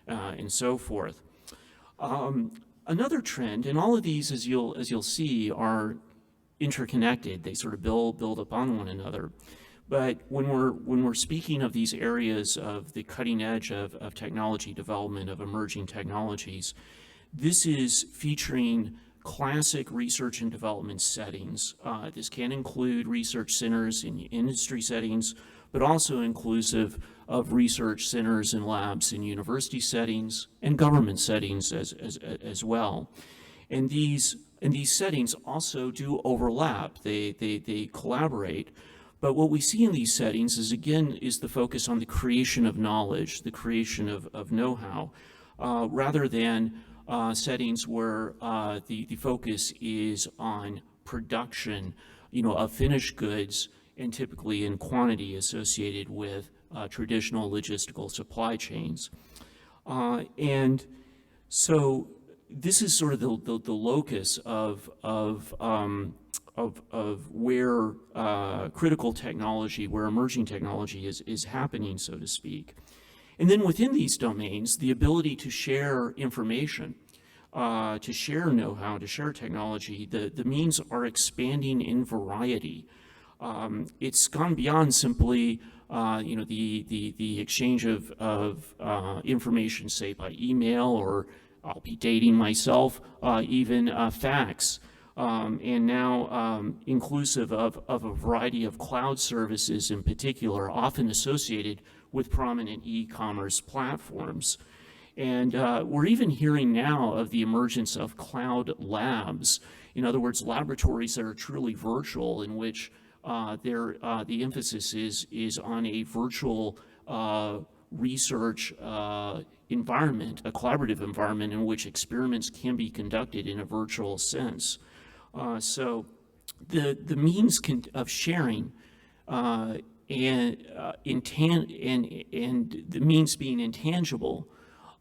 S12: and so forth. Another trend, and all of these, as you'll see, are interconnected. They sort of build upon one another. But when we're speaking of these areas of the cutting edge of technology development, of emerging technologies, this is featuring classic research and development settings. This can include research centers in industry settings, but also inclusive of research centers and labs in university settings and government settings as well. And these settings also do overlap. They collaborate. But what we see in these settings is, again, is the focus on the creation of knowledge, the creation of know-how, rather than settings where the focus is on production, of finished goods, and typically in quantity associated with traditional logistical supply chains. And so this is sort of the locus of where critical technology, where emerging technology is happening, so to speak. And then within these domains, the ability to share information, to share know-how, to share technology, the means are expanding in variety. It's gone beyond simply, the exchange of information, say by email, or I'll be dating myself, even fax. And now inclusive of a variety of cloud services in particular, often associated with prominent e-commerce platforms. And we're even hearing now of the emergence of cloud labs. In other words, laboratories that are truly virtual, in which the emphasis is on a virtual research environment, a collaborative environment in which experiments can be conducted in a virtual sense. So the means of sharing and the means being intangible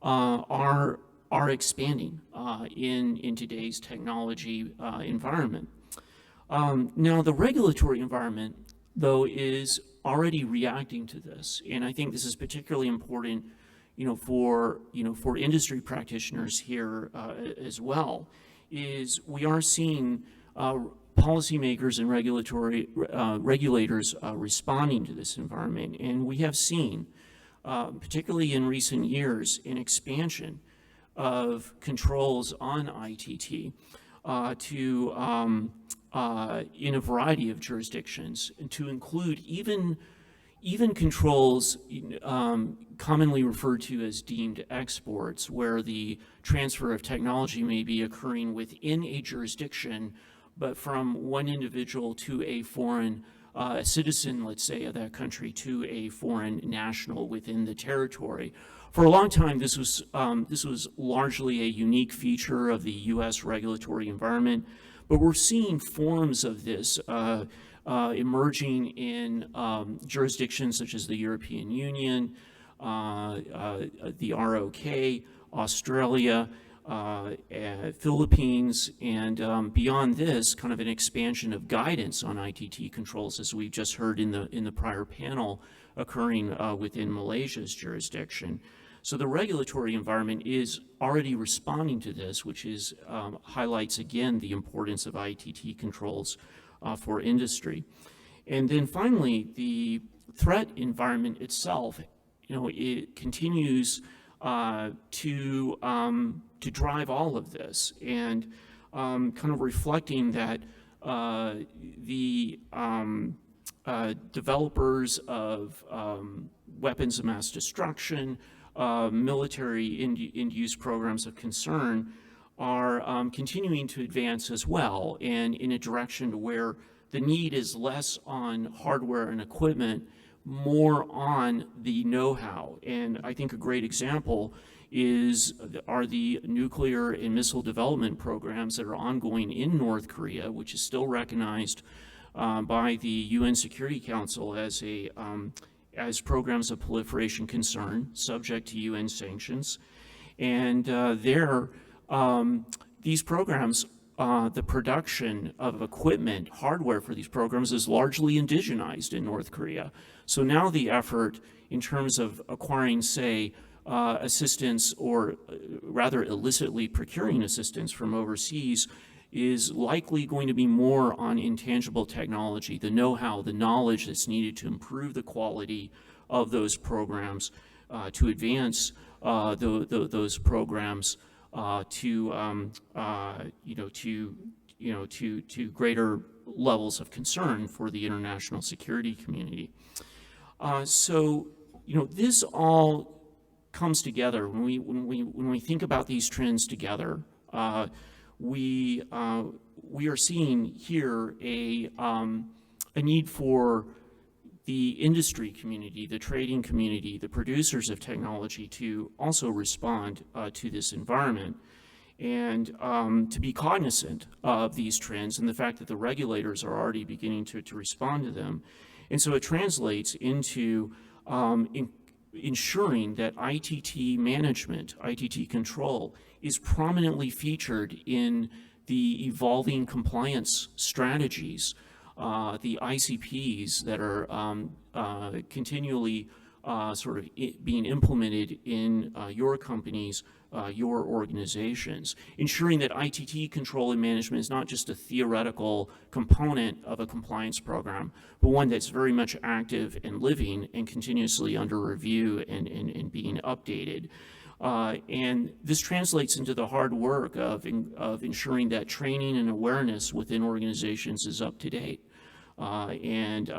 S12: are expanding in today's technology environment. Now, the regulatory environment, though, is already reacting to this, and I think this is particularly important, for industry practitioners here as well. Is we are seeing policymakers and regulators responding to this environment, and we have seen, particularly in recent years, an expansion of controls on ITT to in a variety of jurisdictions, and to include even controls commonly referred to as deemed exports, where the transfer of technology may be occurring within a jurisdiction, but from one individual to a foreign citizen, let's say, of that country to a foreign national within the territory. For a long time, this was largely a unique feature of the U.S. regulatory environment, but we're seeing forms of this emerging in jurisdictions such as the European Union, the ROK, Australia, Philippines, and beyond this, kind of an expansion of guidance on ITT controls, as we just heard in the prior panel, occurring within Malaysia's jurisdiction. So the regulatory environment is already responding to this, which is highlights again the importance of ITT controls for industry. And then finally, the threat environment itself, it continues to drive all of this, and kind of reflecting that the developers of weapons of mass destruction, military end-use programs of concern are continuing to advance as well, and in a direction to where the need is less on hardware and equipment, more on the know-how. And I think a great example are the nuclear and missile development programs that are ongoing in North Korea, which is still recognized by the UN Security Council as programs of proliferation concern, subject to UN sanctions. And these programs, the production of equipment, hardware for these programs is largely indigenized in North Korea. So now the effort in terms of acquiring, say, assistance, or rather illicitly procuring assistance from overseas, is likely going to be more on intangible technology, the know-how, the knowledge that's needed to improve the quality of those programs, to advance those programs to greater levels of concern for the international security community. So this all comes together when we think about these trends together. We are seeing here a need for the industry community, the trading community, the producers of technology to also respond to this environment, and to be cognizant of these trends and the fact that the regulators are already beginning to respond to them. And so it translates into ensuring that ITT management, ITT control, is prominently featured in the evolving compliance strategies, the ICPs that are continually sort of being implemented in your companies, your organizations, ensuring that ITT control and management is not just a theoretical component of a compliance program, but one that's very much active and living and continuously under review and being updated. And this translates into the hard work of ensuring that training and awareness within organizations is up to date and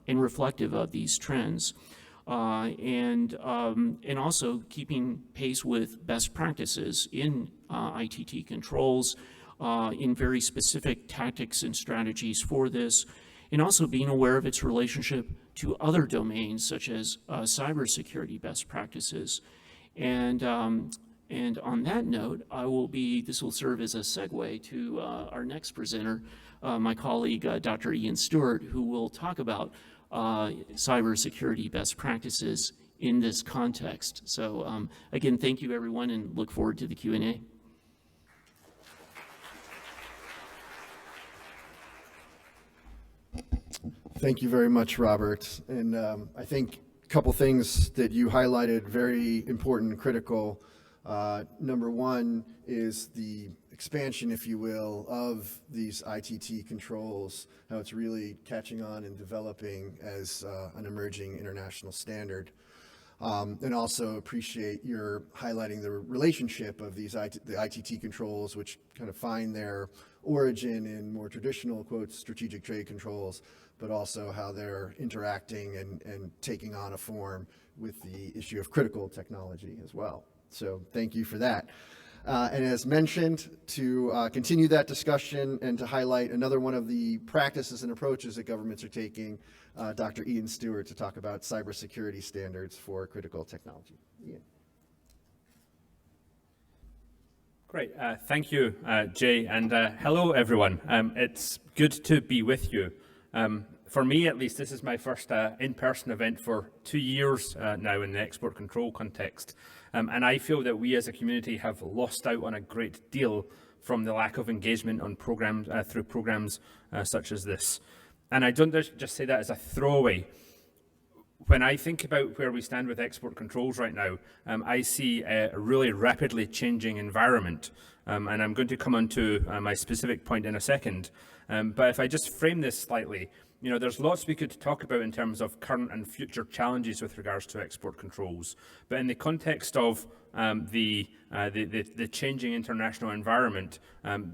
S12: reflective of these trends. And also keeping pace with best practices in ITT controls, in very specific tactics and strategies for this, and also being aware of its relationship to other domains such as cybersecurity best practices. And on that note, this will serve as a segue to our next presenter, my colleague, Dr. Ian Stewart, who will talk about cybersecurity best practices in this context. So again, thank you everyone, and look forward to the Q&A.
S11: Thank you very much, Robert. And I think a couple things that you highlighted, very important and critical. Number one is the expansion, if you will, of these ITT controls, how it's really catching on and developing as an emerging international standard. And also appreciate your highlighting the relationship of the ITT controls, which kind of find their origin in more traditional, quote, strategic trade controls, but also how they're interacting and taking on a form with the issue of critical technology as well. So thank you for that. And as mentioned, to continue that discussion and to highlight another one of the practices and approaches that governments are taking, Dr. Ian Stewart to talk about cybersecurity standards for critical technology. Ian.
S13: Great. Thank you, Jay, and hello, everyone. It's good to be with you. For me, at least, this is my first in-person event for 2 years now in the export control context. And I feel that we as a community have lost out on a great deal from the lack of engagement on programs through programs such as this. And I don't just say that as a throwaway. When I think about where we stand with export controls right now, I see a really rapidly changing environment. And I'm going to come on to my specific point in a second. But if I just frame this slightly, you know, there's lots we could talk about in terms of current and future challenges with regards to export controls. But in the context of the changing international environment,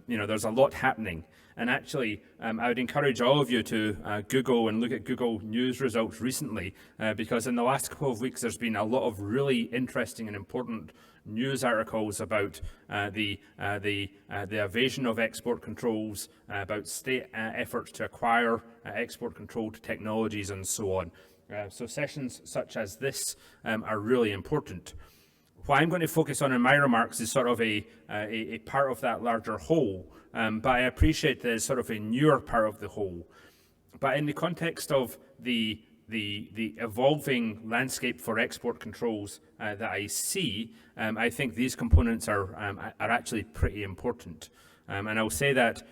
S13: you know, there's a lot happening. And actually, I would encourage all of you to Google and look at Google News results recently, because in the last couple of weeks, there's been a lot of really interesting and important news articles about the evasion of export controls, about state efforts to acquire export-controlled technologies, and so on. So sessions such as this are really important. What I'm going to focus on in my remarks is sort of a part of that larger whole, but I appreciate that it's sort of a newer part of the whole. But in the context of the evolving landscape for export controls that I see, I think these components are actually pretty important. And I'll say that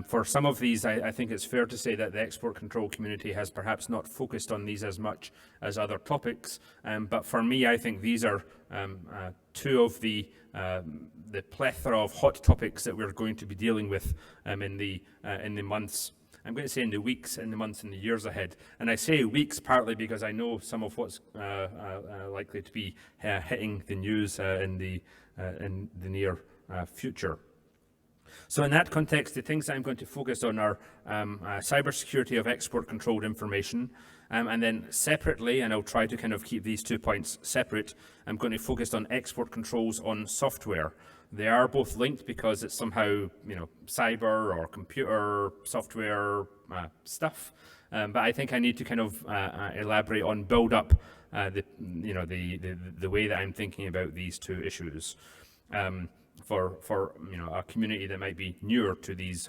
S13: for some of these, I think it's fair to say that the export control community has perhaps not focused on these as much as other topics. But for me, I think these are two of the plethora of hot topics that we're going to be dealing with in the months. I'm going to say in the weeks, in the months, and the years ahead. And I say weeks partly because I know some of what's likely to be hitting the news in the near future. So in that context, the things I'm going to focus on are cybersecurity of export-controlled information, and then separately, and I'll try to kind of keep these 2 points separate, I'm going to focus on export controls on software. They are both linked because it's somehow, you know, cyber or computer software stuff. But I think I need to kind of elaborate on, build up the way that I'm thinking about these two issues for you know, a community that might be newer to these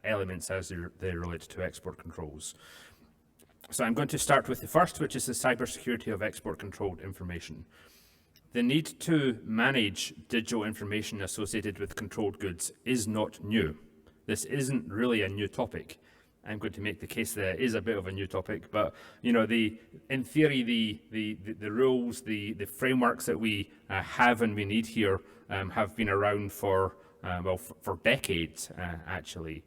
S13: elements as they relate to export controls. So I'm going to start with the first, which is the cybersecurity of export controlled information. The need to manage digital information associated with controlled goods is not new. This isn't really a new topic. I'm going to make the case that it is a bit of a new topic, but you know, in theory, the rules, the frameworks that we have and we need here have been around for decades, actually.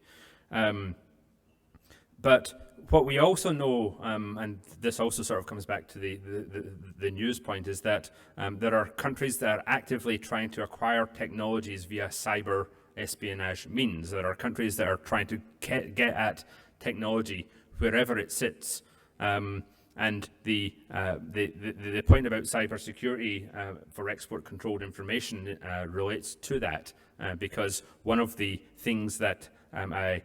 S13: But what we also know, and this also sort of comes back to the news point, is that there are countries that are actively trying to acquire technologies via cyber espionage means. There are countries that are trying to get at technology wherever it sits. And the point about cybersecurity for export-controlled information relates to that, because one of the things that a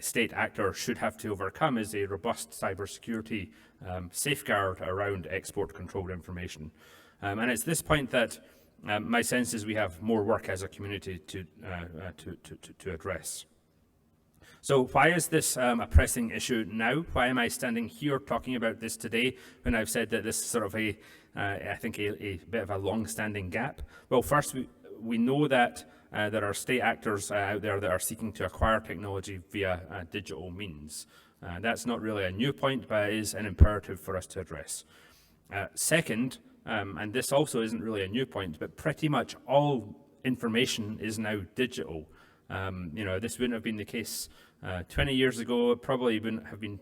S13: state actor should have to overcome is a robust cybersecurity safeguard around export-controlled information. And it's this point that my sense is we have more work as a community to address. So why is this a pressing issue now? Why am I standing here talking about this today when I've said that this is sort of I think a bit of a long-standing gap? Well, first, we know that there are state actors out there that are seeking to acquire technology via digital means. That's not really a new point, but it is an imperative for us to address. Second, and this also isn't really a new point, but pretty much all information is now digital. You know, this wouldn't have been the case 20 years ago. It probably wouldn't have been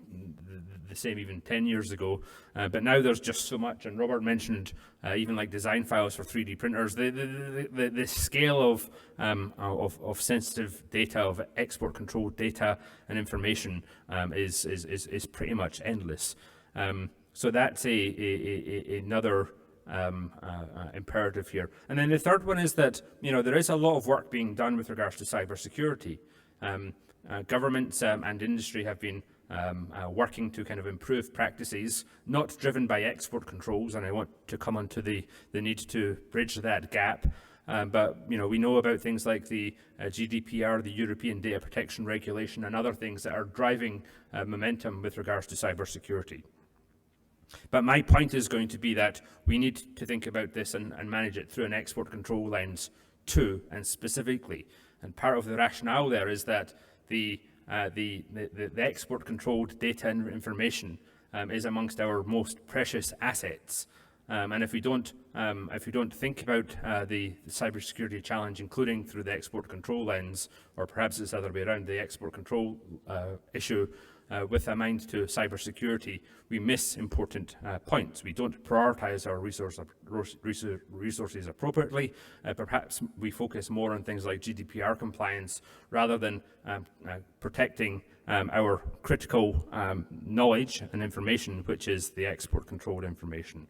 S13: the same even 10 years ago, but now there's just so much. And Robert mentioned even like design files for 3D printers. The scale of sensitive data, of export control data and information is pretty much endless. So that's another imperative here. And then the third one is that, you know, there is a lot of work being done with regards to cybersecurity. Governments and industry have been working to kind of improve practices, not driven by export controls, and I want to come on to the need to bridge that gap. But you know, we know about things like the GDPR, the European Data Protection Regulation, and other things that are driving momentum with regards to cybersecurity. But my point is going to be that we need to think about this and manage it through an export control lens too, and specifically. And part of the rationale there is that the export controlled data and information is amongst our most precious assets. And if we don't think about the cybersecurity challenge, including through the export control lens, or perhaps it's the other way around, the export control issue with a mind to cybersecurity, we miss important points. We don't prioritize our resources appropriately. Perhaps we focus more on things like GDPR compliance rather than protecting our critical knowledge and information, which is the export controlled information.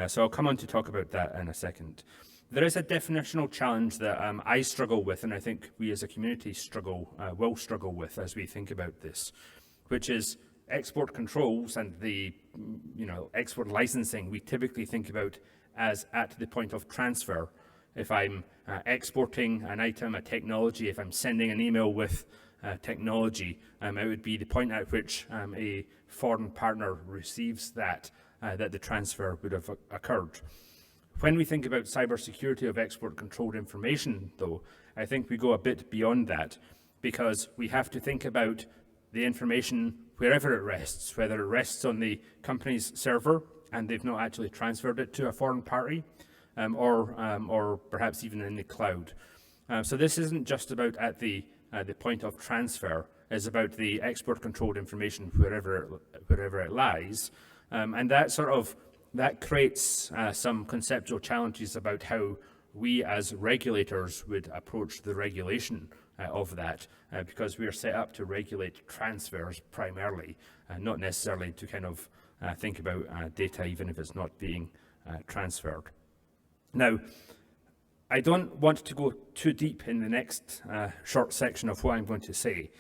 S13: So I'll come on to talk about that in a second. There is a definitional challenge that I struggle with, and I think we as a community will struggle with as we think about this, which is export controls and the export licensing we typically think about as at the point of transfer. If I'm exporting an item, a technology, if I'm sending an email with technology, it would be the point at which a foreign partner receives that the transfer would have occurred. When we think about cybersecurity of export controlled information, though, I think we go a bit beyond that, because we have to think about the information wherever it rests, whether it rests on the company's server and they've not actually transferred it to a foreign party, or perhaps even in the cloud. So this isn't just about at the point of transfer, it's about the export controlled information wherever it lies. And that creates some conceptual challenges about how we as regulators would approach the regulation of that, because we are set up to regulate transfers primarily, not necessarily to kind of think about data even if it's not being transferred. Now, I don't want to go too deep in the next short section of what I'm going to say,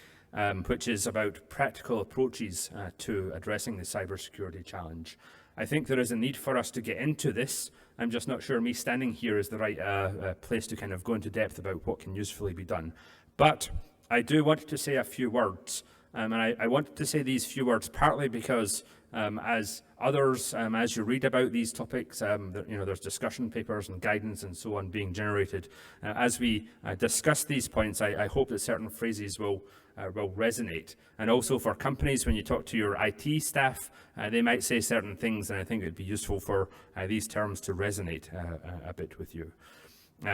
S13: which is about practical approaches to addressing the cybersecurity challenge. I think there is a need for us to get into this. I'm just not sure me standing here is the right place to kind of go into depth about what can usefully be done. But I do want to say a few words, and I want to say these few words partly because as others, as you read about these topics, there's discussion papers and guidance and so on being generated. As we discuss these points, I hope that certain phrases will resonate. And also for companies, when you talk to your IT staff, they might say certain things, and I think it would be useful for these terms to resonate a bit with you.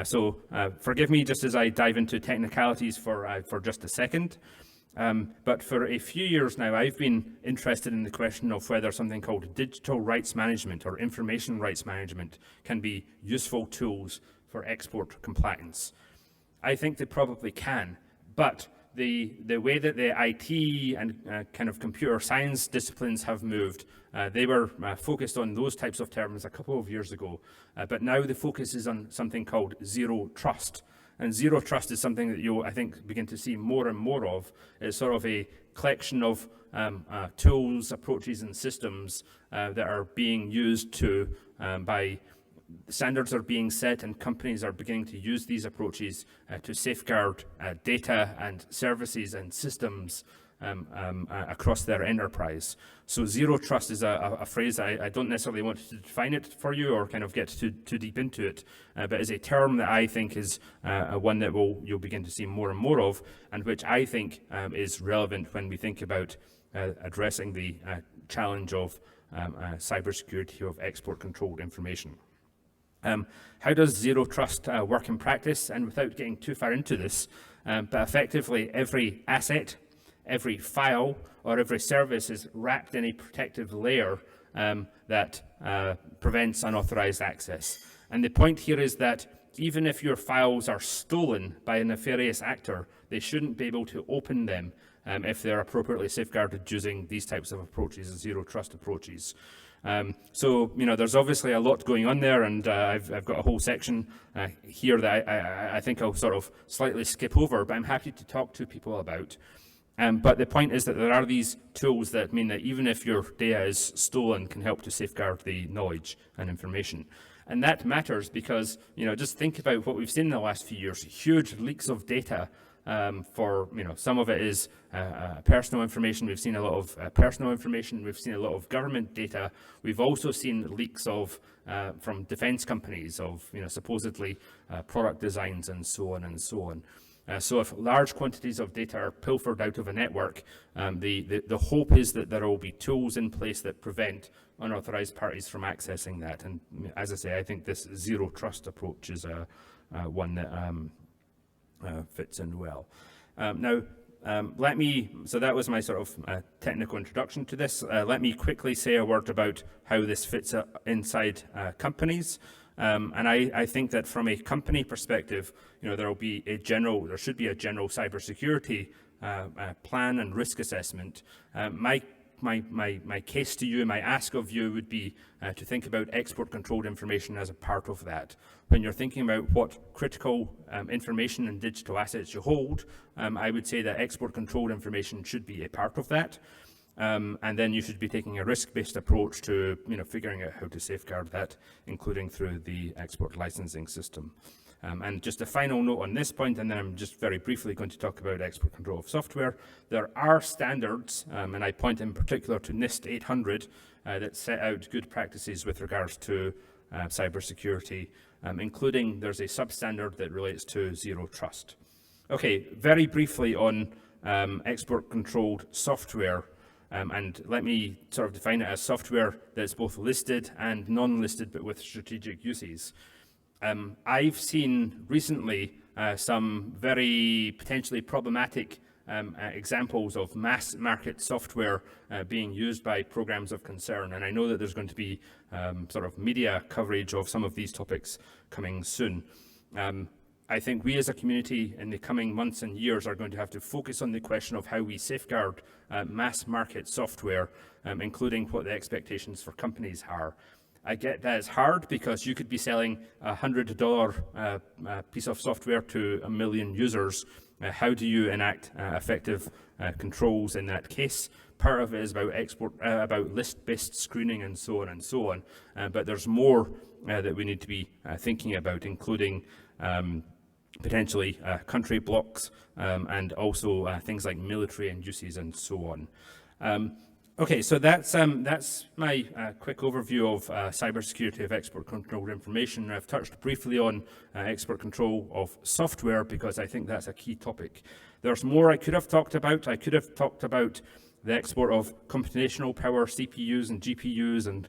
S13: So forgive me just as I dive into technicalities for just a second. But for a few years now, I've been interested in the question of whether something called digital rights management or information rights management can be useful tools for export compliance. I think they probably can, but the way that the IT and kind of computer science disciplines have moved, they were focused on those types of terms a couple of years ago, but now the focus is on something called zero trust. And zero trust is something that you'll, I think, begin to see more and more of. It's sort of a collection of tools, approaches, and systems that are being used to, by standards are being set and companies are beginning to use these approaches to safeguard data and services and systems across their enterprise. So zero trust is a phrase I don't necessarily want to define it for you or kind of get too deep into it, but is a term that I think is one that you'll begin to see more and more of, and which I think is relevant when we think about addressing the challenge of cybersecurity of export-controlled information. How does zero trust work in practice? And without getting too far into this, but effectively every asset, every file or every service is wrapped in a protective layer that prevents unauthorized access. And the point here is that even if your files are stolen by a nefarious actor, they shouldn't be able to open them if they're appropriately safeguarded using these types of approaches, zero trust approaches. So, you know, there's obviously a lot going on there, and I've got a whole section here that I think I'll sort of slightly skip over, but I'm happy to talk to people about. But the point is that there are these tools that mean that even if your data is stolen, can help to safeguard the knowledge and information. And that matters because, you know, just think about what we've seen in the last few years, huge leaks of data for, you know, some of it is personal information. We've seen a lot of personal information. We've seen a lot of government data. We've also seen leaks of from defense companies of, you know, supposedly product designs and so on and so on. So if large quantities of data are pilfered out of a network, the hope is that there will be tools in place that prevent unauthorized parties from accessing that. And as I say, I think this zero trust approach is one that fits in well. So that was my sort of technical introduction to this. Let me quickly say a word about how this fits inside companies. And I think that from a company perspective, you know, there should be a general cybersecurity plan and risk assessment. My case to you, my ask of you would be to think about export controlled information as a part of that. When you're thinking about what critical information and digital assets you hold, I would say that export controlled information should be a part of that. And then you should be taking a risk-based approach to, you know, figuring out how to safeguard that, including through the export licensing system. And just a final note on this point, and then I'm just very briefly going to talk about export control of software. There are standards, and I point in particular to NIST 800, that set out good practices with regards to cybersecurity, including there's a substandard that relates to zero trust. Okay, very briefly on export-controlled software. And let me sort of define it as software that's both listed and non-listed, but with strategic uses. I've seen recently some very potentially problematic examples of mass market software being used by programs of concern. And I know that there's going to be sort of media coverage of some of these topics coming soon. I think we as a community in the coming months and years are going to have to focus on the question of how we safeguard mass market software, including what the expectations for companies are. I get that it's hard because you could be selling a $100 piece of software to 1 million users. How do you enact effective controls in that case? Part of it is about list-based screening and so on and so on. But there's more that we need to be thinking about, including potentially country blocks and also things like military induces and so on. Okay, so that's my quick overview of cybersecurity of export controlled information. I've touched briefly on export control of software because I think that's a key topic. There's more I could have talked about. I could have talked about the export of computational power, CPUs and GPUs, and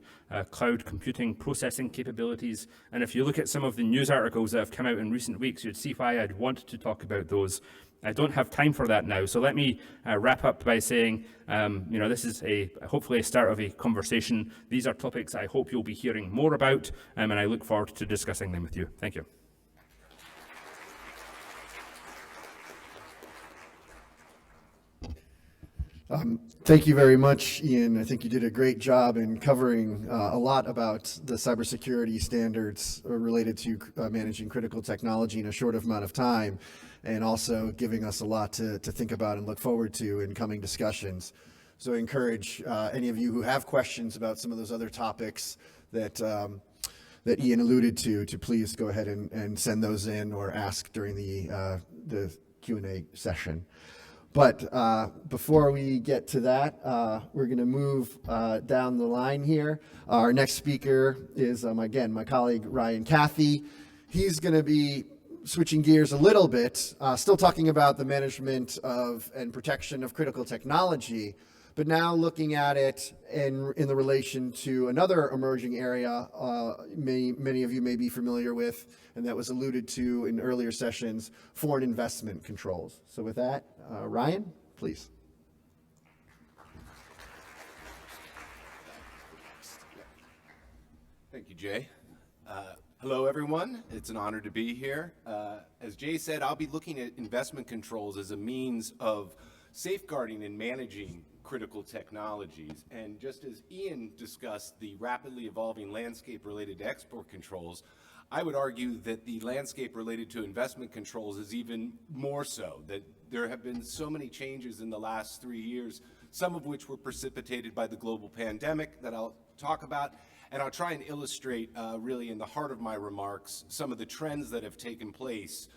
S13: cloud computing processing capabilities. And if you look at some of the news articles that have come out in recent weeks, you'd see why I'd want to talk about those. I don't have time for that now, so let me wrap up by saying, you know, this is hopefully a start of a conversation. These are topics I hope you'll be hearing more about, and I look forward to discussing them with you. Thank you.
S11: Thank you very much, Ian. I think you did a great job in covering a lot about the cybersecurity standards related to managing critical technology in a short amount of time, and also giving us a lot to think about and look forward to in coming discussions. So I encourage any of you who have questions about some of those other topics that Ian alluded to please go ahead and send those in or ask during the Q&A session. But before we get to that, we're going to move down the line here. Our next speaker is, again, my colleague Ryan Cathy. He's going to be switching gears a little bit, still talking about the management of and protection of critical technology, but now looking at it in the relation to another emerging area many of you may be familiar with, and that was alluded to in earlier sessions, foreign investment controls. So with that, Ryan, please.
S14: Thank you, Jay. Hello, everyone. It's an honor to be here. As Jay said, I'll be looking at investment controls as a means of safeguarding and managing critical technologies. And just as Ian discussed the rapidly evolving landscape related to export controls, I would argue that the landscape related to investment controls is even more so, that there have been so many changes in the last 3 years, some of which were precipitated by the global pandemic that I'll talk about, and I'll try and illustrate really in the heart of my remarks some of the trends that have taken place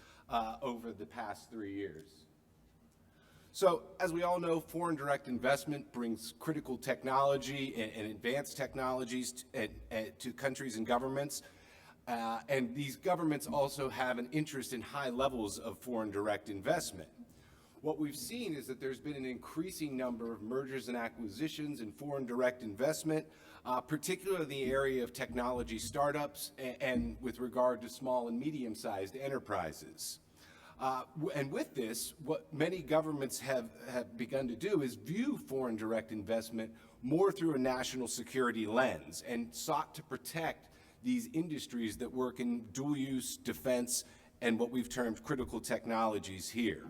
S14: over the past 3 years. So, as we all know, foreign direct investment brings critical technology and advanced technologies to countries and governments. And these governments also have an interest in high levels of foreign direct investment. What we've seen is that there's been an increasing number of mergers and acquisitions and foreign direct investment, particularly in the area of technology startups and with regard to small and medium-sized enterprises. And with this, what many governments have begun to do is view foreign direct investment more through a national security lens and sought to protect these industries that work in dual-use defense and what we've termed critical technologies here.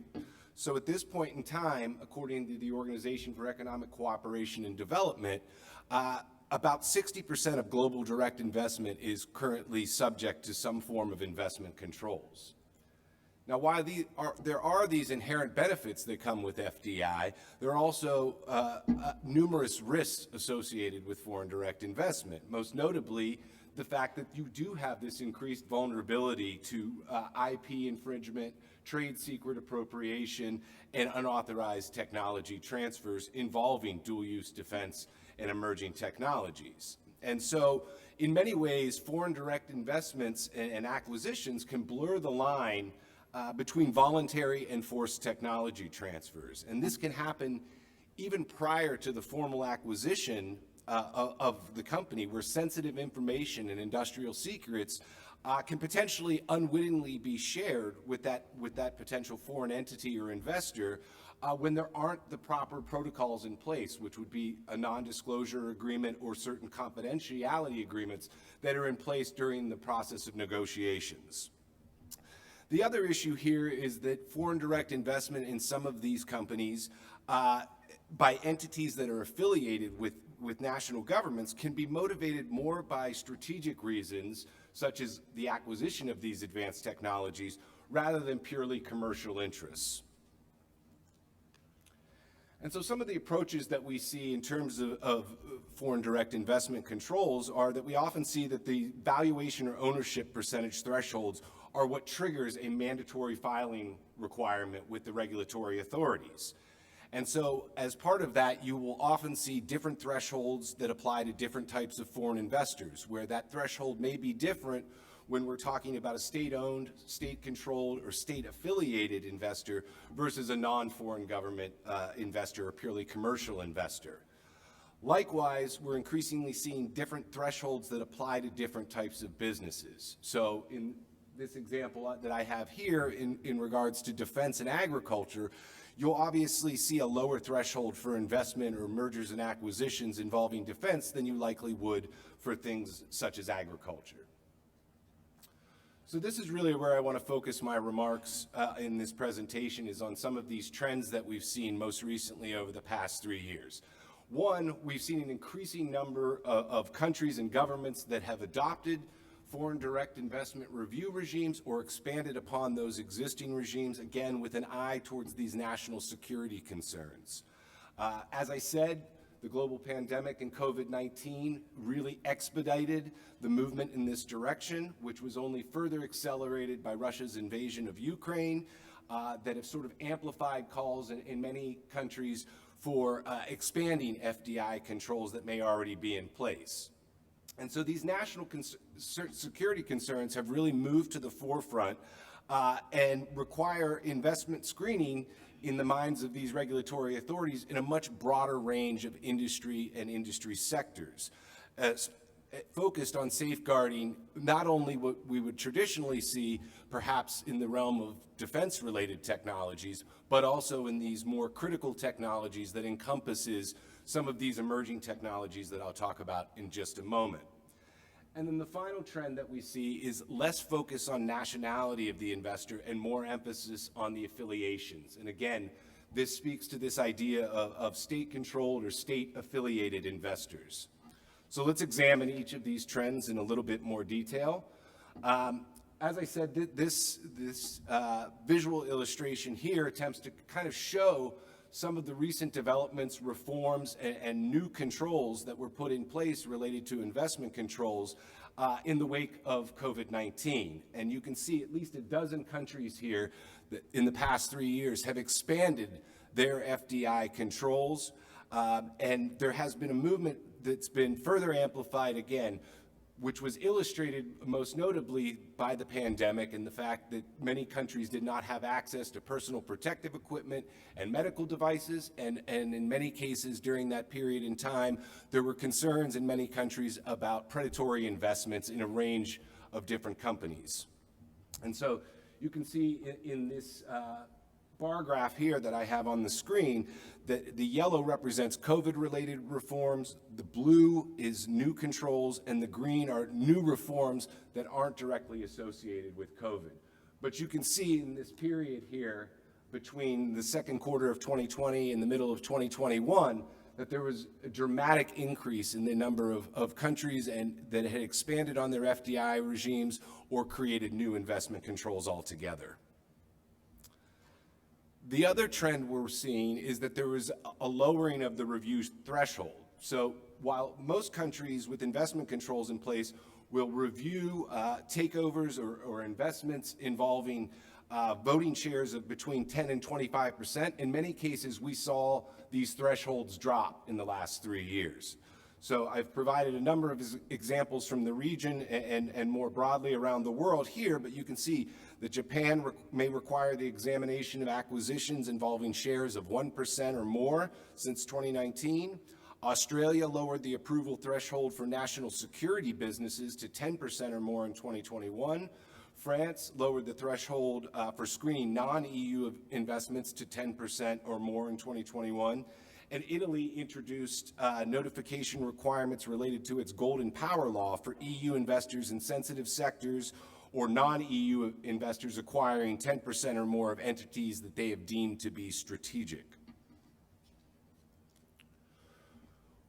S14: So at this point in time, according to the Organization for Economic Cooperation and Development, about 60% of global direct investment is currently subject to some form of investment controls. Now, while there are these inherent benefits that come with FDI, there are also numerous risks associated with foreign direct investment, most notably the fact that you do have this increased vulnerability to IP infringement, trade secret appropriation, and unauthorized technology transfers involving dual-use defense and emerging technologies. And so, in many ways, foreign direct investments and acquisitions can blur the line between voluntary and forced technology transfers. And this can happen even prior to the formal acquisition of the company, where sensitive information and industrial secrets can potentially unwittingly be shared with that potential foreign entity or investor when there aren't the proper protocols in place, which would be a non-disclosure agreement or certain confidentiality agreements that are in place during the process of negotiations. The other issue here is that foreign direct investment in some of these companies by entities that are affiliated with national governments can be motivated more by strategic reasons, such as the acquisition of these advanced technologies, rather than purely commercial interests. And so some of the approaches that we see in terms of foreign direct investment controls are that we often see that the valuation or ownership percentage thresholds are what triggers a mandatory filing requirement with the regulatory authorities. And so as part of that, you will often see different thresholds that apply to different types of foreign investors, where that threshold may be different when we're talking about a state-owned, state-controlled, or state-affiliated investor versus a non-foreign government investor or purely commercial investor. Likewise, we're increasingly seeing different thresholds that apply to different types of businesses. So in this example that I have here in regards to defense and agriculture, you'll obviously see a lower threshold for investment or mergers and acquisitions involving defense than you likely would for things such as agriculture. So this is really where I want to focus my remarks in this presentation, is on some of these trends that we've seen most recently over the past 3 years. One, we've seen an increasing number of countries and governments that have adopted foreign direct investment review regimes or expanded upon those existing regimes, again, with an eye towards these national security concerns. As I said, the global pandemic and COVID-19 really expedited the movement in this direction, which was only further accelerated by Russia's invasion of Ukraine, that have sort of amplified calls in many countries for expanding FDI controls that may already be in place. And so these national security concerns have really moved to the forefront and require investment screening in the minds of these regulatory authorities in a much broader range of industry and industry sectors, focused on safeguarding not only what we would traditionally see perhaps in the realm of defense-related technologies, but also in these more critical technologies that encompasses some of these emerging technologies that I'll talk about in just a moment. And then the final trend that we see is less focus on nationality of the investor and more emphasis on the affiliations. And again, this speaks to this idea of state-controlled or state-affiliated investors. So let's examine each of these trends in a little bit more detail. As I said, this visual illustration here attempts to kind of show some of the recent developments, reforms, and new controls that were put in place related to investment controls in the wake of COVID-19. And you can see at least a dozen countries here that in the past 3 years have expanded their FDI controls. And there has been a movement that's been further amplified again, which was illustrated most notably by the pandemic and the fact that many countries did not have access to personal protective equipment and medical devices, and in many cases during that period in time, there were concerns in many countries about predatory investments in a range of different companies. And so you can see in this bar graph here that I have on the screen that the yellow represents COVID-related reforms, the blue is new controls, and the green are new reforms that aren't directly associated with COVID. But you can see in this period here between the second quarter of 2020 and the middle of 2021 that there was a dramatic increase in the number of countries that had expanded on their FDI regimes or created new investment controls altogether. The other trend we're seeing is that there was a lowering of the review threshold. So while most countries with investment controls in place will review takeovers or investments involving voting shares of between 10 and 25%, in many cases we saw these thresholds drop in the last 3 years. So I've provided a number of examples from the region and more broadly around the world here, but you can see that Japan may require the examination of acquisitions involving shares of 1% or more since 2019. Australia lowered the approval threshold for national security businesses to 10% or more in 2021. France lowered the threshold for screening non-EU investments to 10% or more in 2021. And Italy introduced notification requirements related to its Golden Power Law for EU investors in sensitive sectors or non-EU investors acquiring 10% or more of entities that they have deemed to be strategic.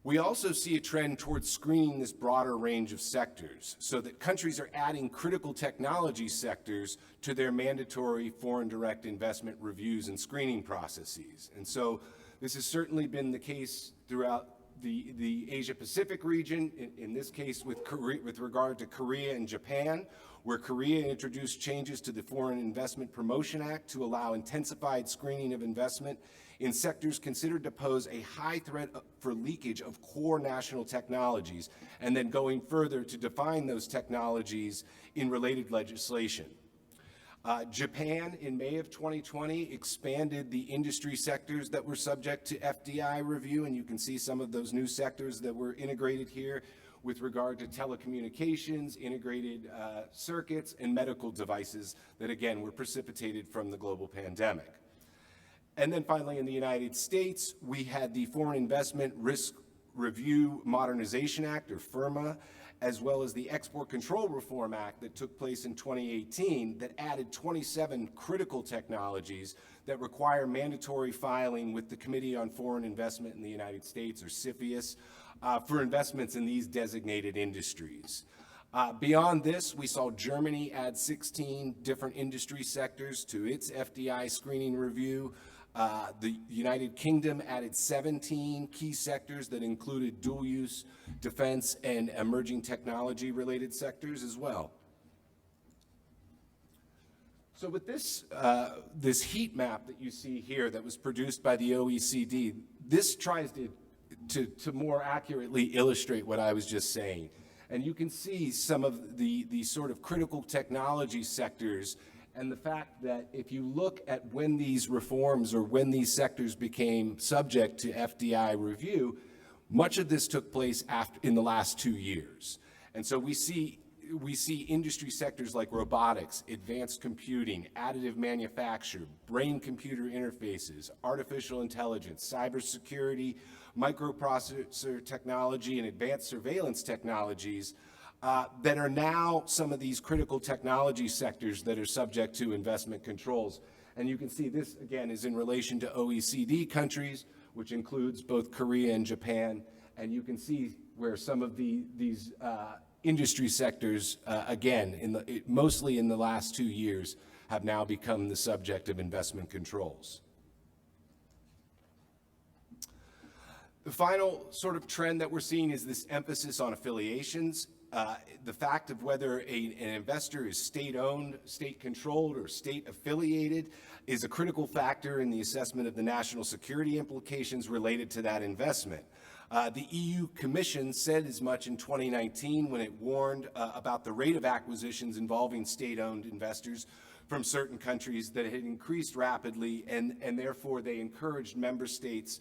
S14: We also see a trend towards screening this broader range of sectors so that countries are adding critical technology sectors to their mandatory foreign direct investment reviews and screening processes. And so this has certainly been the case throughout the Asia-Pacific region, in this case with regard to Korea and Japan, where Korea introduced changes to the Foreign Investment Promotion Act to allow intensified screening of investment in sectors considered to pose a high threat for leakage of core national technologies, and then going further to define those technologies in related legislation. Japan, in May of 2020, expanded the industry sectors that were subject to FDI review, and you can see some of those new sectors that were integrated here with regard to telecommunications, integrated circuits, and medical devices that, again, were precipitated from the global pandemic. And then finally, in the United States, we had the Foreign Investment Risk Review Modernization Act, or FIRMA, as well as the Export Control Reform Act that took place in 2018 that added 27 critical technologies that require mandatory filing with the Committee on Foreign Investment in the United States, or CFIUS, for investments in these designated industries. Beyond this, we saw Germany add 16 different industry sectors to its FDI screening review. The United Kingdom added 17 key sectors that included dual use, defense, and emerging technology related sectors as well. So with this, this heat map that you see here that was produced by the OECD, this tries to more accurately illustrate what I was just saying. And you can see some of the sort of critical technology sectors, and the fact that if you look at when these reforms or when these sectors became subject to FDI review, much of this took place in the last 2 years. And so we see industry sectors like robotics, advanced computing, additive manufacture, brain-computer interfaces, artificial intelligence, cybersecurity, microprocessor technology, and advanced surveillance technologies that are now some of these critical technology sectors that are subject to investment controls. And you can see this, again, is in relation to OECD countries, which includes both Korea and Japan. And you can see where some of these industry sectors, again, mostly in the last 2 years, have now become the subject of investment controls. The final sort of trend that we're seeing is this emphasis on affiliations. The fact of whether an investor is state-owned, state-controlled, or state-affiliated is a critical factor in the assessment of the national security implications related to that investment. The EU Commission said as much in 2019 when it warned about the rate of acquisitions involving state-owned investors from certain countries that had increased rapidly, and therefore they encouraged member states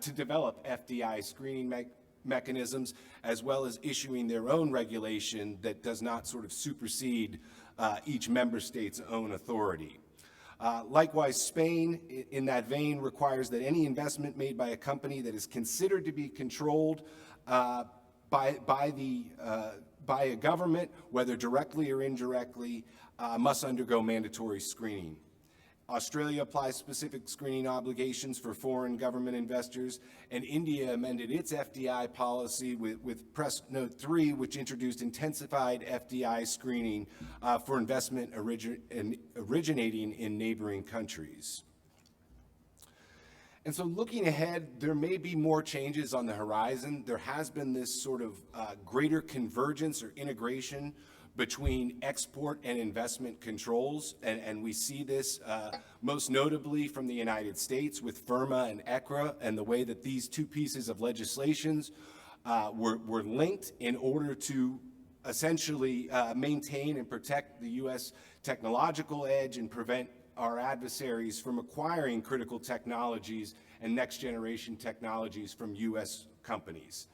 S14: to develop FDI screening mechanisms, as well as issuing their own regulation that does not sort of supersede each member state's own authority. Likewise, Spain, in that vein, requires that any investment made by a company that is considered to be controlled by a government, whether directly or indirectly, must undergo mandatory screening. Australia applies specific screening obligations for foreign government investors, and India amended its FDI policy with Press Note 3, which introduced intensified FDI screening for investment originating in neighboring countries. And so looking ahead, there may be more changes on the horizon. There has been this sort of greater convergence or integration between export and investment controls, and we see this most notably from the United States with FIRMA and ECRA, and the way that these two pieces of legislations were linked in order to essentially maintain and protect the U.S. technological edge and prevent our adversaries from acquiring critical technologies and next generation technologies from U.S. companies.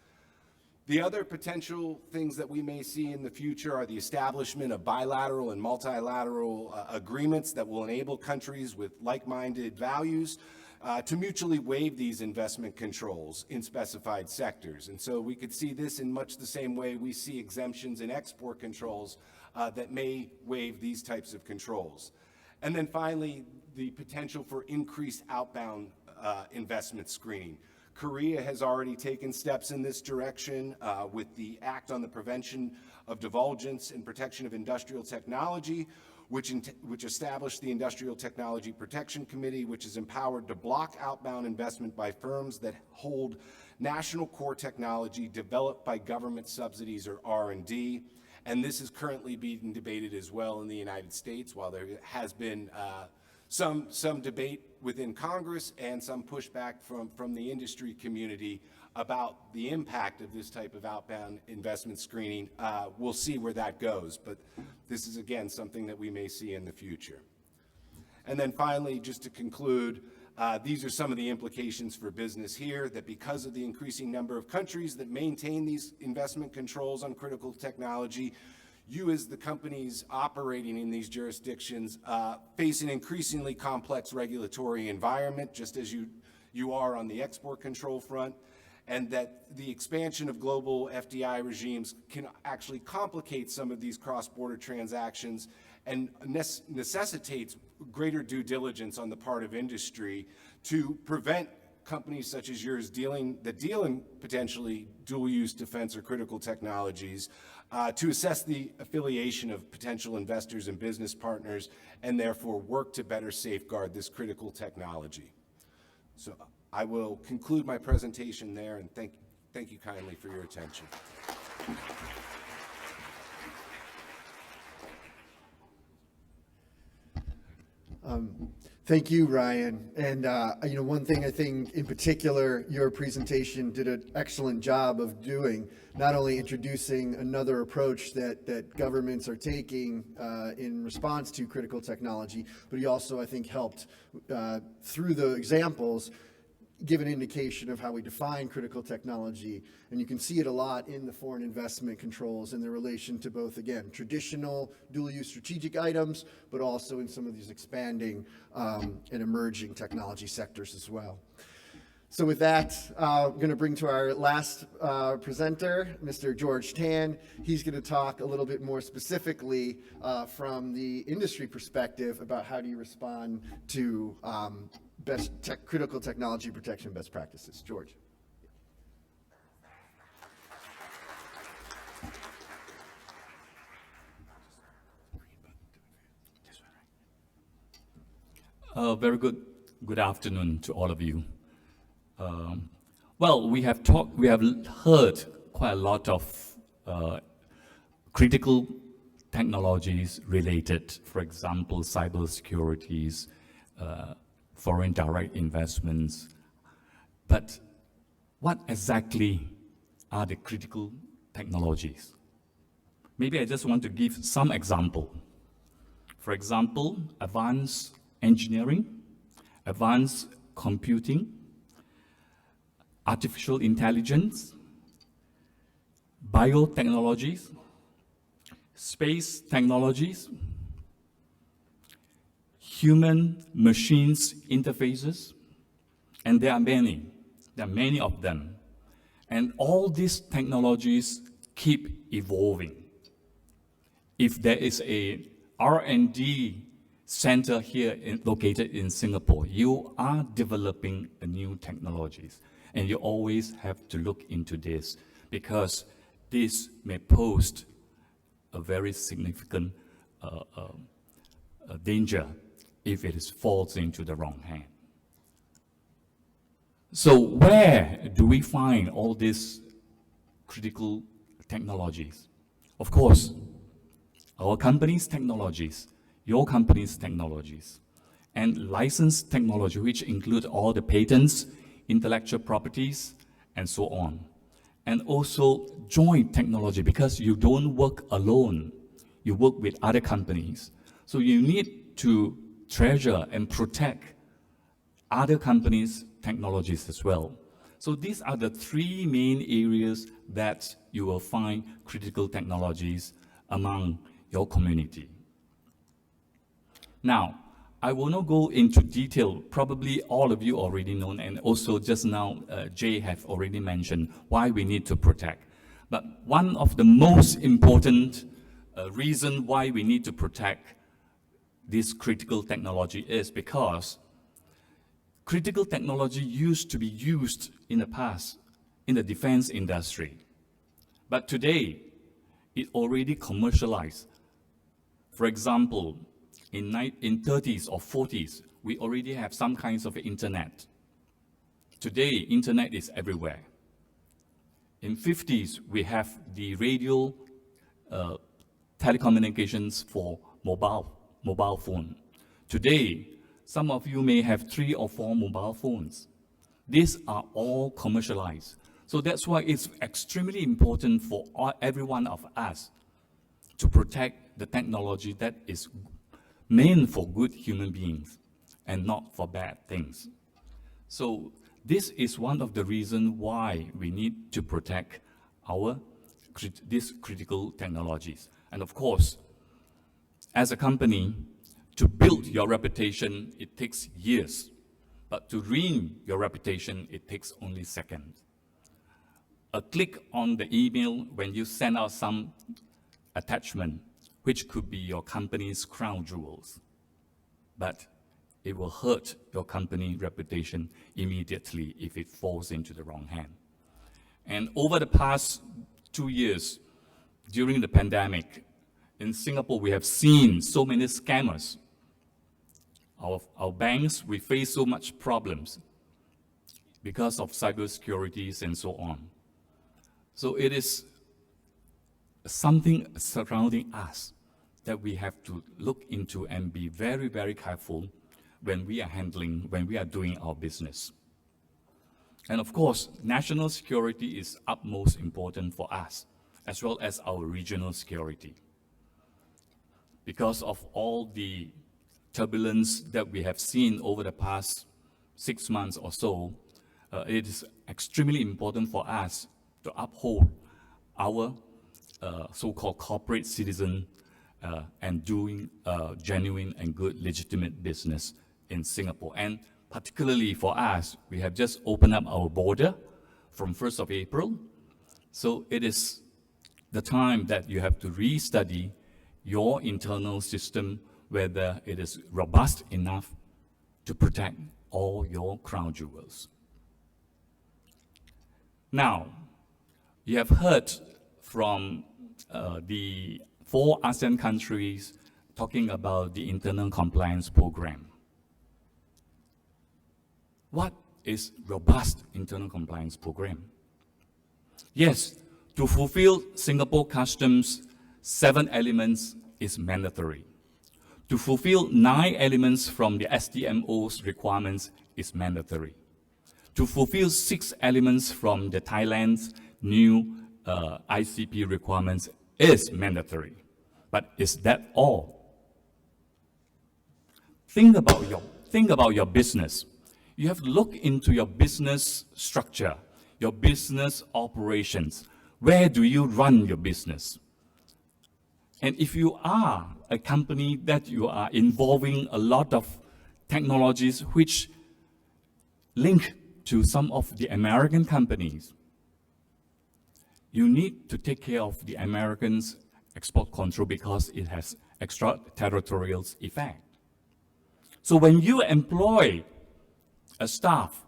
S14: The other potential things that we may see in the future are the establishment of bilateral and multilateral agreements that will enable countries with like-minded values to mutually waive these investment controls in specified sectors. And so we could see this in much the same way we see exemptions in export controls that may waive these types of controls. And then finally, the potential for increased outbound investment screening. Korea has already taken steps in this direction with the Act on the Prevention of Divulgence and Protection of Industrial Technology, which established the Industrial Technology Protection Committee, which is empowered to block outbound investment by firms that hold national core technology developed by government subsidies or R&D. And this is currently being debated as well in the United States, while there has been some debate within Congress and some pushback from the industry community about the impact of this type of outbound investment screening. We'll see where that goes, but this is again something that we may see in the future. And then finally, just to conclude, these are some of the implications for business here, that because of the increasing number of countries that maintain these investment controls on critical technology, you as the companies operating in these jurisdictions face an increasingly complex regulatory environment, just as you are on the export control front, and that the expansion of global FDI regimes can actually complicate some of these cross-border transactions and necessitates greater due diligence on the part of industry to prevent companies such as yours dealing potentially dual-use defense or critical technologies, to assess the affiliation of potential investors and business partners, and therefore work to better safeguard this critical technology. So I will conclude my presentation there, and thank you kindly for your attention.
S11: Thank you, Ryan. And one thing I think in particular your presentation did an excellent job of doing, not only introducing another approach that governments are taking in response to critical technology, but you also, I think, helped through the examples give an indication of how we define critical technology. And you can see it a lot in the foreign investment controls in the relation to both, again, traditional dual-use strategic items, but also in some of these expanding and emerging technology sectors as well. So with that, I'm going to bring to our last presenter, Mr. George Tan. He's going to talk a little bit more specifically from the industry perspective about how do you respond to critical technology protection best practices. George.
S15: Very good afternoon to all of you. Well, we have heard quite a lot of critical technologies related, for example, cybersecurities, foreign direct investments. But what exactly are the critical technologies? Maybe I just want to give some example. For example, advanced engineering, advanced computing, artificial intelligence, biotechnologies, space technologies, human-machines interfaces, and there are many of them. And all these technologies keep evolving. If there is a R&D center here located in Singapore, you are developing new technologies. And you always have to look into this because this may pose a very significant danger if it falls into the wrong hand. So where do we find all these critical technologies? Of course, our company's technologies, your company's technologies, and licensed technology, which include all the patents, intellectual properties, and so on. And also joint technology, because you don't work alone, you work with other companies. So you need to treasure and protect other companies' technologies as well. So these are the three main areas that you will find critical technologies among your community. Now, I will not go into detail. Probably all of you already know, and also just now, Jay have already mentioned why we need to protect. But one of the most important reason why we need to protect this critical technology is because critical technology used to be used in the past in the defense industry. But today, it already commercialized. For example, in 30s or 40s, we already have some kinds of internet. Today, internet is everywhere. In 50s, we have the radio telecommunications for mobile phone. Today, some of you may have 3 or 4 mobile phones. These are all commercialized. So that's why it's extremely important for every one of us to protect the technology that is meant for good human beings and not for bad things. So this is one of the reasons why we need to protect these critical technologies. And of course, as a company, to build your reputation, it takes years. But to ruin your reputation, it takes only seconds. A click on the email when you send out some attachment, which could be your company's crown jewels, but it will hurt your company reputation immediately if it falls into the wrong hand. And over the past 2 years, during the pandemic, in Singapore, we have seen so many scammers. Our banks, we face so much problems because of cybersecurities and so on. So it is something surrounding us that we have to look into and be very, very careful when we are doing our business. And of course, national security is utmost important for us, as well as our regional security. Because of all the turbulence that we have seen over the past 6 months or so, it is extremely important for us to uphold our so-called corporate citizen and doing genuine and good legitimate business in Singapore. And particularly for us, we have just opened up our border from 1st of April. So it is the time that you have to restudy your internal system, whether it is robust enough to protect all your crown jewels. Now, you have heard from the 4 ASEAN countries talking about the internal compliance program. What is robust internal compliance program? Yes, to fulfill Singapore Customs 7 elements is mandatory. To fulfill 9 elements from the STMO's requirements is mandatory. To fulfill 6 elements from the Thailand's new ICP requirements is mandatory. But is that all? Think about your business. You have to look into your business structure, your business operations. Where do you run your business? And if you are a company that you are involving a lot of technologies which link to some of the American companies, you need to take care of the Americans' export control because it has extraterritorial effect. So when you employ a staff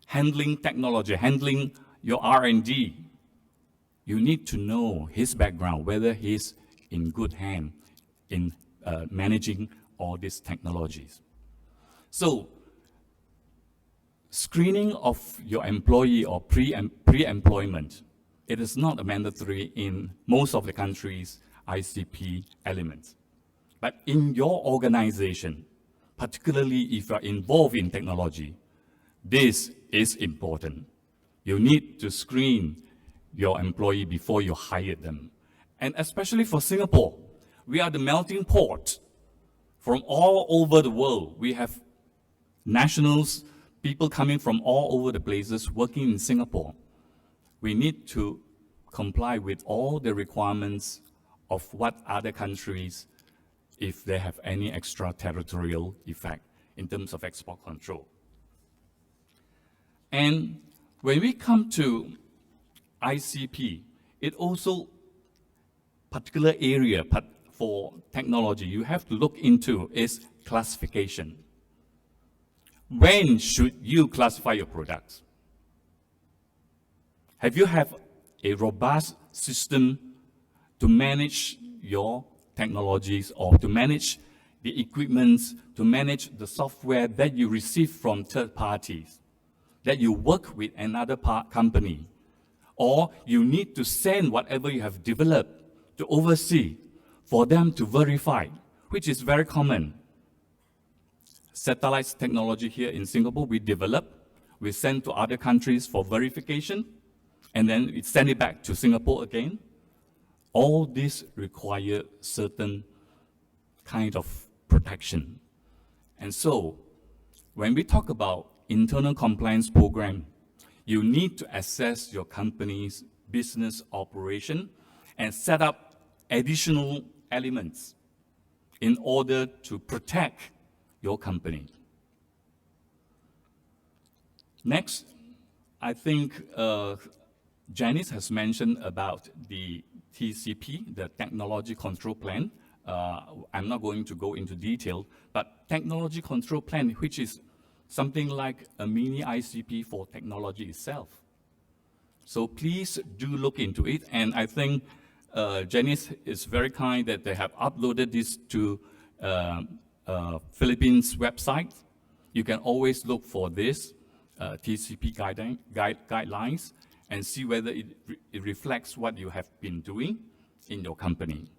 S15: handling technology, handling your R&D, you need to know his background, whether he's in good hand in managing all these technologies. So screening of your employee or pre-employment, it is not mandatory in most of the countries' ICP elements. But in your organization, particularly if you are involved in technology, this is important. You need to screen your employee before you hire them. And especially for Singapore, we are the melting pot from all over the world. We have nationals, people coming from all over the places working in Singapore. We need to comply with all the requirements of what other countries, if they have any extraterritorial effect in terms of export control. And when we come to ICP, it also particular area for technology you have to look into is classification. When should you classify your products? Have you have a robust system to manage your technologies or to manage the equipment, to manage the software that you receive from third parties, that you work with another company, or you need to send whatever you have developed to oversee for them to verify, which is very common. Satellite technology here in Singapore, we develop, we send to other countries for verification, and then we send it back to Singapore again. All this require certain kind of protection. And so, when we talk about internal compliance program, you need to assess your company's business operation and set up additional elements in order to protect your company. Next, I think Janice has mentioned about the TCP, the Technology Control Plan. I'm not going to go into detail, but Technology Control Plan, which is something like a mini ICP for technology itself. So please do look into it, and I think Janice is very kind that they have uploaded this to Philippines website. You can always look for this TCP guidelines and see whether it reflects what you have been doing in your company.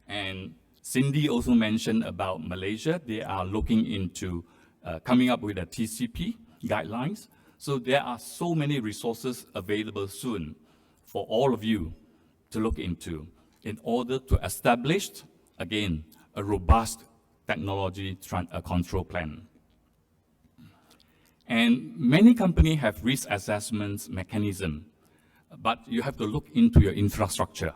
S15: And Cindy also mentioned about Malaysia. They are looking into coming up with a TCP guidelines. So there are so many resources available soon for all of you to look into in order to establish, again, a robust technology control plan. And many companies have risk assessment mechanism, but you have to look into your infrastructure,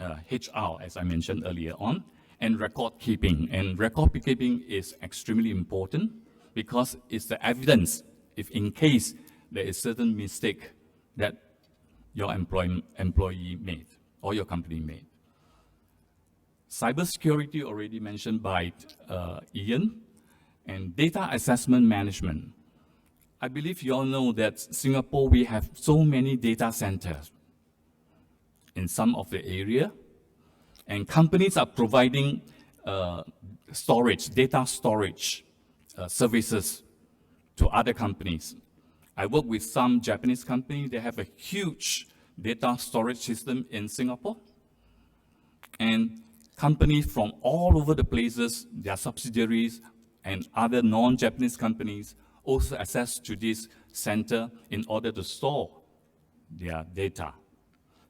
S15: HR, as I mentioned earlier on, and record keeping. And record keeping is extremely important because it's the evidence if in case there is certain mistake that your employee made or your company made. Cybersecurity already mentioned by Ian, and data assessment management. I believe you all know that Singapore, we have so many data centers in some of the area, and companies are providing data storage services to other companies. I work with some Japanese companies. They have a huge data storage system in Singapore. And companies from all over the places, their subsidiaries and other non-Japanese companies also access to this center in order to store their data.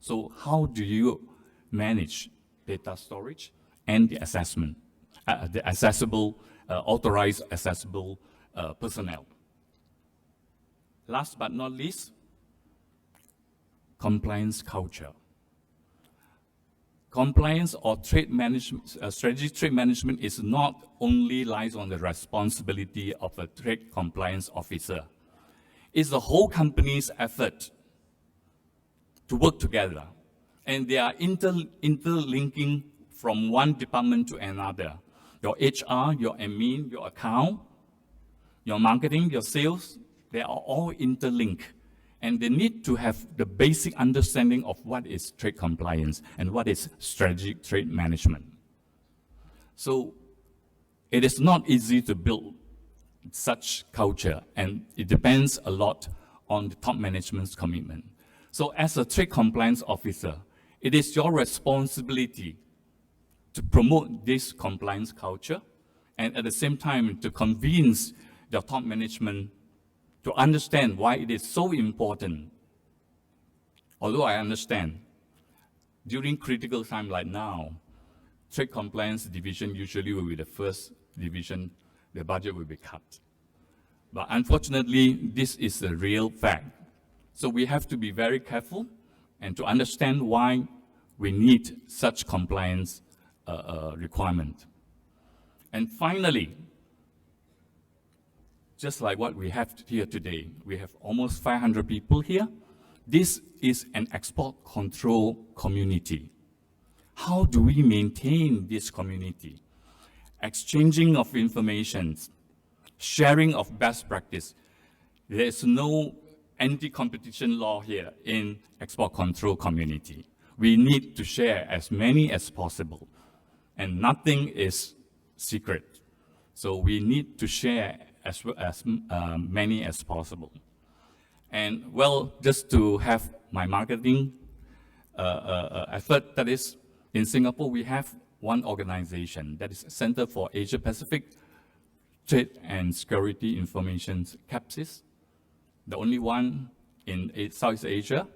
S15: So how do you manage data storage and the assessment, the accessible, authorized accessible personnel? Last but not least, compliance culture. Compliance or trade management, strategic trade management is not only lies on the responsibility of a trade compliance officer. It's the whole company's effort to work together. And they are interlinking from one department to another. Your HR, your admin, your account, your marketing, your sales, they are all interlinked. And they need to have the basic understanding of what is trade compliance and what is strategic trade management. So it is not easy to build such culture, and it depends a lot on the top management's commitment. So as a trade compliance officer, it is your responsibility to promote this compliance culture and at the same time to convince the top management to understand why it is so important. Although I understand, during critical time like now, trade compliance division usually will be the first division, the budget will be cut. But unfortunately, this is a real fact. So we have to be very careful and to understand why we need such compliance requirement. And finally, just like what we have here today, we have almost 500 people here. This is an export control community. How do we maintain this community? Exchanging of information, sharing of best practice. There is no anti-competition law here in export control community. We need to share as many as possible, and nothing is secret. So we need to share as many as possible. And well, just to have my marketing effort, that is, in Singapore, we have one organization, that is Center for Asia Pacific Trade and Security Information CAPSIS, the only one in Southeast Asia.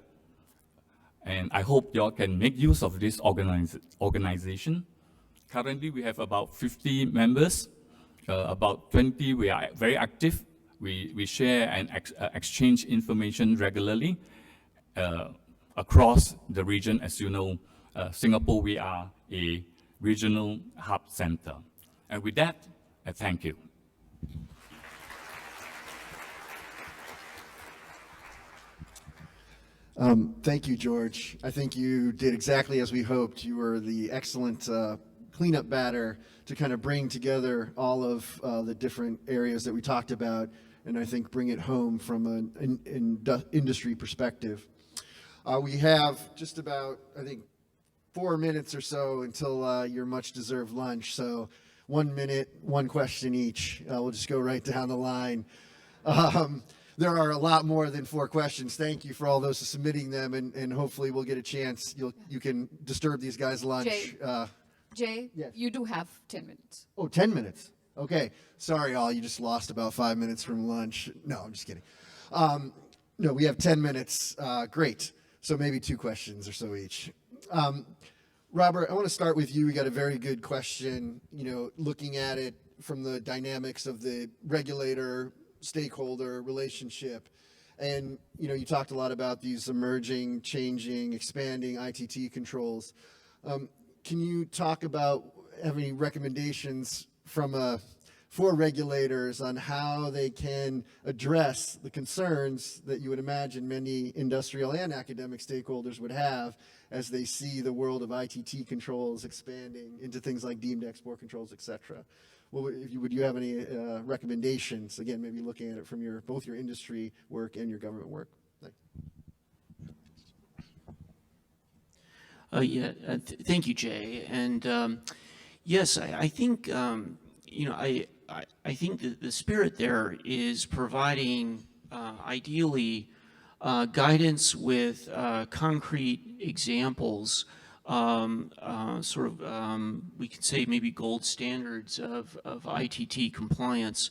S15: And I hope y'all can make use of this organization. Currently, we have about 50 members. About 20, we are very active. We share and exchange information regularly across the region. As you know, Singapore, we are a regional hub center. And with that, I thank you.
S11: Thank you, George. I think you did exactly as we hoped. You were the excellent cleanup batter to kind of bring together all of the different areas that we talked about, and I think bring it home from an industry perspective. We have just about, I think, 4 minutes or so until your much-deserved lunch, so 1 minute, one question each. We'll just go right down the line. There are a lot more than 4 questions. Thank you for all those submitting them, and hopefully we'll get a chance. You can disturb these guys' lunch.
S1: Jay,
S11: yes.
S1: you do have 10 minutes.
S11: Oh, 10 minutes. Okay. Sorry, all. You just lost about 5 minutes from lunch. No, I'm just kidding. No, we have 10 minutes. Great. So maybe 2 questions or so each. Robert, I want to start with you. We got a very good question, looking at it from the dynamics of the regulator stakeholder relationship. And, you talked a lot about these emerging, changing, expanding ITT controls. Can you talk about, have any recommendations from a for regulators on how they can address the concerns that you would imagine many industrial and academic stakeholders would have as they see the world of ITT controls expanding into things like deemed export controls, et cetera. Well, would you have any recommendations, again, maybe looking at it from both your industry work and your government work?
S12: Thank you, Jay. And yes, I think I think that the spirit there is providing ideally guidance with concrete examples, we could say maybe gold standards of ITT compliance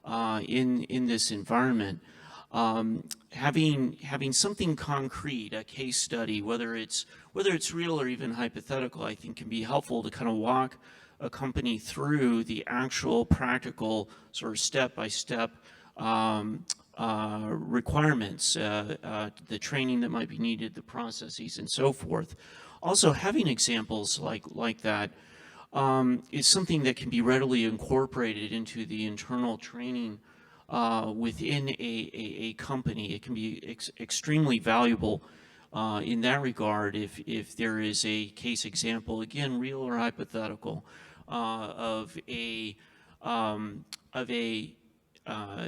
S12: in this environment. Having something concrete, a case study, whether it's real or even hypothetical, I think can be helpful to kind of walk a company through the actual practical sort of step-by-step requirements, the training that might be needed, the processes, and so forth. Also, having examples like that is something that can be readily incorporated into the internal training within a company. It can be extremely valuable in that regard if there is a case example, again, real or hypothetical, of a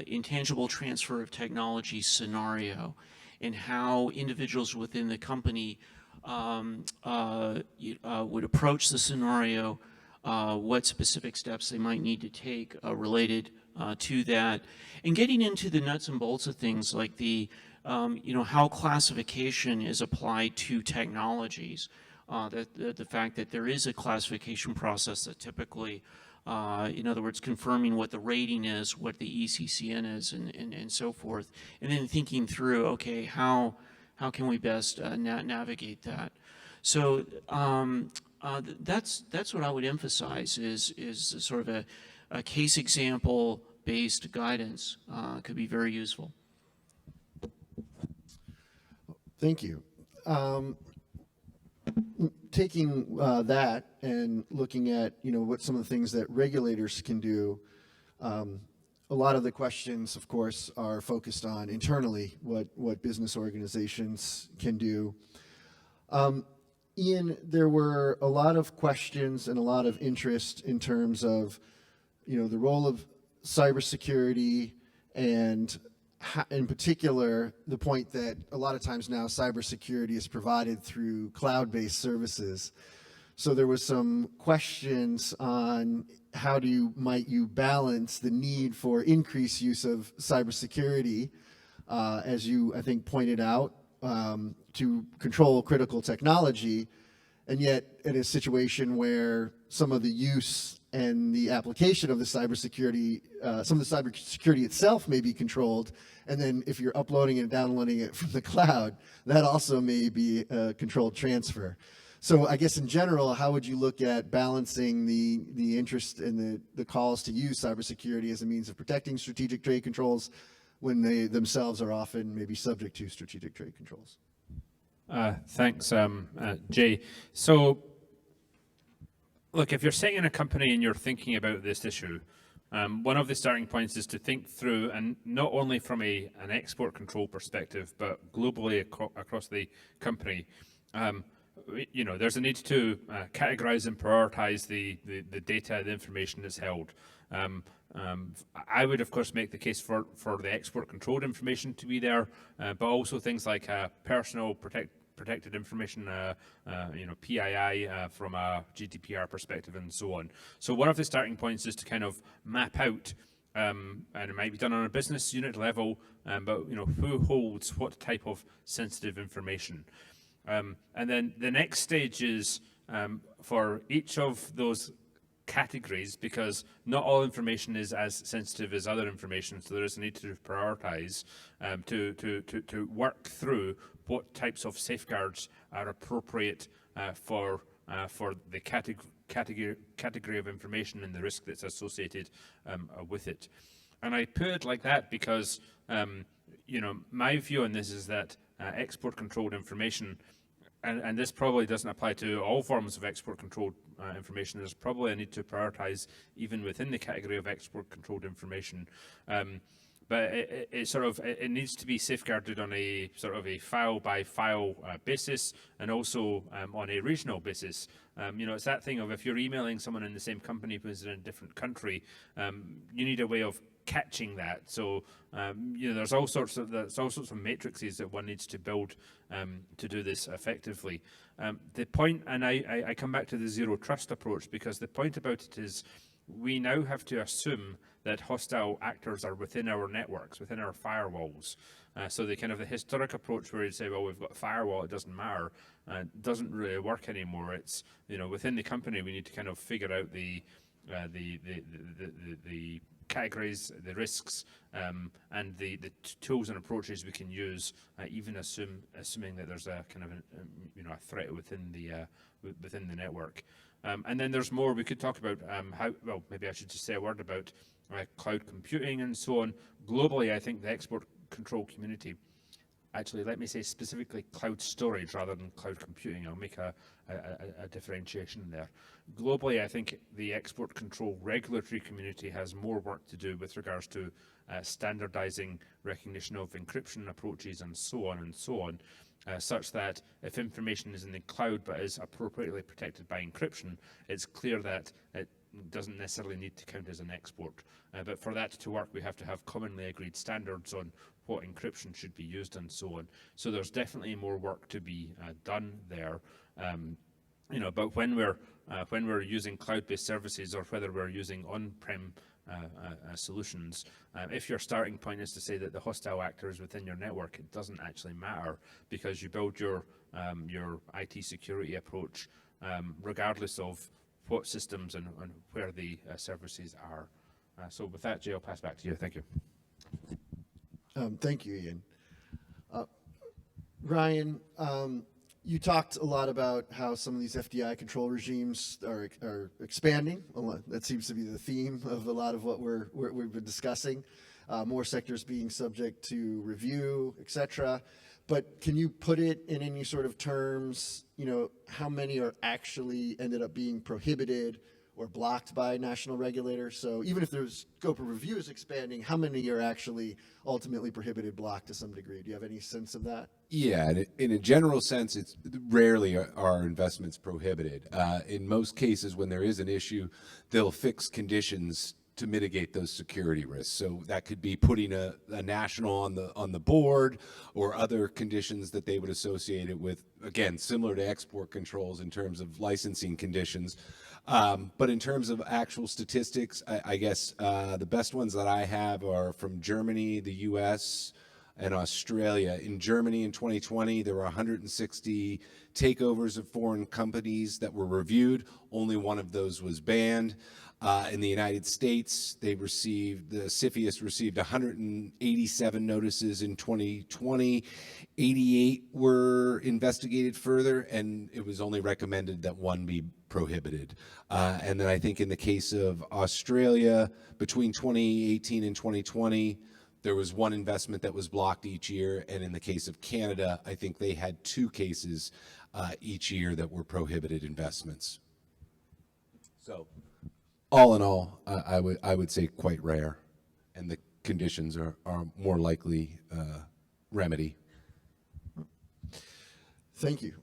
S12: intangible transfer of technology scenario, and how individuals within the company would approach the scenario, what specific steps they might need to take related to that, and getting into the nuts and bolts of things like the how classification is applied to technologies. The fact that there is a classification process that typically, in other words, confirming what the rating is, what the ECCN is, and so forth, and then thinking through, okay, how can we best navigate that? So that's what I would emphasize is sort of a case example based guidance could be very useful.
S11: Thank you. Taking that and looking at what some of the things that regulators can do, a lot of the questions, of course, are focused on internally what business organizations can do. Ian, there were a lot of questions and a lot of interest in terms of the role of cybersecurity, and in particular, the point that a lot of times now cybersecurity is provided through cloud-based services. So there was some questions on how might you balance the need for increased use of cybersecurity, as you, I think, pointed out, to control critical technology, and yet in a situation where some of the use and the application of the cybersecurity, some of the cybersecurity itself may be controlled, and then if you're uploading and downloading it from the cloud, that also may be a controlled transfer. So I guess in general, how would you look at balancing the interest and the calls to use cybersecurity as a means of protecting strategic trade controls when they themselves are often maybe subject to strategic trade controls?
S13: Thanks, Jay. So, look, if you're sitting in a company and you're thinking about this issue, one of the starting points is to think through, and not only from an export control perspective, but globally across the company, there's a need to categorize and prioritize the data, the information that's held. I would, of course, make the case for the export controlled information to be there, but also things like personal protected information, PII from a GDPR perspective, and so on. So one of the starting points is to kind of map out, and it might be done on a business unit level, but who holds what type of sensitive information. And then the next stage is for each of those categories, because not all information is as sensitive as other information, so there is a need to prioritize to work through what types of safeguards are appropriate for the category of information and the risk that's associated with it. And I put it like that because my view on this is that export controlled information and this probably doesn't apply to all forms of export controlled information. There's probably a need to prioritize even within the category of export controlled information. But it needs to be safeguarded on a sort of a file by file basis, and also on a regional basis. You know, it's that thing of if you're emailing someone in the same company who's in a different country, you need a way of catching that. So you know, there's all sorts of matrices that one needs to build to do this effectively. The point, and I come back to the zero trust approach, because the point about it is we now have to assume that hostile actors are within our networks, within our firewalls. So the kind of the historic approach where you say, well, we've got a firewall, it doesn't matter, doesn't really work anymore. It's, you know, within the company we need to kind of figure out the categories, the risks, and the tools and approaches we can use, even assuming that there's a kind of a threat within the network. And then there's more we could talk about. Well, maybe I should just say a word about cloud computing and so on. Globally, I think the export control community, actually, let me say specifically cloud storage rather than cloud computing. I'll make a differentiation there. Globally, I think the export control regulatory community has more work to do with regards to standardizing recognition of encryption approaches and so on, such that if information is in the cloud but is appropriately protected by encryption, it's clear that it doesn't necessarily need to count as an export. But for that to work, we have to have commonly agreed standards on what encryption should be used and so on. So there's definitely more work to be done there. You know, but when we're using cloud-based services, or whether we're using on-prem solutions, if your starting point is to say that the hostile actor is within your network, it doesn't actually matter, because you build your IT security approach regardless of what systems and where the services are. So with that, Jay, I'll pass back to you. Thank you.
S11: Thank you, Ian. Ryan, you talked a lot about how some of these FDI control regimes are expanding. That seems to be the theme of a lot of what we've been discussing. More sectors being subject to review, et cetera. But can you put it in any sort of terms, you know, how many are actually ended up being prohibited or blocked by national regulators? So even if the scope of review is expanding, how many are actually ultimately prohibited, blocked to some degree? Do you have any sense of that?
S14: Yeah, in a general sense, it's rarely are investments prohibited. In most cases, when there is an issue, they'll fix conditions to mitigate those security risks. So that could be putting a national on the board, or other conditions that they would associate it with, again, similar to export controls in terms of licensing conditions. But in terms of actual statistics, I guess the best ones that I have are from Germany, the US, and Australia. In Germany in 2020, there were 160 takeovers of foreign companies that were reviewed. Only one of those was banned. In the United States, the CFIUS received 187 notices in 2020. 88 were investigated further, and it was only recommended that one be prohibited. And then I think in the case of Australia, between 2018 and 2020, there was one investment that was blocked each year. And in the case of Canada, I think they had 2 cases each year that were prohibited investments. So all in all, I would say quite rare, and the conditions are more likely remedy.
S11: Thank you.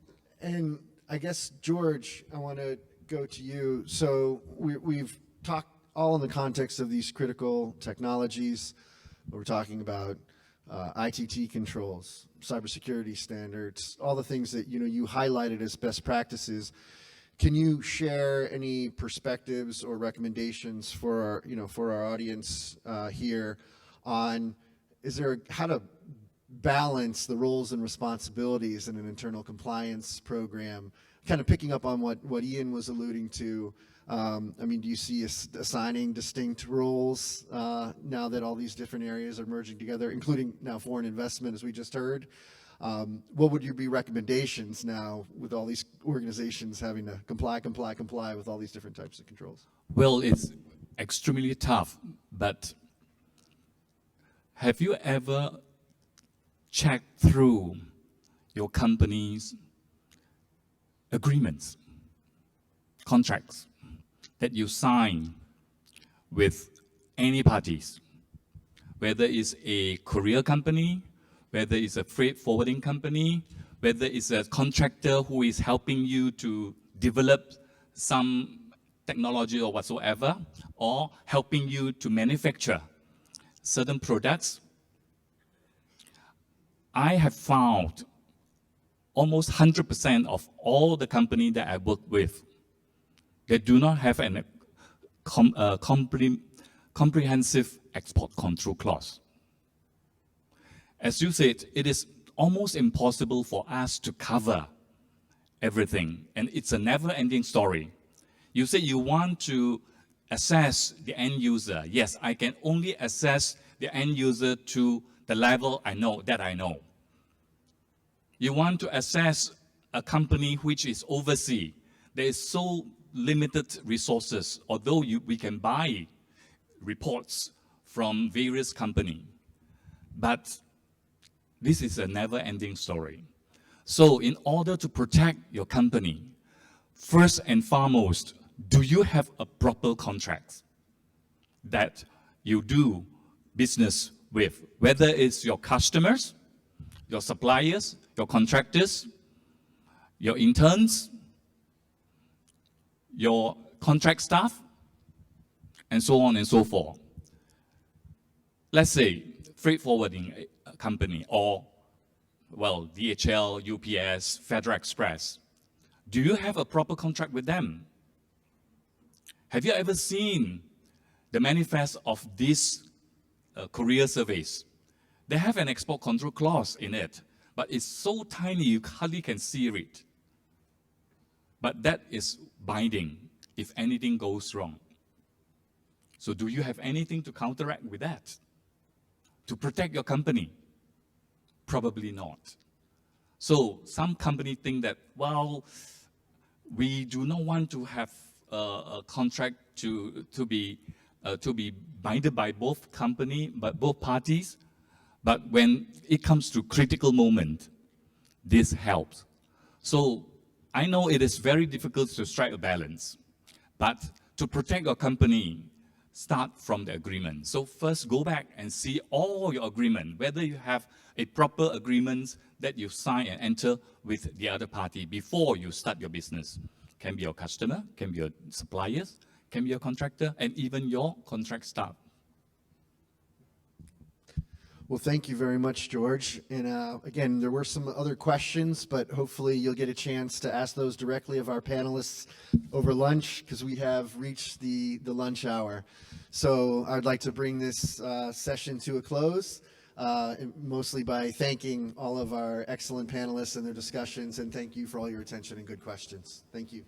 S11: And I guess, George, I want to go to you. So we've talked all in the context of these critical technologies. We're talking about ITT controls, cybersecurity standards, all the things that you highlighted as best practices. Can you share any perspectives or recommendations for our audience here on how to balance the roles and responsibilities in an internal compliance program? Kind of picking up on what Ian was alluding to. I mean, do you see assigning distinct roles now that all these different areas are merging together, including now foreign investment, as we just heard? What would be recommendations now with all these organizations having to comply with all these different types of controls?
S15: Well, it's extremely tough, but have you ever checked through your company's agreements, contracts that you sign with any parties, whether it's a courier company, whether it's a freight forwarding company, whether it's a contractor who is helping you to develop some technology or whatsoever, or helping you to manufacture certain products. I have found almost 100% of all the companies that I work with, they do not have a comprehensive export control clause. As you said, it is almost impossible for us to cover everything, and it's a never-ending story. You say you want to assess the end user. Yes, I can only assess the end user to the level I know. You want to assess a company which is overseas. There is so limited resources, although we can buy reports from various companies. But this is a never-ending story. So in order to protect your company, first and foremost, do you have a proper contract that you do business with, whether it's your customers, your suppliers, your contractors, your interns, your contract staff, and so on and so forth. Let's say freight forwarding company or, well, DHL, UPS, Federal Express. Do you have a proper contract with them? Have you ever seen the manifest of this courier service? They have an export control clause in it, but it's so tiny you hardly can see it. But that is binding if anything goes wrong. So do you have anything to counteract with that? To protect your company? Probably not. So some companies think that, well, we do not want to have a contract to be binded by both parties, but when it comes to critical moment, this helps. So I know it is very difficult to strike a balance, but to protect your company, start from the agreement. So first go back and see all your agreement, whether you have a proper agreement that you sign and enter with the other party before you start your business. Can be your customer, can be your suppliers, can be your contractor, and even your contract staff.
S11: Well, thank you very much, George. And again, there were some other questions, but hopefully you'll get a chance to ask those directly of our panelists over lunch, because we have reached the lunch hour. So I'd like to bring this session to a close, mostly by thanking all of our excellent panelists and their discussions, and thank you for all your attention and good questions. Thank you.